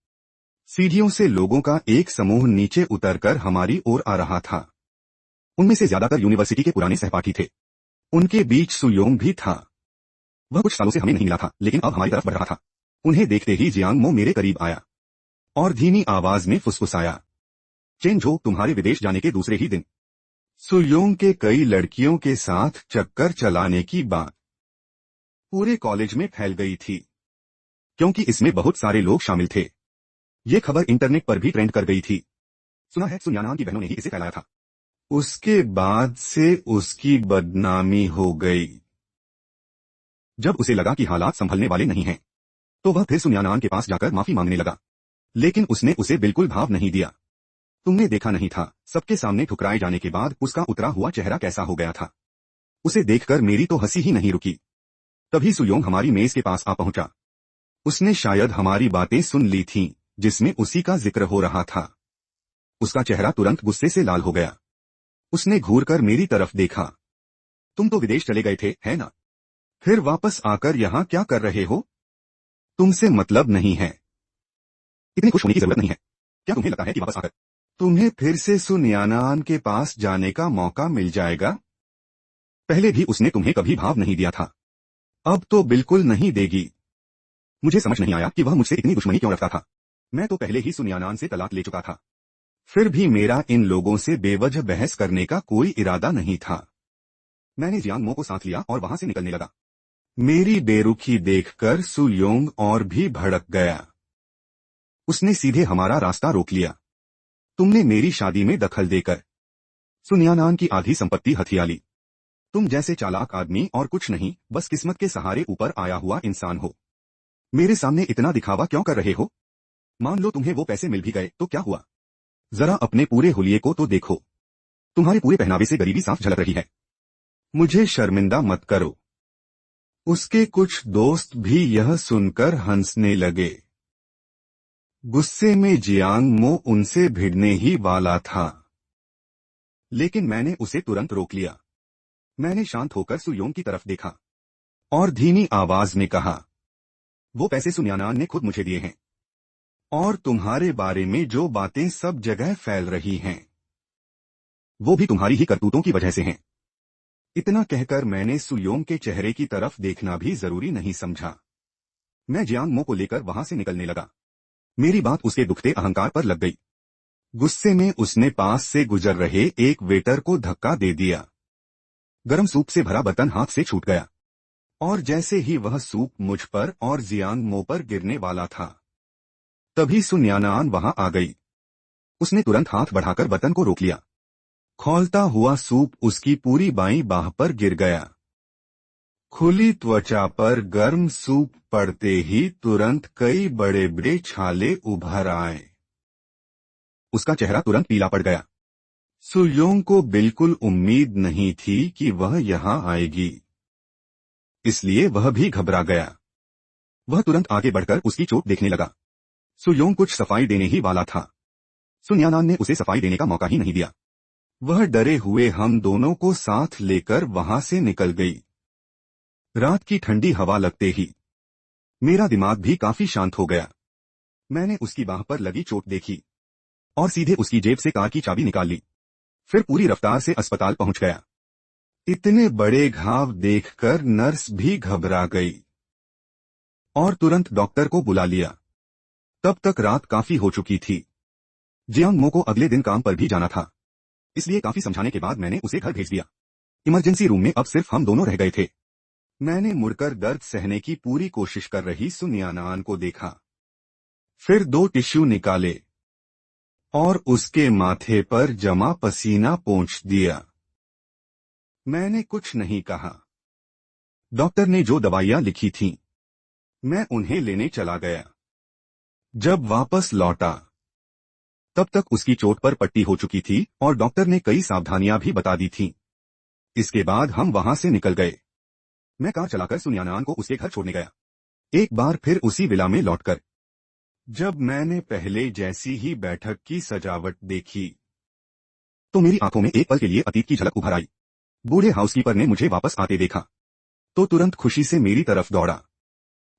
सीढ़ियों से लोगों का एक समूह नीचे उतरकर हमारी ओर आ रहा था। उनमें से ज्यादातर यूनिवर्सिटी के पुराने सहपाठी थे। उनके बीच सुयोंग भी था। वह कुछ सालों से हमें नहीं मिला था, लेकिन अब हमारी तरफ बढ़ रहा था। उन्हें देखते ही जियांग मो मेरे करीब आया और धीमी आवाज में फुसफुसाया, चेन झो, तुम्हारे विदेश जाने के दूसरे ही दिन सुयोंग के कई लड़कियों के साथ चक्कर चलाने की बात पूरे कॉलेज में फैल गई थी, क्योंकि इसमें बहुत सारे लोग शामिल थे। ये खबर इंटरनेट पर भी ट्रेंड कर गई थी। सुना है सुन यानान की बहनों ने ही इसे फैलाया था। उसके बाद से उसकी बदनामी हो गई। जब उसे लगा कि हालात संभलने वाले नहीं हैं, तो वह फिर सुन यानान के पास जाकर माफी मांगने लगा, लेकिन उसने उसे बिल्कुल भाव नहीं दिया। तुमने देखा नहीं था सबके सामने ठुकराए जाने के बाद उसका उतरा हुआ चेहरा कैसा हो गया था। उसे देखकर मेरी तो हंसी ही नहीं रुकी। तभी सुयोंग हमारी मेज के पास आ पहुंचा। उसने शायद हमारी बातें सुन ली थीं, जिसमें उसी का जिक्र हो रहा था। उसका चेहरा तुरंत गुस्से से लाल हो गया। उसने घूरकर मेरी तरफ देखा। तुम तो विदेश चले गए थे, है ना? फिर वापस आकर यहाँ क्या कर रहे हो? तुमसे मतलब नहीं है। इतनी खुश होने की जरूरत नहीं है। क्या तुम्हें लगता है कि वापस आकर तुम्हें फिर से सुन यानान के पास जाने का मौका मिल जाएगा? पहले भी उसने तुम्हें कभी भाव नहीं दिया था, अब तो बिल्कुल नहीं देगी। मुझे समझ नहीं आया कि वह मुझसे इतनी दुश्मनी क्यों रखता था। मैं तो पहले ही सुन यानान से तलाक ले चुका था। फिर भी मेरा इन लोगों से बेवजह बहस करने का कोई इरादा नहीं था। मैंने जियांग मो को साथ लिया और वहां से निकलने लगा। मेरी बेरुखी देखकर सुयोंग और भी भड़क गया। उसने सीधे हमारा रास्ता रोक लिया। तुमने मेरी शादी में दखल देकर सुन यानान की आधी संपत्ति हथिया ली। तुम जैसे चालाक आदमी और कुछ नहीं, बस किस्मत के सहारे ऊपर आया हुआ इंसान हो। मेरे सामने इतना दिखावा क्यों कर रहे हो? मान लो तुम्हें वो पैसे मिल भी गए तो क्या हुआ? जरा अपने पूरे हुलिये को तो देखो। तुम्हारे पूरे पहनावे से गरीबी साफ झलक रही है। मुझे शर्मिंदा मत करो। उसके कुछ दोस्त भी यह सुनकर हंसने लगे। गुस्से में जियांग मो उनसे भिड़ने ही वाला था, लेकिन मैंने उसे तुरंत रोक लिया। मैंने शांत होकर सुयोंग की तरफ देखा और धीमी आवाज में कहा, वो पैसे सुन यानान ने खुद मुझे दिए हैं, और तुम्हारे बारे में जो बातें सब जगह फैल रही हैं वो भी तुम्हारी ही करतूतों की वजह से हैं। इतना कहकर मैंने सुयोंग के चेहरे की तरफ देखना भी जरूरी नहीं समझा। मैं जियांग मो को लेकर वहां से निकलने लगा। मेरी बात उसके दुखते अहंकार पर लग गई। गुस्से में उसने पास से गुजर रहे एक वेटर को धक्का दे दिया। गरम सूप से भरा बर्तन हाथ से छूट गया, और जैसे ही वह सूप मुझ पर और जियांग मो पर गिरने वाला था, तभी सुन यानान वहां आ गई। उसने तुरंत हाथ बढ़ाकर बर्तन को रोक लिया। खौलता हुआ सूप उसकी पूरी बाईं बाह पर गिर गया। खुली त्वचा पर गर्म सूप पड़ते ही तुरंत कई बड़े बड़े छाले उभर आए। उसका चेहरा तुरंत पीला पड़ गया। सुयोंग को बिल्कुल उम्मीद नहीं थी कि वह यहां आएगी। इसलिए वह भी घबरा गया। वह तुरंत आगे बढ़कर उसकी चोट देखने लगा। सुयोंग कुछ सफाई देने ही वाला था। सुन यानान ने उसे सफाई देने का मौका ही नहीं दिया। वह डरे हुए हम दोनों को साथ लेकर वहां से निकल गई। रात की ठंडी हवा लगते ही मेरा दिमाग भी काफी शांत हो गया। मैंने उसकी बाह पर लगी चोट देखी और सीधे उसकी जेब से कार की चाबी निकाल ली। फिर पूरी रफ्तार से अस्पताल पहुंच गया। इतने बड़े घाव देखकर नर्स भी घबरा गई और तुरंत डॉक्टर को बुला लिया। तब तक रात काफी हो चुकी थी। जियांग मो को अगले दिन काम पर भी जाना था, इसलिए काफी समझाने के बाद मैंने उसे घर भेज दिया। इमरजेंसी रूम में अब सिर्फ हम दोनों रह गए थे। मैंने मुड़कर दर्द सहने की पूरी कोशिश कर रही सुन यानान को देखा, फिर 2 टिश्यू निकाले और उसके माथे पर जमा पसीना पोंछ दिया। मैंने कुछ नहीं कहा। डॉक्टर ने जो दवाइयां लिखी थीं, मैं उन्हें लेने चला गया। जब वापस लौटा तब तक उसकी चोट पर पट्टी हो चुकी थी और डॉक्टर ने कई सावधानियां भी बता दी थीं। इसके बाद हम वहां से निकल गए। मैं कार चलाकर सुन यानान को उसके घर छोड़ने गया। एक बार फिर उसी विला में लौटकर जब मैंने पहले जैसी ही बैठक की सजावट देखी तो मेरी आंखों में एक पल के लिए अतीत की झलक उभर आई। बूढ़े हाउसकीपर ने मुझे वापस आते देखा तो तुरंत खुशी से मेरी तरफ दौड़ा।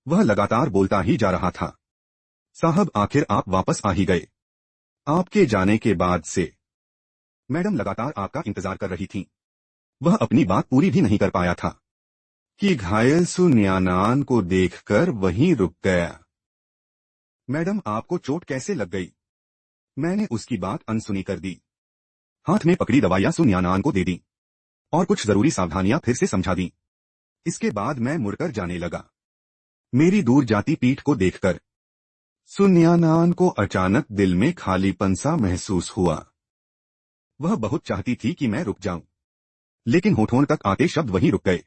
वह लगातार बोलता ही जा रहा था, साहब आखिर आप वापस आ ही गए। आपके जाने के बाद से मैडम लगातार आपका इंतजार कर रही थीं। वह अपनी बात पूरी भी नहीं कर पाया था कि घायल सुन यानान को देखकर वहीं रुक गया। मैडम आपको चोट कैसे लग गई? मैंने उसकी बात अनसुनी कर दी। हाथ में पकड़ी दवाइयां सुन यानान को दे दी और कुछ जरूरी सावधानियां फिर से समझा दी। इसके बाद मैं मुड़कर जाने लगा। मेरी दूर जाती पीठ को देखकर सुन यानान को अचानक दिल में खालीपन सा महसूस हुआ। वह बहुत चाहती थी कि मैं रुक जाऊं, लेकिन होठों तक आते शब्द वहीं रुक गए।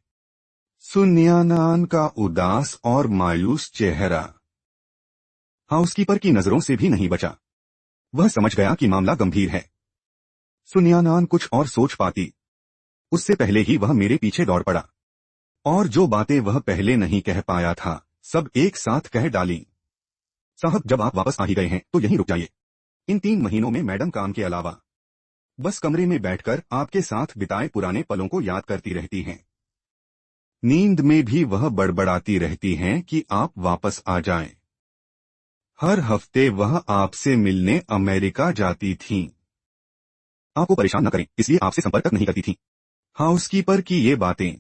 सुन यानान का उदास और मायूस चेहरा हाउसकीपर की नजरों से भी नहीं बचा। वह समझ गया कि मामला गंभीर है। सुन यानान कुछ और सोच पाती उससे पहले ही वह मेरे पीछे दौड़ पड़ा और जो बातें वह पहले नहीं कह पाया था सब एक साथ कह डाली। साहब जब आप वापस आ ही गए हैं तो यहीं रुक जाइए। इन 3 महीनों में मैडम काम के अलावा बस कमरे में बैठकर आपके साथ बिताए पुराने पलों को याद करती रहती हैं। नींद में भी वह बड़बड़ाती रहती हैं कि आप वापस आ जाएं। हर हफ्ते वह आपसे मिलने अमेरिका जाती थीं। आपको परेशान न करें इसलिए आपसे संपर्क तक नहीं करती थीं। हाउसकीपर की ये बातें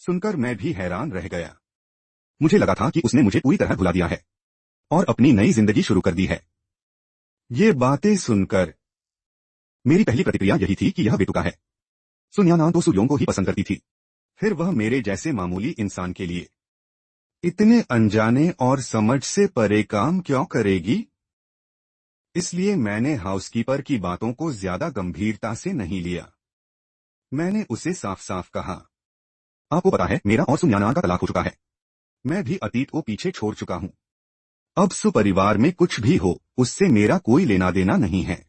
सुनकर मैं भी हैरान रह गया। मुझे लगा था कि उसने मुझे पूरी तरह भुला दिया है और अपनी नई जिंदगी शुरू कर दी है। ये बातें सुनकर मेरी पहली प्रतिक्रिया यही थी कि यह बेतुका है। सुन यानान तो सुयोंग को ही पसंद करती थी, फिर वह मेरे जैसे मामूली इंसान के लिए इतने अनजाने और समझ से परे काम क्यों करेगी? इसलिए मैंने हाउसकीपर की बातों को ज्यादा गंभीरता से नहीं लिया। मैंने उसे साफ साफ कहा, आपको पता है मेरा और सुन यानान का तलाक हो चुका है। मैं भी अतीत को पीछे छोड़ चुका हूं। अब सुपरिवार में कुछ भी हो उससे मेरा कोई लेना देना नहीं है।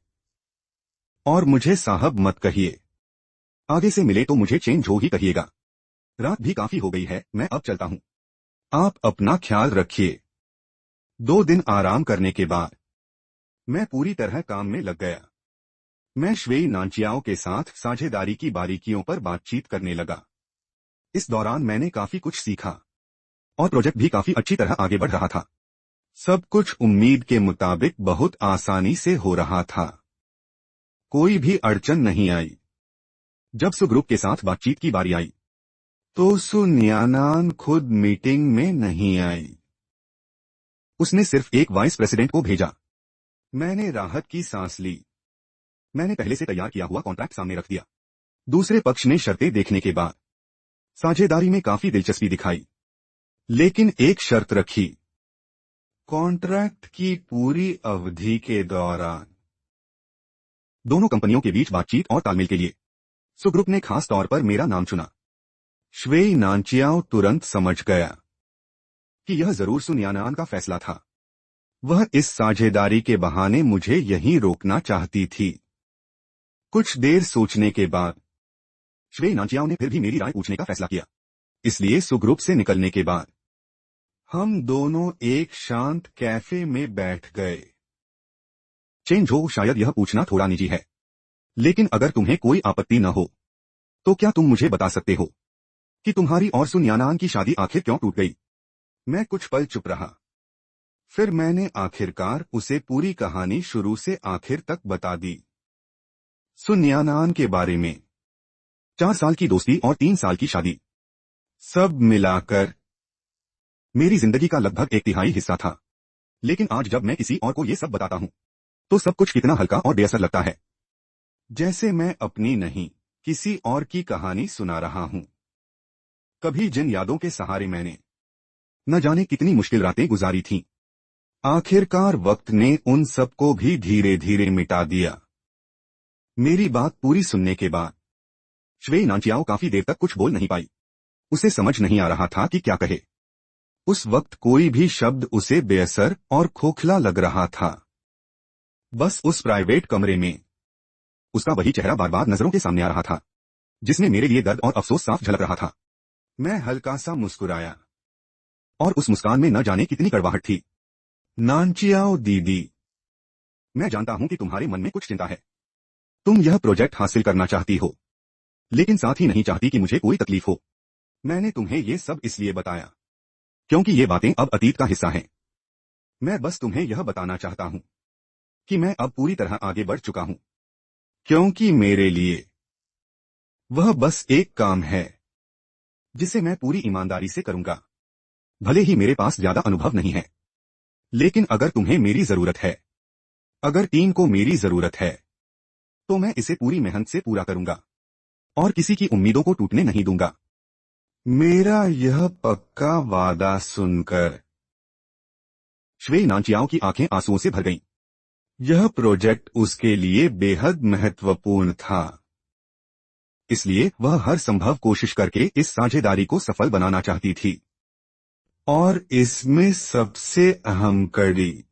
और मुझे साहब मत कहिए, आगे से मिले तो मुझे चेंज हो ही कहिएगा। रात भी काफी हो गई है, मैं अब चलता हूं। आप अपना ख्याल रखिए। 2 दिन आराम करने के बाद मैं पूरी तरह काम में लग गया। मैं श्वेई नानचियाओ के साथ साझेदारी की बारीकियों पर बातचीत करने लगा। इस दौरान मैंने काफी कुछ सीखा और प्रोजेक्ट भी काफी अच्छी तरह आगे बढ़ रहा था। सब कुछ उम्मीद के मुताबिक बहुत आसानी से हो रहा था। कोई भी अड़चन नहीं आई। जब सु ग्रुप के साथ बातचीत की बारी आई तो सुन यानान खुद मीटिंग में नहीं आई। उसने सिर्फ एक वाइस प्रेसिडेंट को भेजा। मैंने राहत की सांस ली। मैंने पहले से तैयार किया हुआ कॉन्ट्रैक्ट सामने रख दिया। दूसरे पक्ष ने शर्तें देखने के बाद साझेदारी में काफी दिलचस्पी दिखाई, लेकिन एक शर्त रखी, कॉन्ट्रैक्ट की पूरी अवधि के दौरान दोनों कंपनियों के बीच बातचीत और तालमेल के लिए सु ग्रुप ने खास तौर पर मेरा नाम चुना। श्वेई नानचियाओ तुरंत समझ गया कि यह जरूर सुन यानान का फैसला था। वह इस साझेदारी के बहाने मुझे यहीं रोकना चाहती थी। कुछ देर सोचने के बाद श्वेई नानचियाओ ने फिर भी मेरी राय पूछने का फैसला किया। इसलिए सुग्रुप से निकलने के बाद हम दोनों एक शांत कैफे में बैठ गए। चेन झो, शायद यह पूछना थोड़ा निजी है, लेकिन अगर तुम्हें कोई आपत्ति न हो तो क्या तुम मुझे बता सकते हो कि तुम्हारी और सुन यानान की शादी आखिर क्यों टूट गई? मैं कुछ पल चुप रहा। फिर मैंने आखिरकार उसे पूरी कहानी शुरू से आखिर तक बता दी। सुन यानान के बारे में 4 साल की दोस्ती और 3 साल की शादी, सब मिलाकर मेरी जिंदगी का लगभग 1/3 हिस्सा था। लेकिन आज जब मैं किसी और को ये सब बताता हूं तो सब कुछ कितना हल्का और बेअसर लगता है, जैसे मैं अपनी नहीं किसी और की कहानी सुना रहा हूं। कभी जिन यादों के सहारे मैंने न जाने कितनी मुश्किल रातें गुजारी थीं, आखिरकार वक्त ने उन सबको भी धीरे धीरे मिटा दिया। मेरी बात पूरी सुनने के बाद श्वेई नानचियाओ काफी देर तक कुछ बोल नहीं पाई। उसे समझ नहीं आ रहा था कि क्या कहे। उस वक्त कोई भी शब्द उसे बेअसर और खोखला लग रहा था। बस उस प्राइवेट कमरे में उसका वही चेहरा बार बार नजरों के सामने आ रहा था, जिसमें मेरे लिए दर्द और अफसोस साफ झलक रहा था। मैं हल्का सा मुस्कुराया और उस मुस्कान में न जाने कितनी कड़वाहट थी। नानचियाओ दीदी, मैं जानता हूं कि तुम्हारे मन में कुछ चिंता है। तुम यह प्रोजेक्ट हासिल करना चाहती हो, लेकिन साथ ही नहीं चाहती कि मुझे कोई तकलीफ हो। मैंने तुम्हें ये सब इसलिए बताया क्योंकि ये बातें अब अतीत का हिस्सा हैं। मैं बस तुम्हें यह बताना चाहता हूं कि मैं अब पूरी तरह आगे बढ़ चुका हूं, क्योंकि मेरे लिए वह बस एक काम है जिसे मैं पूरी ईमानदारी से करूंगा। भले ही मेरे पास ज्यादा अनुभव नहीं है, लेकिन अगर तुम्हें मेरी जरूरत है, अगर टीम को मेरी जरूरत है, तो मैं इसे पूरी मेहनत से पूरा करूंगा और किसी की उम्मीदों को टूटने नहीं दूंगा। मेरा यह पक्का वादा सुनकर श्वेई नानचियाओ की आंखें आंसुओं से भर गईं। यह प्रोजेक्ट उसके लिए बेहद महत्वपूर्ण था, इसलिए वह हर संभव कोशिश करके इस साझेदारी को सफल बनाना चाहती थी। और इसमें सबसे अहम कड़ी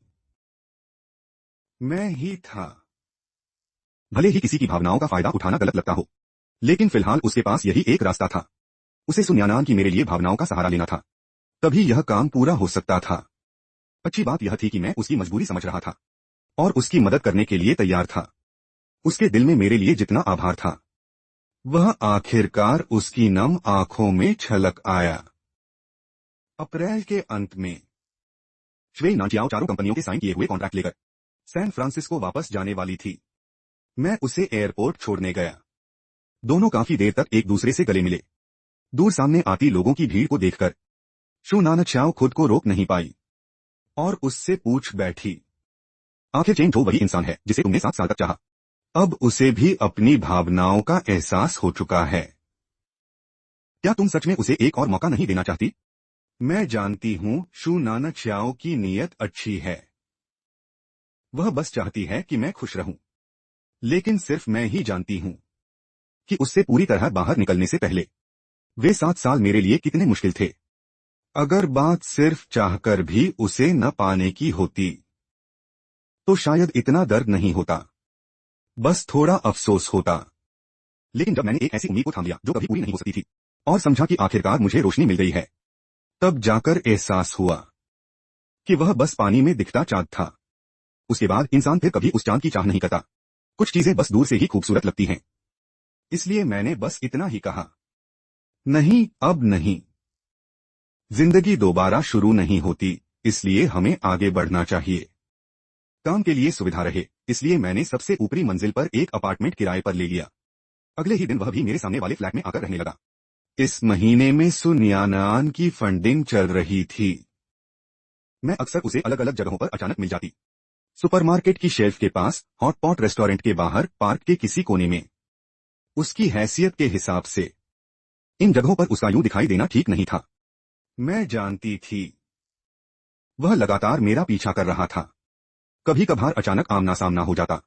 मैं ही था। भले ही किसी की भावनाओं का फायदा उठाना गलत लगता हो, लेकिन फिलहाल उसके पास यही एक रास्ता था। उसे सुन यानान की मेरे लिए भावनाओं का सहारा लेना था, तभी यह काम पूरा हो सकता था। अच्छी बात यह थी कि मैं उसकी मजबूरी समझ रहा था और उसकी मदद करने के लिए तैयार था। उसके दिल में मेरे लिए जितना आभार था, वह आखिरकार उसकी नम आंखों में छलक आया। अप्रैल के अंत में श्वेई नानचियाओ चारों कंपनियों के साइन किए हुए कॉन्ट्रैक्ट लेकर सैन फ्रांसिस्को वापस जाने वाली थी। मैं उसे एयरपोर्ट छोड़ने गया। दोनों काफी देर तक एक दूसरे से गले मिले। दूर सामने आती लोगों की भीड़ को देखकर शू नानचियाओ खुद को रोक नहीं पाई और उससे पूछ बैठी, आखिर चेन झो वही इंसान है जिसे तुमने 7 साल तक चाहा। अब उसे भी अपनी भावनाओं का एहसास हो चुका है। क्या तुम सच में उसे एक और मौका नहीं देना चाहती? मैं जानती हूं शू नानचियाओ की नीयत अच्छी है। वह बस चाहती है कि मैं खुश रहूं। लेकिन सिर्फ मैं ही जानती हूं कि उससे पूरी तरह बाहर निकलने से पहले वे 7 साल मेरे लिए कितने मुश्किल थे। अगर बात सिर्फ चाहकर भी उसे न पाने की होती तो शायद इतना दर्द नहीं होता, बस थोड़ा अफसोस होता। लेकिन जब मैंने एक ऐसी उम्मीद को थाम लिया जो कभी पूरी नहीं हो सकती थी और समझा कि आखिरकार मुझे रोशनी मिल गई है, तब जाकर एहसास हुआ कि वह बस पानी में दिखता चांद था। उसके बाद इंसान फिर कभी उस चांद की चाह नहीं करता। कुछ चीजें बस दूर से ही खूबसूरत लगती हैं। इसलिए मैंने बस इतना ही कहा, नहीं अब नहीं। जिंदगी दोबारा शुरू नहीं होती, इसलिए हमें आगे बढ़ना चाहिए। काम के लिए सुविधा रहे, इसलिए मैंने सबसे ऊपरी मंजिल पर एक अपार्टमेंट किराए पर ले लिया। अगले ही दिन वह भी मेरे सामने वाले फ्लैट में आकर रहने लगा। इस महीने में सुन यानान की फंडिंग चल रही थी। मैं अक्सर उसे अलग अलग जगहों पर अचानक मिल जाती। सुपरमार्केट की शेल्फ के पास, हॉटपॉट रेस्टोरेंट के बाहर, पार्क के किसी कोने में। उसकी हैसियत के हिसाब से इन जगहों पर उसका यूं दिखाई देना ठीक नहीं था। मैं जानती थी वह लगातार मेरा पीछा कर रहा था। कभी कभार अचानक आमना सामना हो जाता,